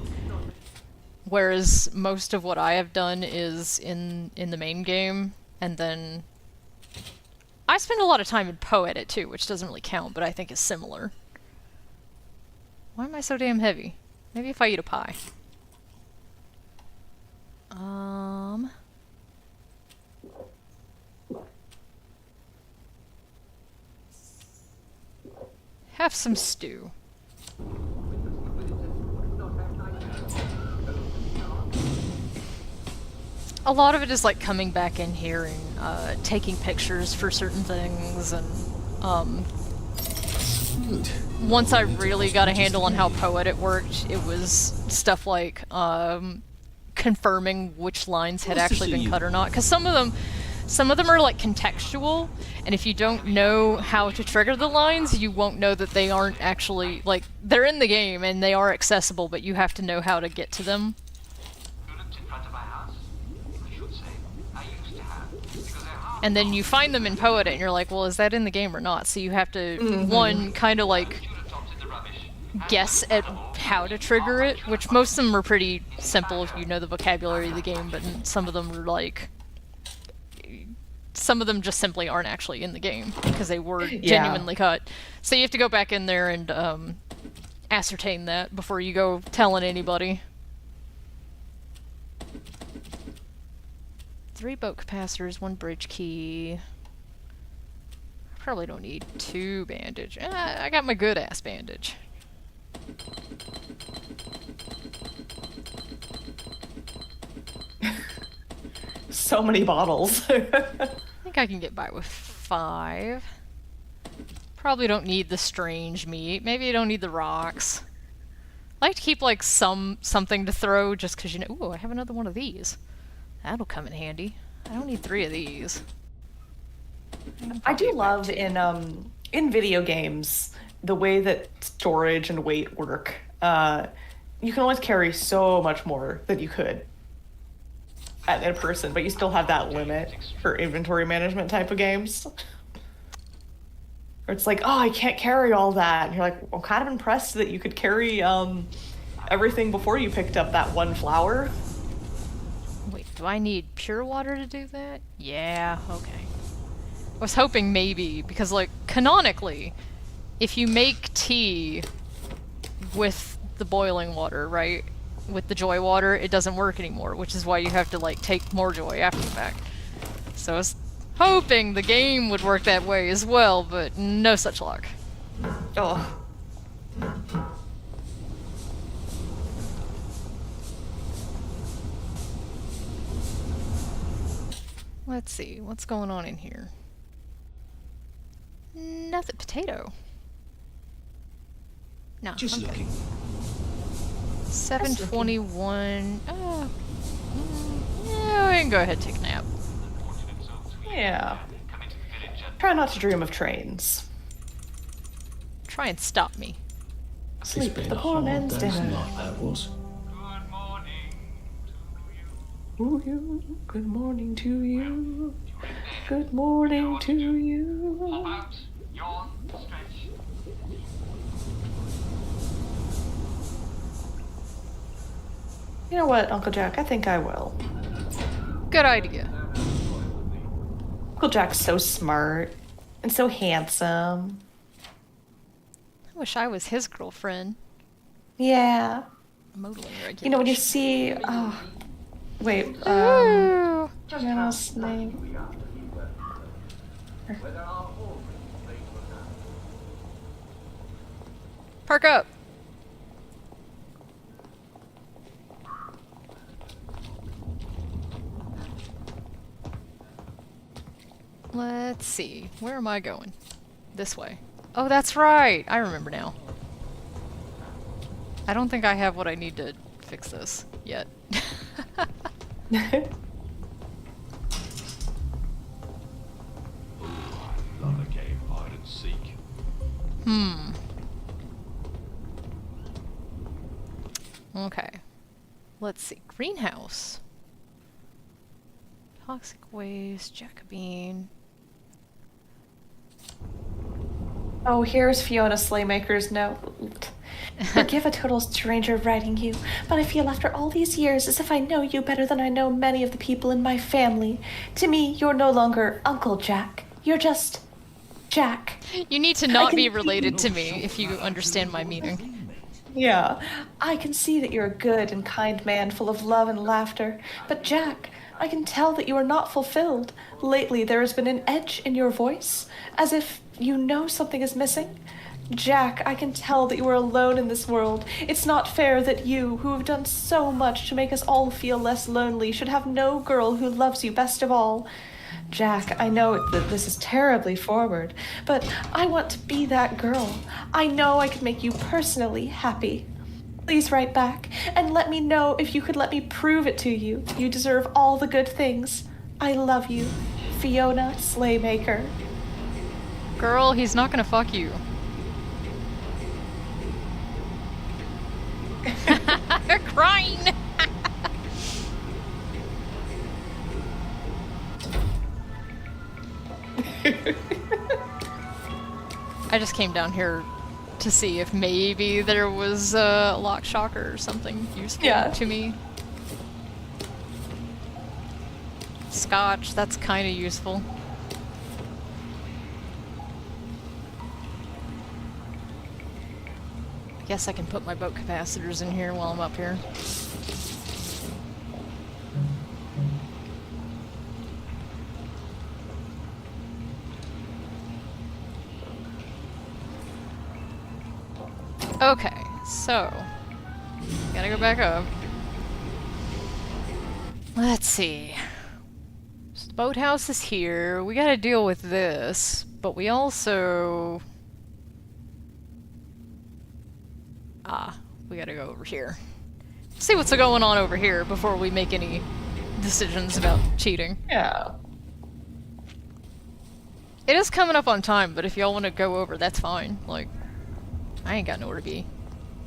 Whereas most of what I have done is in the main game, and then I spend a lot of time in Poe-Edit too, which doesn't really count, but I think is similar. Why am I so damn heavy? Maybe if I eat a pie. Have some stew. A lot of it is like coming back in here and taking pictures for certain things, and once I really got a handle on how Poe-Edit worked, it was stuff like confirming which lines had actually been cut or not, because some of them are like contextual, and if you don't know how to trigger the lines, you won't know that they aren't actually, like, they're in the game and they are accessible, but you have to know how to get to them. And then you find them in Poe-Edit and you're like, well, is that in the game or not? So you have to, one, kind of like guess at how to trigger it, which most of them are pretty simple if you know the vocabulary of the game, but some of them are like, some of them just simply aren't actually in the game because they were genuinely cut. So you have to go back in there and ascertain that before you go telling anybody. 3 boat capacitors, 1 bridge key. I probably don't need 2 bandage. I got my good ass bandage. So many bottles. I think I can get by with 5. Probably don't need the strange meat. Maybe I don't need the rocks. I like to keep like something to throw just because, you know, ooh, I have another one of these. That'll come in handy. I don't need 3 of these. I do love in video games the way that storage and weight work. You can always carry so much more than you could in person, but you still have that limit for inventory management type of games. Or it's like, oh, I can't carry all that. And you're like, I'm kind of impressed that you could carry everything before you picked up that 1 flower. Wait, do I need pure water to do that? Yeah, okay. I was hoping maybe, because like, canonically, if you make tea with the boiling water, right? With the joy water, it doesn't work anymore, which is why you have to like take more joy after the fact. So I was hoping the game would work that way as well, but no such luck. Oh. Let's see, what's going on in here? Nothing. Potato. No. Just I'm good. looking. 7:21. Oh. Yeah, we can go ahead and take a nap. Yeah. Try not to dream of trains. Try and stop me. Sleep It's been the a poor hard man's day's dinner. night, that was. Ooh, you. Good morning to you. Good morning to you. You know what, Uncle Jack? I think I will. Good idea. Uncle Jack's so smart and so handsome. I wish I was his girlfriend. Yeah. Modeling regulation. You know, when you see... Oh, wait, Ooh. Janelle's name. Park up. Let's see. Where am I going? This way. Oh, that's right. I remember now. I don't think I have what I need to fix this yet. Love a game hide and seek. Okay. Let's see. Greenhouse. Toxic waste, Jacobine. Oh, here's Fiona Slaymaker's note. Forgive a total stranger writing you, but I feel after all these years as if I know you better than I know many of the people in my family. To me, you're no longer Uncle Jack. You're just Jack. You need to not be related to me if you understand my meaning. Yeah, I can see that you're a good and kind man full of love and laughter, but Jack, I can tell that you are not fulfilled. Lately, there has been an edge in your voice, as if you know something is missing. Jack, I can tell that you are alone in this world. It's not fair that you, who have done so much to make us all feel less lonely, should have no girl who loves you best of all. Jack, I know that this is terribly forward, but I want to be that girl. I know I could make you personally happy. Please write back and let me know if you could let me prove it to you. You deserve all the good things. I love you, Fiona Slaymaker. Girl, he's not gonna fuck you. Crying! I just came down here to see if maybe there was a lock shocker or something useful to me. Scotch, that's kind of useful. Guess I can put my boat capacitors in here while I'm up here. Okay, so gotta go back up. Let's see. So the boathouse is here. We gotta deal with this, but we also... we gotta go over here. See what's going on over here before we make any decisions about cheating. Yeah. It is coming up on time, but if y'all want to go over, that's fine. Like, I ain't got nowhere to be.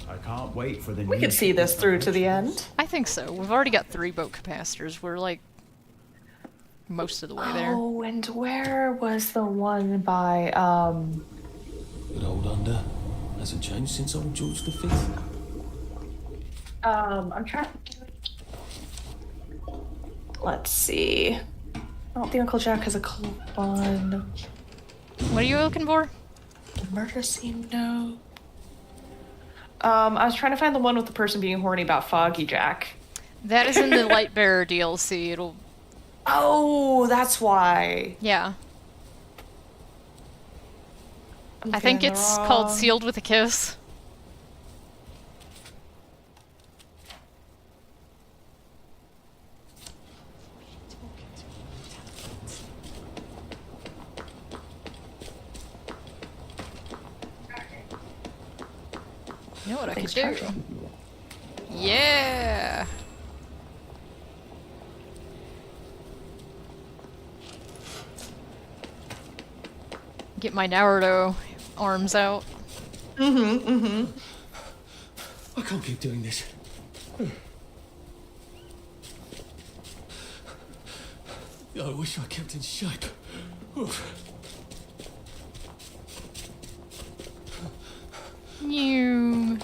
I can't wait for the We could see this through to the end. I think so. We've already got 3 boat capacitors. We're like most of the way there. Oh, and where was the one by But old under hasn't changed since old George V. I'm trying. Let's see. Oh, the Uncle Jack has a one. What are you looking for? Murder scene note. I was trying to find the one with the person being horny about Foggy Jack. That is in the Lightbearer DLC. It'll. Oh, that's why. Yeah. I think it's called Sealed with a Kiss. You know what I could Thanks, do? Charger. Yeah! Get my Naruto arms out. I can't keep doing this. I wish I kept in shape. New.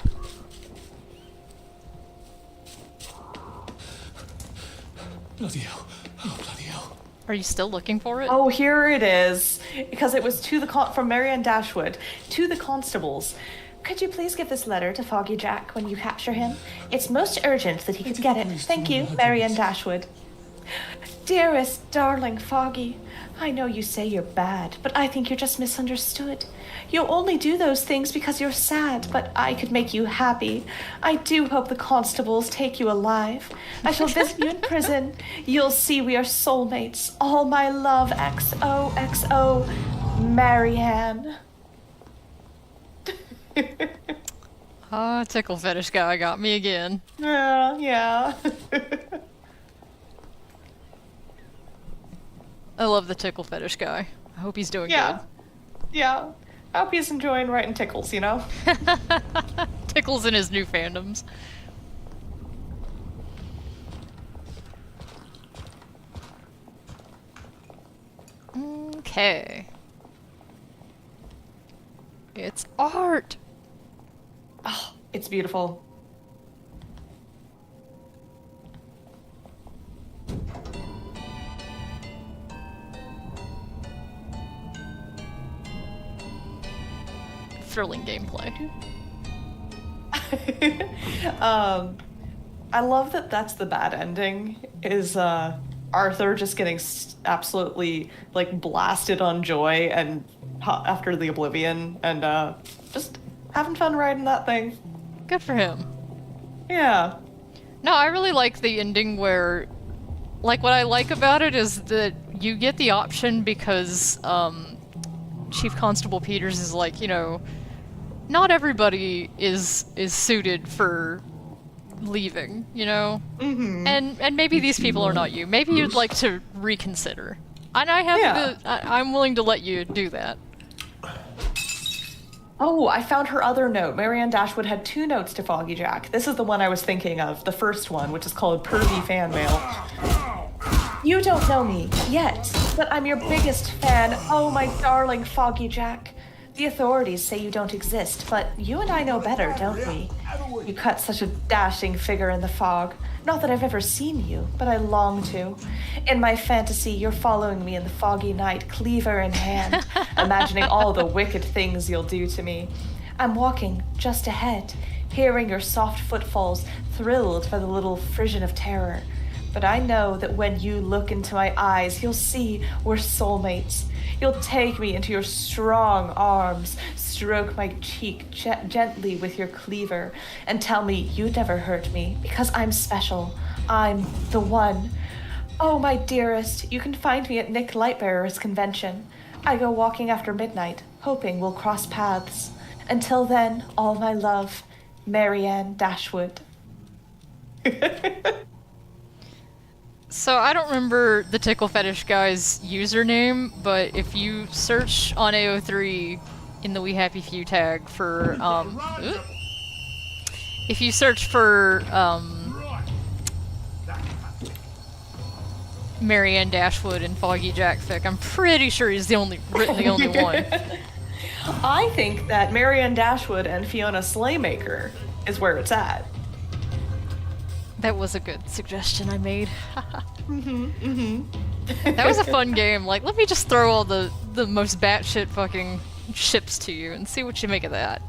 Bloody hell. Oh, bloody hell. Are you still looking for it? Oh, here it is. Because it was to the from Marianne Dashwood to the constables. Could you please give this letter to Foggy Jack when you capture him? It's most urgent that he could get it. Thank you, Marianne Dashwood. Dearest, darling Foggy, I know you say you're bad, but I think you're just misunderstood. You only do those things because you're sad, but I could make you happy. I do hope the constables take you alive. I shall visit you in prison. You'll see we are soulmates. All my love, XOXO, Marianne. Tickle fetish guy got me again. Yeah. I love the tickle fetish guy. I hope he's doing Yeah. Yeah. I hope he's enjoying writing tickles, you know? good. Tickles in his new fandoms. Okay. It's art! Oh, it's beautiful. Thrilling gameplay. I love that that's the bad ending, is Arthur just getting absolutely, like, blasted on joy and after the Oblivion, and just having fun riding that thing. Good for him. Yeah. No, I really like the ending where, like, what I like about it is that you get the option because, Chief Constable Peters is like, you know, not everybody is suited for leaving, you know? Mm-hmm. And maybe these people are not you. Maybe you'd like to reconsider. And I'm willing to let you do that. Oh, I found her other note. Marianne Dashwood had 2 notes to Foggy Jack. This is the one I was thinking of, the first one, which is called Pervy Fan Mail. You don't know me yet, but I'm your biggest fan. Oh, my darling Foggy Jack. The authorities say you don't exist, but you and I know better, don't we? You cut such a dashing figure in the fog. Not that I've ever seen you, but I long to. In my fantasy, you're following me in the foggy night, cleaver in hand, imagining all the wicked things you'll do to me. I'm walking just ahead, hearing your soft footfalls, thrilled by the little frisson of terror. But I know that when you look into my eyes, you'll see we're soulmates. You'll take me into your strong arms, stroke my cheek gently with your cleaver, and tell me you'd never hurt me because I'm special. I'm the one. Oh, my dearest, you can find me at Nick Lightbearer's convention. I go walking after midnight, hoping we'll cross paths. Until then, all my love, Marianne Dashwood. So I don't remember the Tickle Fetish guy's username, but if you search on AO3 in the We Happy Few tag for, if you search for, Marianne Dashwood and Foggy Jack fic, I'm pretty sure he's the only one. I think that Marianne Dashwood and Fiona Slaymaker is where it's at. That was a good suggestion I made. That was a fun game. Like, let me just throw all the most batshit fucking ships to you and see what you make of that.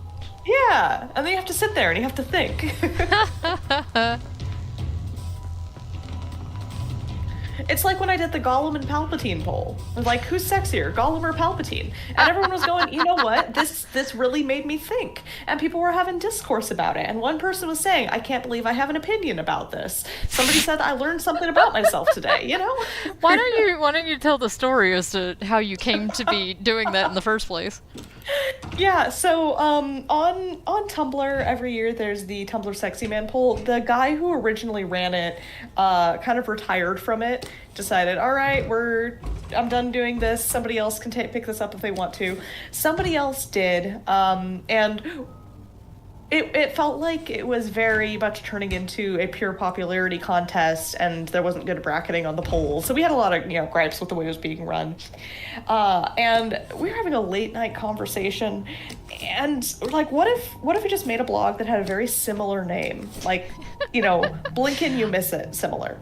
Yeah, and then you have to sit there and you have to think. It's like when I did the Gollum and Palpatine poll. I was like, who's sexier, Gollum or Palpatine? And everyone was going, you know what? This really made me think. And people were having discourse about it. And one person was saying, I can't believe I have an opinion about this. Somebody said I learned something about myself today, you know? Why don't you tell the story as to how you came to be doing that in the first place? Yeah, so on Tumblr every year there's the Tumblr Sexy Man poll. The guy who originally ran it kind of retired from it, decided, all right, I'm done doing this. Somebody else can pick this up if they want to. Somebody else did, and it felt like it was very much turning into a pure popularity contest, and there wasn't good bracketing on the polls. So we had a lot of gripes with the way it was being run, and we were having a late night conversation, and we're like, what if we just made a blog that had a very similar name, like blink and you miss it, similar.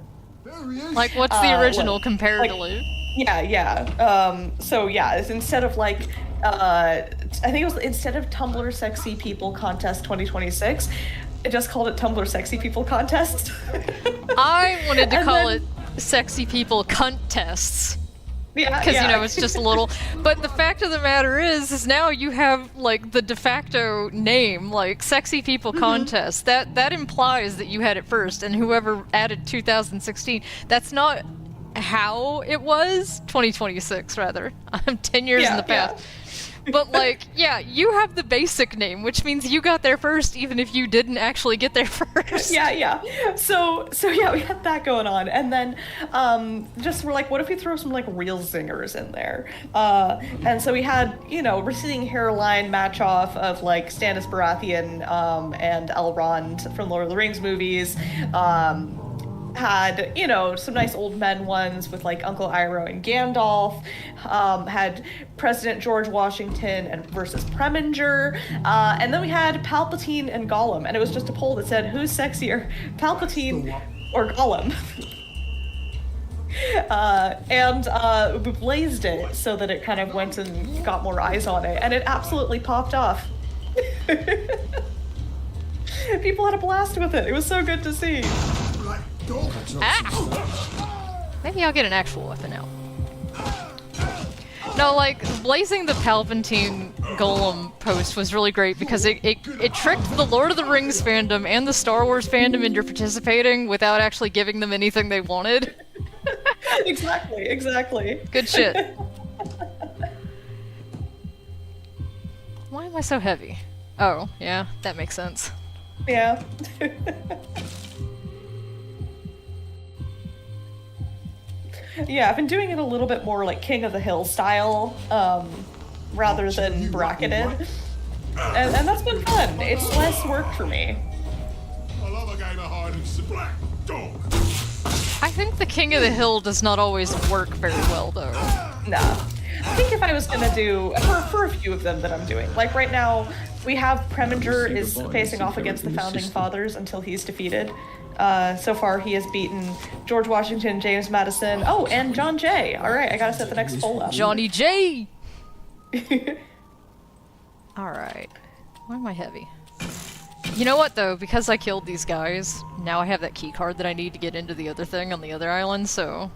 Like, what's the original comparatively? So yeah, it's instead of like. I think it was instead of Tumblr Sexy People Contest 2026, it just called it Tumblr Sexy People Contest. I wanted to call it Sexy People Contests. Yeah, because it's just a little. But the fact of the matter is now you have like the de facto name, like Sexy People Contest. That implies that you had it first, and whoever added 2016, that's not how it was. 2026 rather. I'm 10 years in the past. But you have the basic name, which means you got there first, even if you didn't actually get there first. So we had that going on, and then just we're like, what if we throw some real zingers in there? And so we had receding hairline match off of Stannis Baratheon and Elrond from Lord of the Rings movies. Had some nice old men ones with Uncle Iroh and Gandalf. Had President George Washington and versus Preminger, and then we had Palpatine and Gollum, and it was just a poll that said who's sexier, Palpatine or Gollum. And we blazed it so that it kind of went and got more eyes on it, and it absolutely popped off. People had a blast with it. It was so good to see. Maybe I'll get an actual weapon out. No, blazing the Palpatine Golem post was really great because it tricked the Lord of the Rings fandom and the Star Wars fandom into participating without actually giving them anything they wanted. Exactly. Good shit. Why am I so heavy? Oh, yeah, that makes sense. Yeah. Yeah, I've been doing it a little bit more King of the Hill style, rather than bracketed. And that's been fun. It's less work for me. I love a game of hide and seek. Black dog. I think the King of the Hill does not always work very well, though. No. I think if I was gonna do, for a few of them that I'm doing, right now, we have Preminger is facing off against the Founding Fathers until he's defeated. So far, he has beaten George Washington, James Madison, and John Jay. All right, I gotta set the next poll up. Johnny J! Alright. Why am I heavy? You know what, though? Because I killed these guys, now I have that key card that I need to get into the other thing on the other island, so...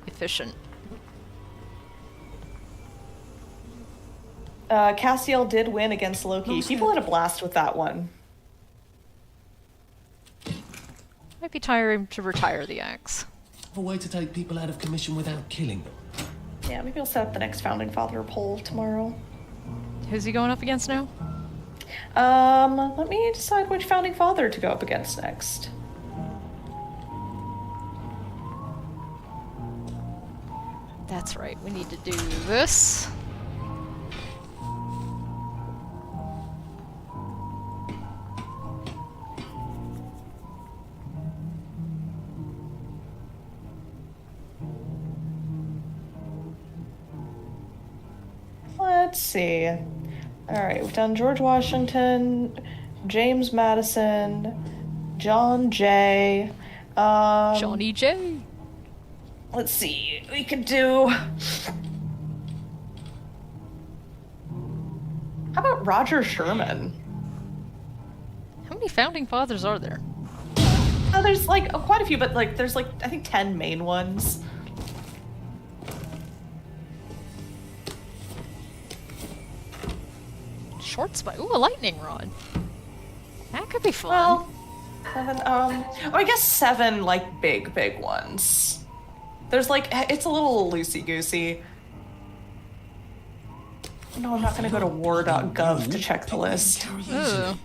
efficient. Castiel did win against Loki. People had a blast with that one. Might be time to retire the axe. A way to take people out of commission without killing them. Yeah, maybe I'll set up the next Founding Father poll tomorrow. Who's he going up against now? Let me decide which Founding Father to go up against next. That's right, we need to do this. Let's see. All right, we've done George Washington, James Madison, John Jay. Johnny J. Let's see. We could do. How about Roger Sherman? How many Founding Fathers are there? There's quite a few, but there's I think 10 main ones. Short spike. Ooh, a lightning rod. That could be fun. Well, 7. I guess 7 big ones. There's it's a little loosey goosey. No, I'm not gonna go to war.gov to check the list. Ugh.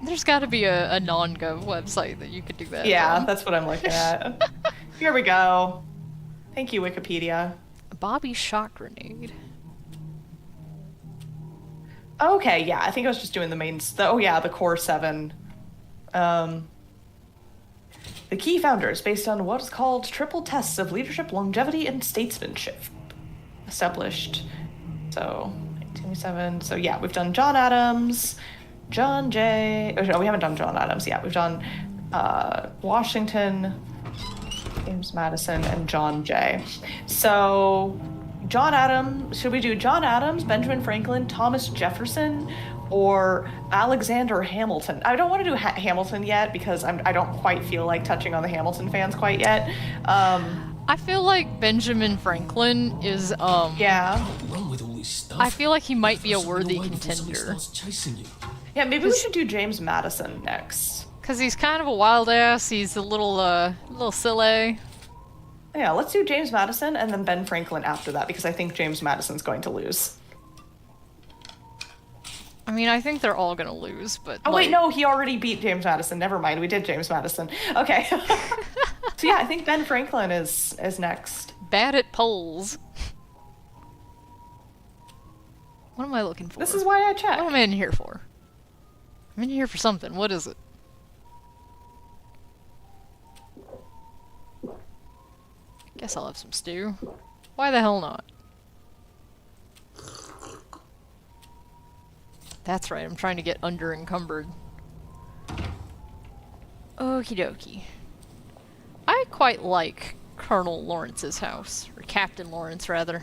There's got to be a non-gov website that you could do that. Yeah, on. that's what I'm looking at. Here we go. Thank you, Wikipedia. A Bobby shock grenade. Okay, yeah, I think I was just doing the main... oh yeah, the core 7. The key founders, based on what is called triple tests of leadership, longevity, and statesmanship. Established. So, 1987. So yeah, we've done John Adams, John Jay... oh, no, we haven't done John Adams yet. We've done Washington, James Madison, and John Jay. So, John Adams... should we do John Adams, Benjamin Franklin, Thomas Jefferson, or Alexander Hamilton? I don't want to do Hamilton yet because I don't quite feel like touching on the Hamilton fans quite yet. I feel like Benjamin Franklin is, yeah. Wrong with all this stuff. I feel like he might be a worthy contender. Yeah, maybe we should do James Madison next. Because he's kind of a wild ass, he's a little silly. Yeah, let's do James Madison and then Ben Franklin after that because I think James Madison's going to lose. I mean, I think they're all gonna lose, but oh wait, no, he already beat James Madison. Never mind, we did James Madison. Okay. So yeah, I think Ben Franklin is next. Bad at polls. What am I looking for? This is why I checked. What am I in here for? I'm in here for something. What is it? Guess I'll have some stew. Why the hell not? That's right, I'm trying to get under-encumbered. Okie dokie. I quite like Colonel Lawrence's house. Or Captain Lawrence, rather.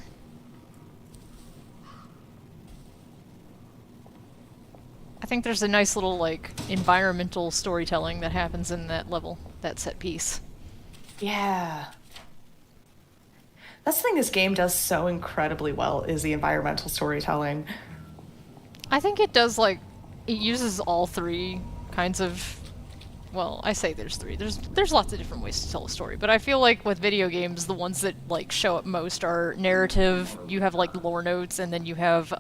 I think there's a nice little, like, environmental storytelling that happens in that level, that set piece. Yeah. That's the thing this game does so incredibly well, is the environmental storytelling. I think it does, like, it uses all three kinds of... well, I say there's three. There's lots of different ways to tell a story, but I feel like with video games, the ones that, like, show up most are narrative, you have, like, lore notes, and then you have,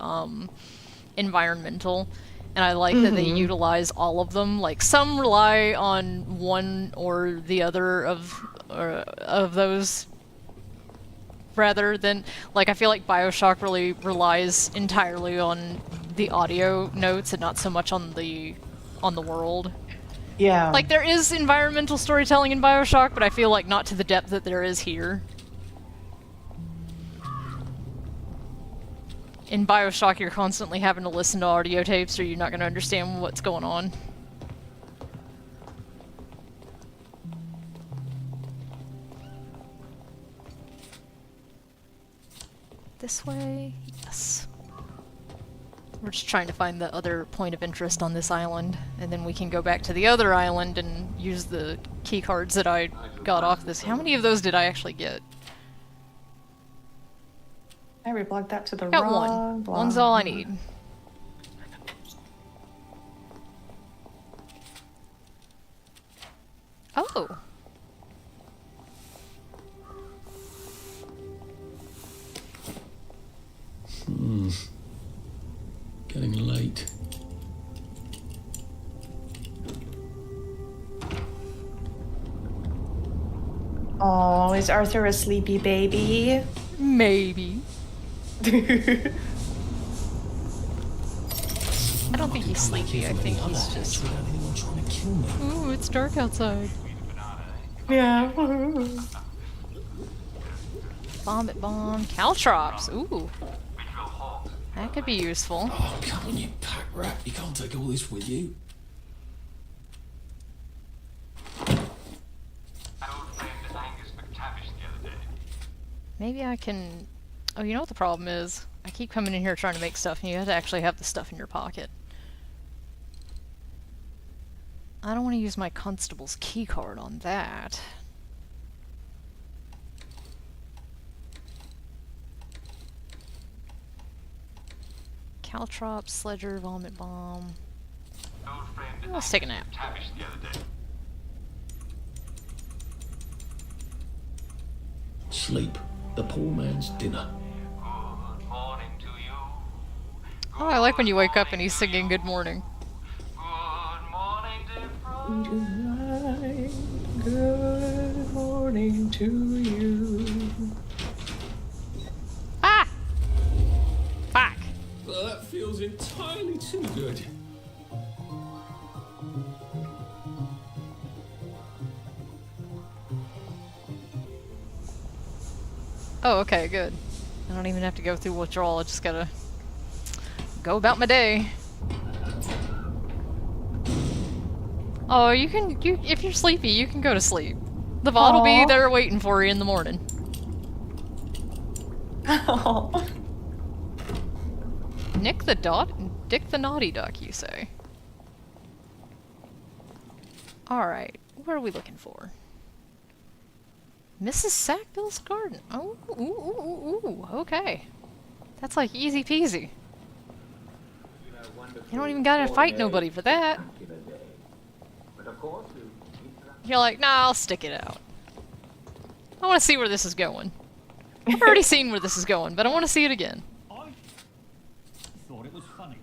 environmental. And I like that they utilize all of them. Like, some rely on one or the other of those, rather than... like, I feel like BioShock really relies entirely on the audio notes and not so much on the world. Yeah. Like, there is environmental storytelling in BioShock, but I feel like not to the depth that there is here. In BioShock, you're constantly having to listen to audio tapes or you're not going to understand what's going on. This way? Yes. We're just trying to find the other point of interest on this island, and then we can go back to the other island and use the key cards that I got off this. How many of those did I actually get? I reblogged that to the Got wrong one. block. One's all I need. Oh. Getting late. Oh, is Arthur a sleepy baby? Maybe. I don't think he's sleepy, I think he's just... Ooh, it's dark outside. Yeah. Vomit bomb. Caltrops. Ooh. That could be useful. Oh, come on, you pack rat. You can't take all this with you. Maybe I can... oh, you know what the problem is? I keep coming in here trying to make stuff, and you have to actually have the stuff in your pocket. I don't want to use my constable's keycard on that. Caltrop, Sledger, Vomit Bomb. Let's take a nap. Sleep. The poor man's dinner. Oh, I like when you wake up and he's singing good morning. Good morning to you. Ah! Fuck. Well, that feels entirely too good. Oh, okay, good. I don't even have to go through withdrawal, I just gotta go about my day. Oh, if you're sleepy, you can go to sleep. The VOD will be there waiting for you in the morning. Dick the naughty duck, you say? Alright, what are we looking for? Mrs. Sackville's garden. Oh, ooh, okay. That's like easy peasy. You don't even gotta fight nobody for that. You're like, nah, I'll stick it out. I want to see where this is going. I've already seen where this is going, but I want to see it again. I thought it was funny.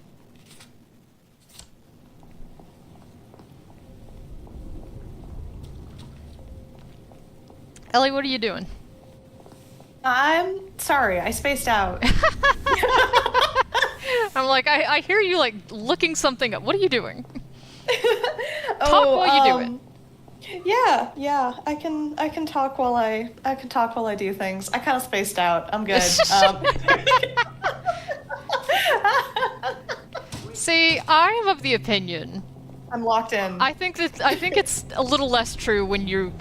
Ellie, what are you doing? I'm sorry, I spaced out. I'm like, I hear you like looking something up. What are you doing? Talk while you do it. Yeah, I can talk while I do things. I kind of spaced out. I'm good. See, I'm of the opinion. I'm locked in. I think it's a little less true when you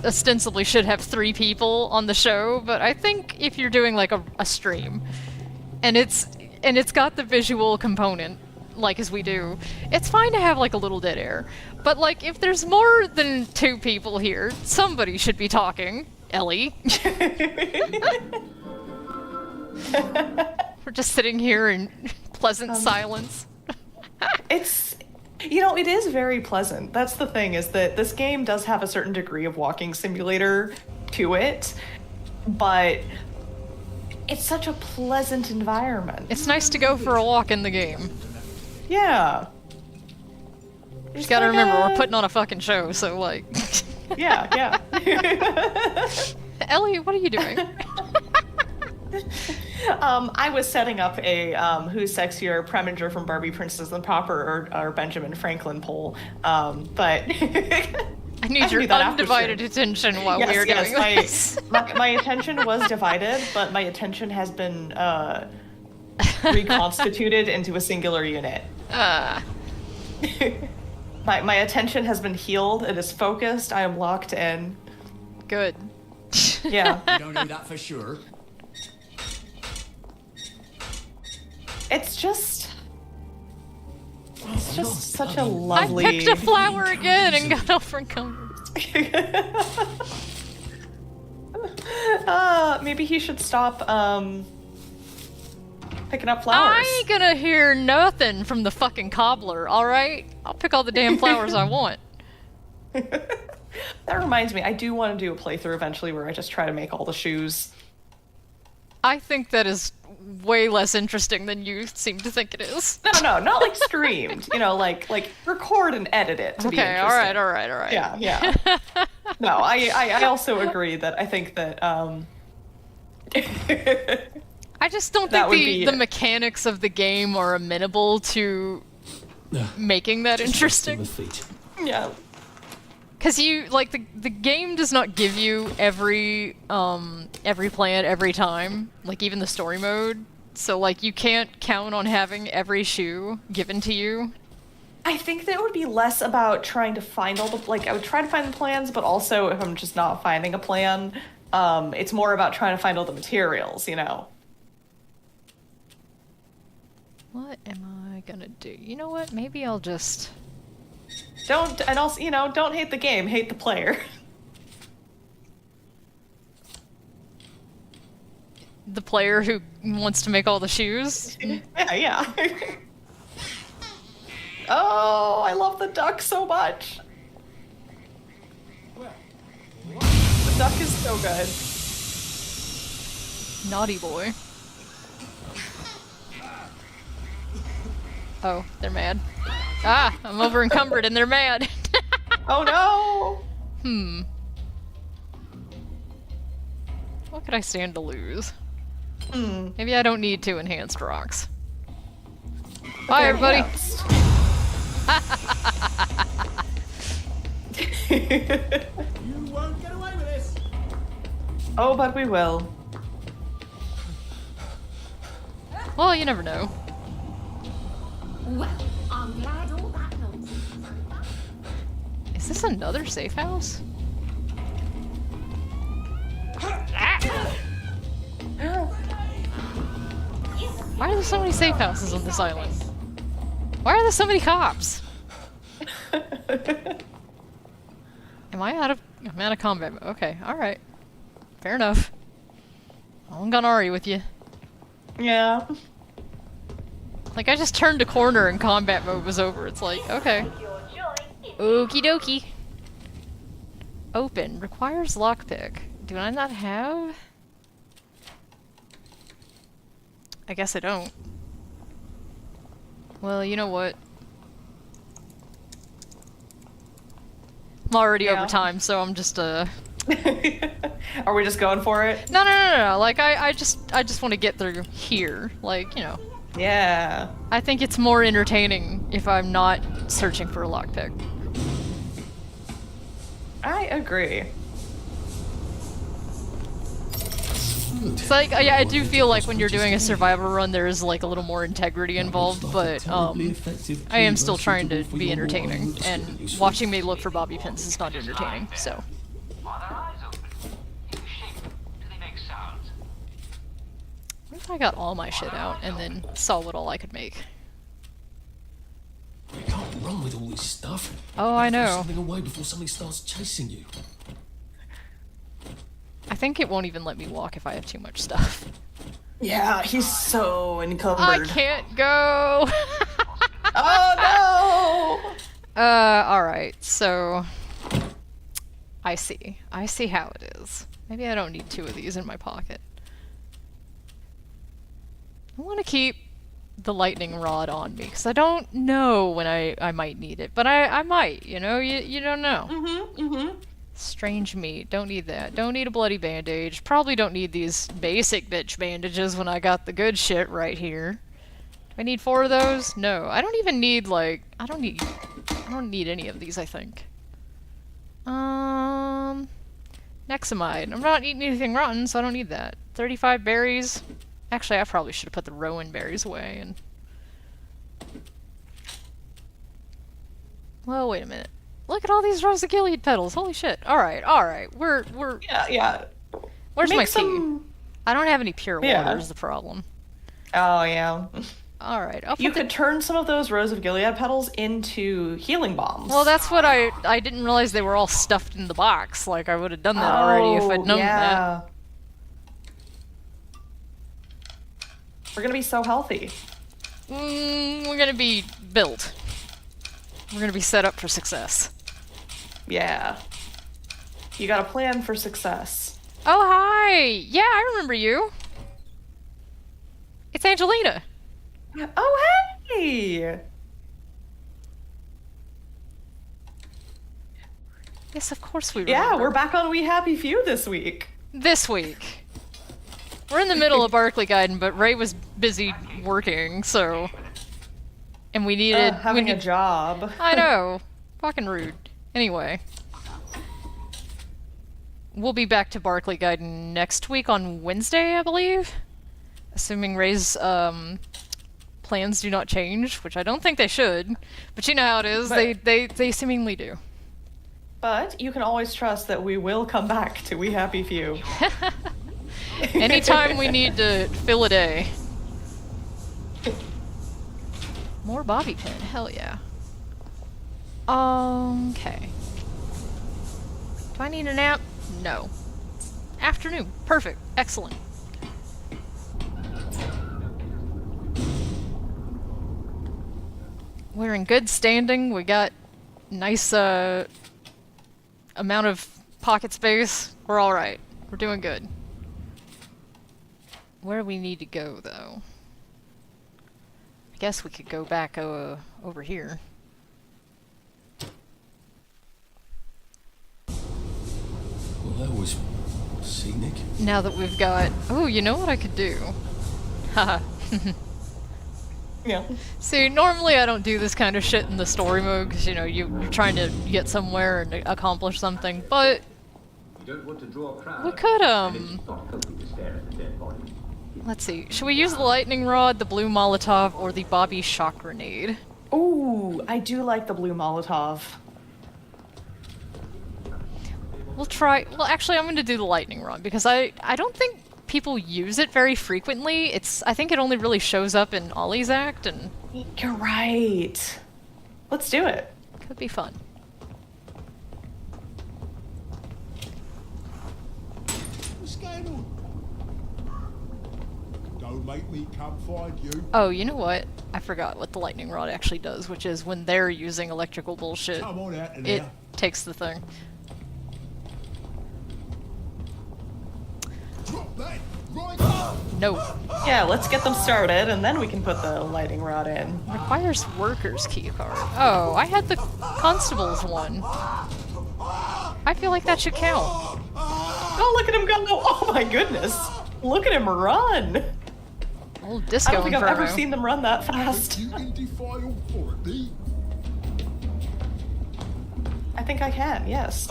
ostensibly should have 3 people on the show, but I think if you're doing like a stream, and it's got the visual component, like as we do, it's fine to have like a little dead air. But like if there's more than 2 people here, somebody should be talking. Ellie. We're just sitting here in pleasant silence. It is very pleasant. That's the thing, is that this game does have a certain degree of walking simulator to it, but it's such a pleasant environment. It's nice to go for a walk in the game. Yeah. You just gotta remember, we're putting on a fucking show, so like... Yeah. Ellie, what are you doing? I was setting up a who's sexier, Preminger from Barbie Princess and Popper or Benjamin Franklin poll, but I need your undivided attention while we are doing this. My attention was divided, but my attention has been reconstituted into a singular unit. My attention has been healed. It is focused. I am locked in. Good. Yeah. You don't do that for sure. It's just such a lovely... I picked a flower again and got overcome. Maybe he should stop picking up flowers. I ain't gonna hear nothing from the fucking cobbler, alright? I'll pick all the damn flowers I want. That reminds me, I do want to do a playthrough eventually where I just try to make all the shoes. I think that is way less interesting than you seem to think it is. No, not like streamed. Like record and edit it to be interesting. Okay, alright. Yeah. No, I also agree that I think that I just don't think the mechanics of the game are amenable to making that interesting. Yeah. Because the game does not give you every plant every time, like even the story mode. So like you can't count on having every shoe given to you. I think that it would be less about trying to find all the, I would try to find the plans, but also if I'm just not finding a plan, it's more about trying to find all the materials, What am I gonna do? You know what? Maybe I'll just... Don't hate the game, hate the player. The player who wants to make all the shoes? Yeah. Oh, I love the duck so much. The duck is so good. Naughty boy. Oh, they're mad. Ah, I'm over encumbered and they're mad. Oh no! What could I stand to lose? Hmm. Maybe I don't need 2 enhanced rocks. Bye, everybody! You won't get away with this. Oh, but we will. Well, you never know. Well, I'm glad all that nonsense. Is this another safe house? Why are there so many safe houses on this island? Why are there so many cops? I'm out of combat mode. Okay, alright. Fair enough. I'm gonna argue with you. Yeah. Like, I just turned a corner and combat mode was over. It's like, okay. Okie dokie. Open. Requires lockpick. Do I not have? I guess I don't. Well, you know what? I'm already over time, so I'm just, Are we just going for it? No. Like, I just want to get through here. Like, you know. Yeah. I think it's more entertaining if I'm not searching for a lockpick. I agree. It's like, yeah, I do feel like when you're doing a survival run, there is like a little more integrity involved, but I am still trying to be entertaining, and watching me look for bobby pins is not entertaining, so. What if I got all my shit out and then saw what all I could make? You can't run with all this stuff. Oh, I know. Throw something away before somebody starts chasing you. I think it won't even let me walk if I have too much stuff. Yeah, he's so encumbered. I can't go! Oh no! Alright, so... I see how it is. Maybe I don't need 2 of these in my pocket. I want to keep the lightning rod on me, because I don't know when I might need it, but I might, you know? You don't know. Strange meat. Don't need that. Don't need a bloody bandage. Probably don't need these basic bitch bandages when I got the good shit right here. Do I need 4 of those? No. I don't even need, like... I don't need any of these, I think. Nexamide. I'm not eating anything rotten, so I don't need that. 35 berries. Actually, I probably should have put the rowan berries away and... Well, wait a minute. Look at all these Rose of Gilead petals. Holy shit. Alright. We're... Yeah. Where's Make my some... tea? I don't have any pure water is the problem. Oh, yeah. Alright, You could turn some of those Rose of Gilead petals into healing bombs. Well, that's what I didn't realize they were all stuffed in the box. Like, I would have done that already if I'd known that. We're gonna be so healthy. We're gonna be built. We're gonna be set up for success. Yeah. You got a plan for success. Oh, hi! Yeah, I remember you. It's Angelina. Oh, hey! Yes, of course we remember. Yeah, we're back on We Happy Few this week. This week. We're in the middle of Barkley Gaiden, but Ray was busy working, so... And we needed... having a job. I know. Fucking rude. Anyway. We'll be back to Barkley Gaiden next week on Wednesday, I believe? Assuming Ray's, plans do not change, which I don't think they should. But you know how it is, they seemingly do. But you can always trust that we will come back to We Happy Few. Anytime we need to fill a day. More bobby pin, hell yeah. Okay. Do I need a nap? No. Afternoon, perfect, excellent. We're in good standing, we got nice amount of pocket space, we're alright. We're doing good. Where do we need to go, though? I Guess we could go back over here. Well, that was scenic. Now that we've got... Oh, you know what I could do? Haha. Yeah. See, normally I don't do this kind of shit in the story mode, because, you know, you're trying to get somewhere and accomplish something, but... You don't want to draw a crowd. We could, and it's not healthy to stare at the dead body. Let's see. Should we use the lightning rod, the blue Molotov, or the Bobby shock grenade? Ooh, I do like the blue Molotov. We'll try... Well, actually, I'm going to do the lightning rod, because I don't think people use it very frequently. I think it only really shows up in Ollie's act, and... You're right. Let's do it. Could be fun. What's going on? Don't make me come find you. Oh, you know what? I forgot what the lightning rod actually does, which is when they're using electrical bullshit, Come on out of it there. takes the thing. Drop that right now. No. Yeah, let's get them started, and then we can put the lighting rod in. Requires worker's keycard. Oh, I had the constable's one. I feel like that should count. Oh, look at him go! Oh my goodness! Look at him run! Old disco I don't think I've ever inferno. seen them run that fast. You can defy authority. I think I can, yes.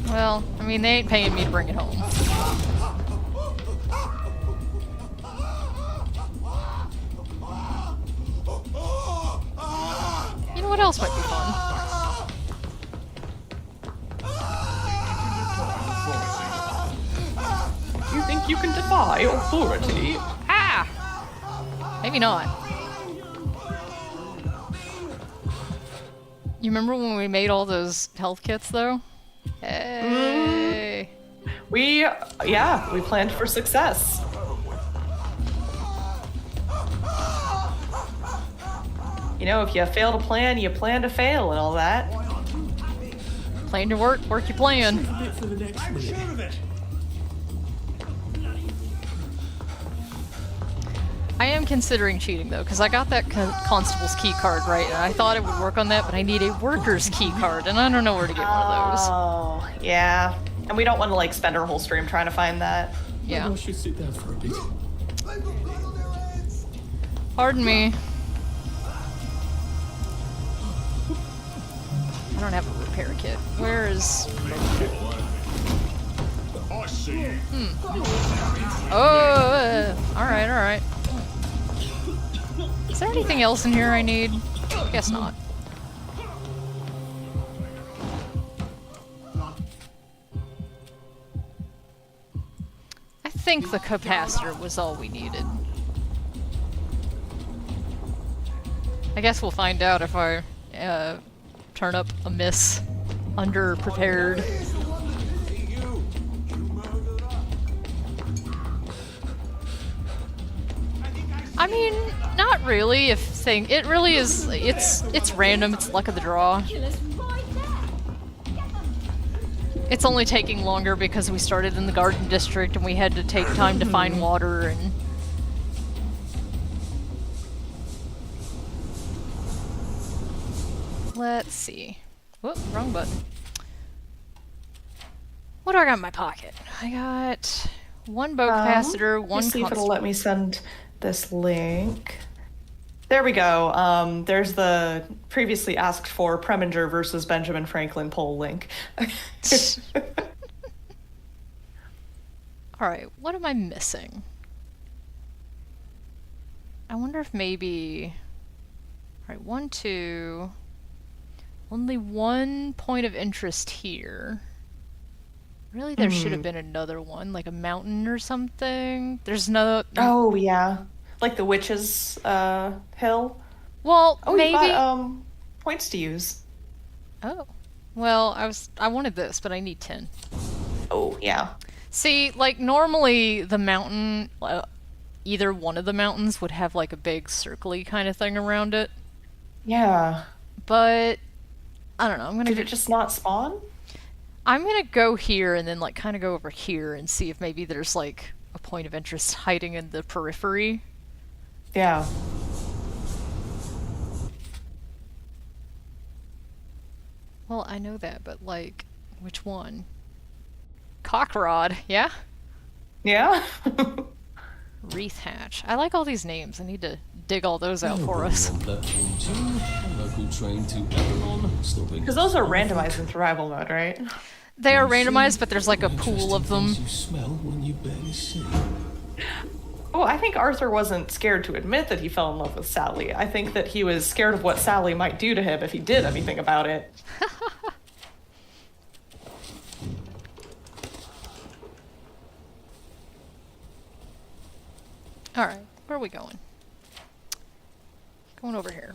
Well, I mean, they ain't paying me to bring it home. You know what else might be fun? You think you can defy authority? Ah! Maybe not. You remember when we made all those health kits, though? Hey! We planned for success. You know, if you fail to plan, you plan to fail and all that. Plan your work, work your plan. For the next I'm sure of it. I am considering cheating, though, because I got that constable's key card, right? And I thought it would work on that, but I need a worker's key card, and I don't know where to get one of those. Oh, yeah. And we don't want to, like, spend our whole stream trying to find that. Yeah. I should sit down for a bit. Pardon me. I don't have a repair kit. Where is... I see you. Oh, alright, alright. Is there anything else in here I need? Guess not. I think the capacitor was all we needed. I guess we'll find out if I turn up amiss, underprepared. I mean, not really. It really is. It's random. It's luck of the draw. It's only taking longer because we started in the Garden District and we had to take time to find water and. Let's see. Whoop, wrong button. What do I got in my pocket? I got one boat capacitor, one. Let me see if it'll let me send this link. There we go. There's the previously asked for Preminger versus Benjamin Franklin poll link. Alright, what am I missing? I wonder if maybe... Alright, 1, 2... Only one point of interest here. Really, there should have been another one, like a mountain or something. There's no... Oh, yeah. Like the witch's hill. Well, Oh, maybe... you've got points to use. Oh. Well, I wanted this, but I need 10. Oh, yeah. See, like, normally the mountain... either one of the mountains would have, like, a big circly kind of thing around it. Yeah. But... I don't know, I'm gonna... Did it just not spawn? I'm gonna go here and then like kind of go over here and see if maybe there's like a point of interest hiding in the periphery. Yeah. Well, I know that, but like, which one? Cockrod, yeah? Yeah? Wreath Hatch. I like all these names. I need to dig all those out for us. Because those are randomized in survival mode, right? They are randomized, but there's like a pool of them. Oh, I think Arthur wasn't scared to admit that he fell in love with Sally. I think that he was scared of what Sally might do to him if he did anything about it. Alright, where are we going? Going over here.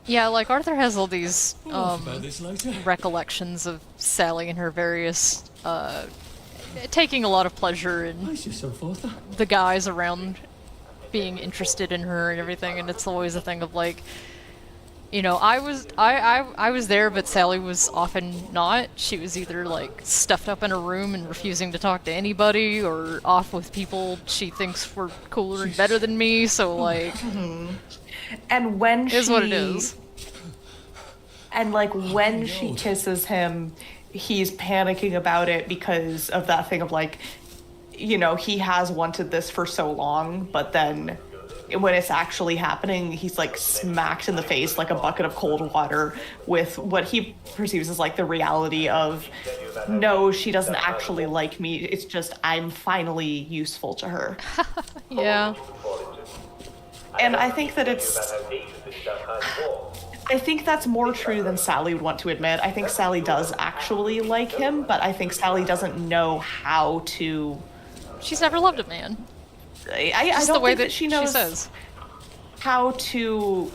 Yeah, like Arthur has all these recollections of Sally and her various taking a lot of pleasure in the guys around being interested in her and everything, and it's always a thing of like, you know, I was there, but Sally was often not. She was either like stuffed up in a room and refusing to talk to anybody, or off with people she thinks were cooler and better than me. So like, and when is what it is. And like when she kisses him, he's panicking about it because of that thing of like, you know, he has wanted this for so long, but then when it's actually happening, he's like smacked in the face like a bucket of cold water with what he perceives as like the reality of, no, she doesn't actually like me. It's just I'm finally useful to her. Yeah. And I think that I think that's more true than Sally would want to admit. I think Sally does actually like him, but I think Sally doesn't know how to... She's never loved a man. I don't the way think that she knows says. How to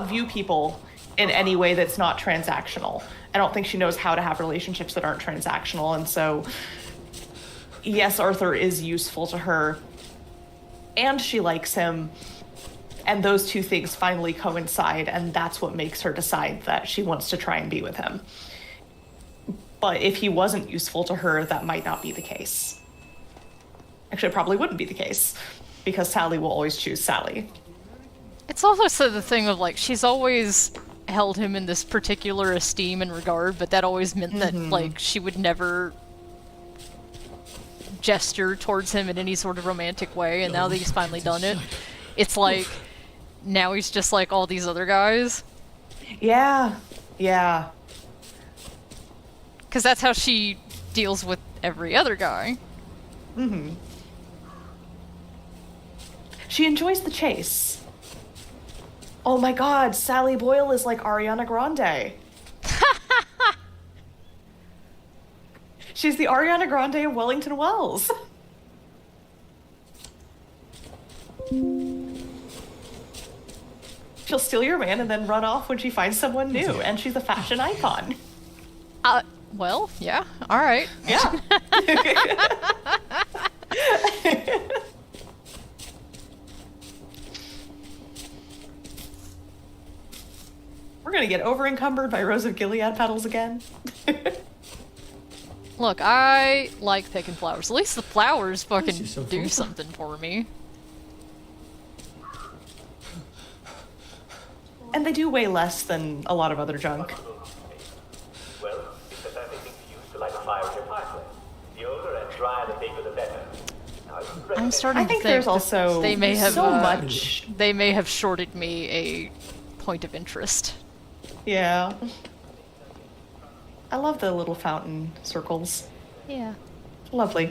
view people in any way that's not transactional. I don't think she knows how to have relationships that aren't transactional, and so yes, Arthur is useful to her, and she likes him, and those two things finally coincide, and that's what makes her decide that she wants to try and be with him. But if he wasn't useful to her, that might not be the case. Actually, it probably wouldn't be the case, because Sally will always choose Sally. It's also the thing of, like, she's always held him in this particular esteem and regard, but that always meant that, like, she would never gesture towards him in any sort of romantic way, and now that he's finally done it, it's like, now he's just like all these other guys. Yeah, yeah. Because that's how she deals with every other guy. Mm-hmm. She enjoys the chase. Oh my god, Sally Boyle is like Ariana Grande. She's the Ariana Grande of Wellington Wells. She'll steal your man and then run off when she finds someone new, and she's a fashion icon. Well, yeah, alright. Yeah. We're gonna get over-encumbered by Rose of Gilead petals again. Look, I like picking flowers. At least the flowers fucking do something for me. And they do weigh less than a lot of other junk. Well, it's the perfect thing to use to light a fire in your fireplace. The older and drier the paper, the better. I'm starting I think to there's think also they may have so much. They may have shorted me a point of interest. Yeah. I love the little fountain circles. Yeah. Lovely.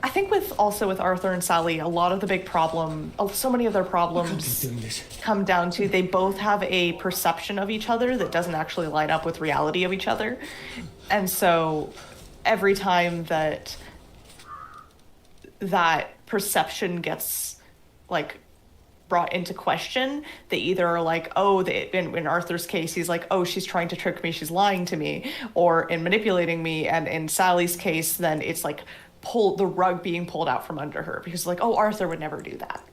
I think with Arthur and Sally, a lot of the big problem, so many of their problems come down to they both have a perception of each other that doesn't actually line up with reality of each other. And so every time that perception gets like brought into question, they either are like, oh, in Arthur's case, he's like, oh, she's trying to trick me, she's lying to me, or in manipulating me, and in Sally's case, then it's like the rug being pulled out from under her, because like, oh, Arthur would never do that.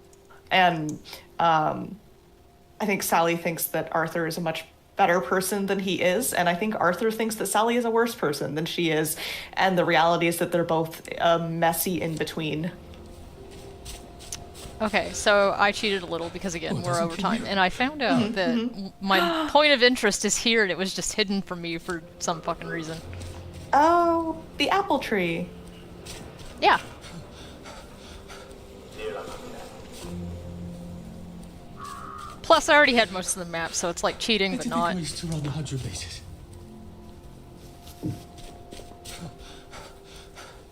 And I think Sally thinks that Arthur is a much better person than he is, and I think Arthur thinks that Sally is a worse person than she is, and the reality is that they're both messy in between. Okay, so I cheated a little because, again, we're over time, and I found out that my point of interest is here, and it was just hidden from me for some fucking reason. Oh, the apple tree. Yeah. Plus, I already had most of the map, so it's like cheating, but not. To run 100 meters.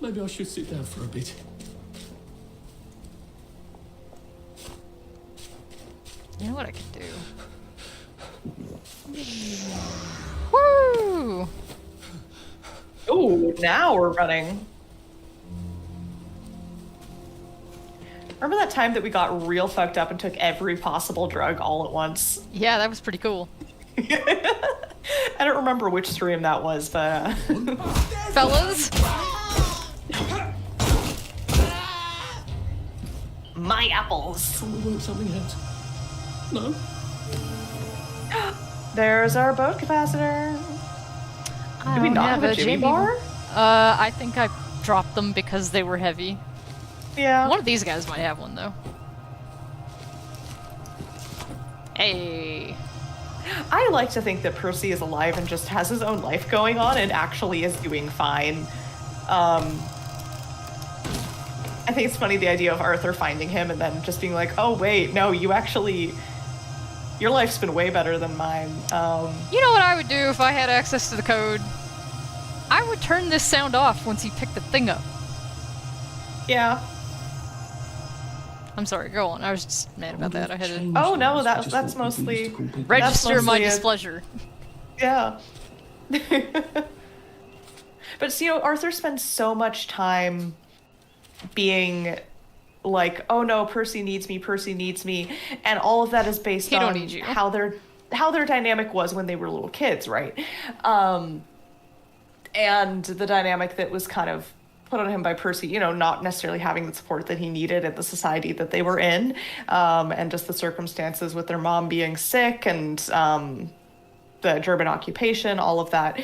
Maybe I should sit down for a bit. You know what I could do? Woo! Ooh, now we're running. Remember that time that we got real fucked up and took every possible drug all at once? Yeah, that was pretty cool. I don't remember which stream that was, but... Fellas? My apples. Something else. No? There's our boat capacitor. Do we don't not have a Jimmy bar? I think I dropped them because they were heavy. Yeah. One of these guys might have one, though. Hey. I like to think that Percy is alive and just has his own life going on and actually is doing fine. I think it's funny the idea of Arthur finding him and then just being like, oh wait, no, you actually... Your life's been way better than mine. You know what I would do if I had access to the code? I would turn this sound off once he picked the thing up. Yeah. I'm sorry, go on. I was just mad about that. I had to... Oh no, that's mostly... Register my displeasure. Yeah. But you know, Arthur spends so much time being like, oh no, Percy needs me, and all of that is based on how their dynamic was when they were little kids, right? And the dynamic that was kind of put on him by Percy, you know, not necessarily having the support that he needed at the society that they were in, and just the circumstances with their mom being sick and the German occupation, all of that.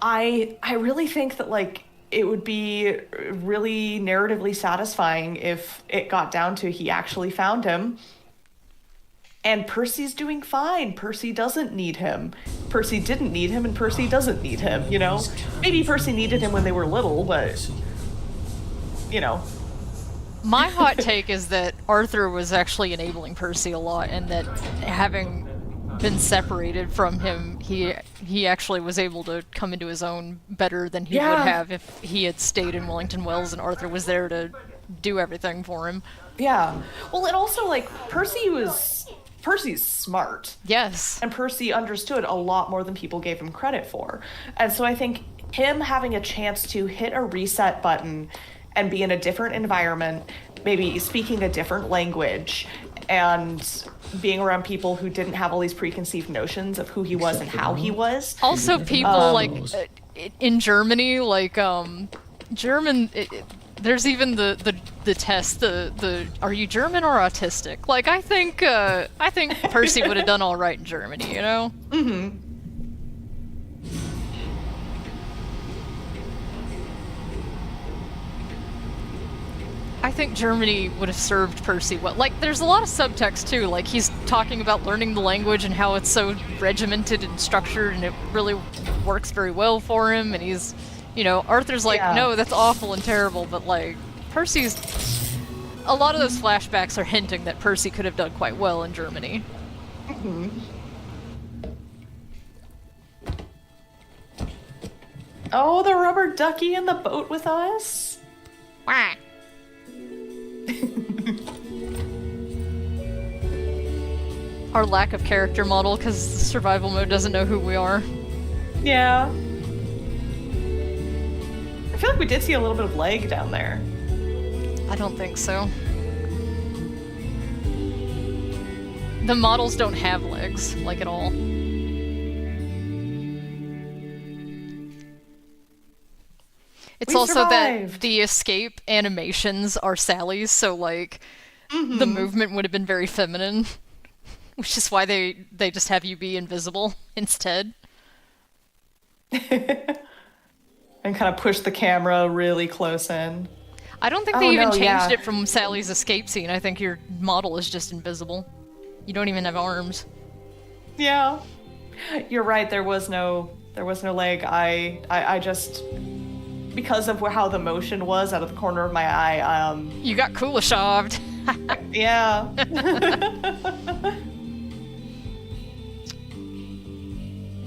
I really think that, like, it would be really narratively satisfying if it got down to he actually found him and Percy's doing fine. Percy doesn't need him. Percy didn't need him and Percy doesn't need him, you know? Maybe Percy needed him when they were little, but, you know. My hot take is that Arthur was actually enabling Percy a lot, and that having been separated from him, he actually was able to come into his own better than he would have if he had stayed in Wellington Wells and Arthur was there to do everything for him. Yeah. Well, and also, like, Percy's smart. Yes. And Percy understood a lot more than people gave him credit for. And so I think him having a chance to hit a reset button and be in a different environment, maybe speaking a different language, and being around people who didn't have all these preconceived notions of who he was and how he was. Also, people like in Germany, like German. There's even the test. The are you German or autistic? Like I think Percy would have done all right in Germany. You know. Mm-hmm. I think Germany would have served Percy well. Like, there's a lot of subtext, too. Like, he's talking about learning the language and how it's so regimented and structured, and it really works very well for him, and he's, you know, Arthur's like, no, that's awful and terrible, but, like, Percy's... A lot of those flashbacks are hinting that Percy could have done quite well in Germany. Mm-hmm. Oh, the rubber ducky in the boat with us? Wah. Our lack of character model, because survival mode doesn't know who we are. Yeah. I feel like we did see a little bit of leg down there. I don't think so. The models don't have legs, like, at all. It's also that the escape animations are Sally's, so, like, the movement would have been very feminine, which is why they just have you be invisible instead. And kind of push the camera really close in. I don't think they even changed it from Sally's escape scene. I think your model is just invisible. You don't even have arms. Yeah. You're right, there was no leg. I just, because of how the motion was out of the corner of my eye, You got Kuleshov. Yeah.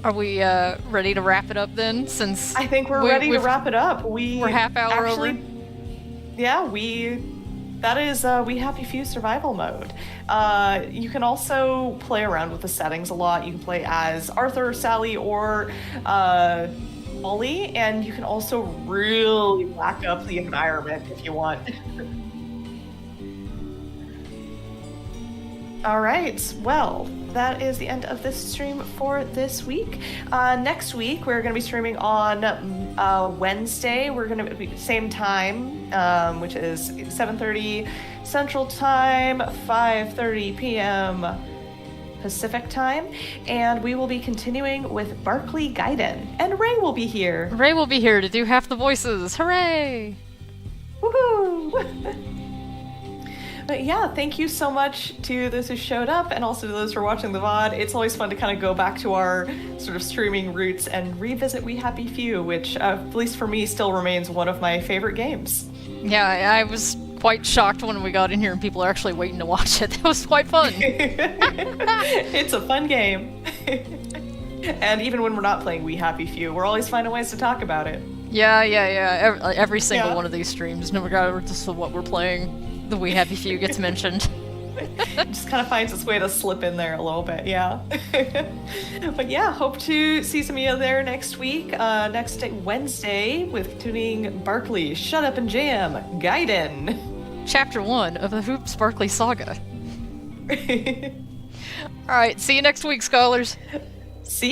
Are we ready to wrap it up then? Since I think we're ready to wrap it up. We're half hour over. Yeah, that is We Happy Few survival mode. You can also play around with the settings a lot. You can play as Arthur, Sally, or Molly, and you can also really whack up the environment if you want. All right, well, that is the end of this stream for this week. Next week, we're going to be streaming on Wednesday. We're going to be same time, which is 7:30 Central Time, 5:30 p.m. Pacific Time, and we will be continuing with Barkley Gaiden, and Ray will be here. Ray will be here to do half the voices. Hooray! Woohoo! But yeah, thank you so much to those who showed up, and also to those who are watching the VOD. It's always fun to kind of go back to our sort of streaming roots and revisit We Happy Few, which, at least for me, still remains one of my favorite games. Yeah, I was quite shocked when we got in here and people are actually waiting to watch it. That was quite fun. It's a fun game. And even when we're not playing We Happy Few, we're always finding ways to talk about it. Yeah. Every single one of these streams, no matter what we're playing, the We Happy Few gets mentioned. Just kind of finds its way to slip in there a little bit, yeah. But yeah, hope to see some of you there next week. Next Wednesday with tuning Barkley, Shut Up and Jam, Gaiden. Chapter 1 of the Hoops Barkley saga. Alright, see you next week, scholars.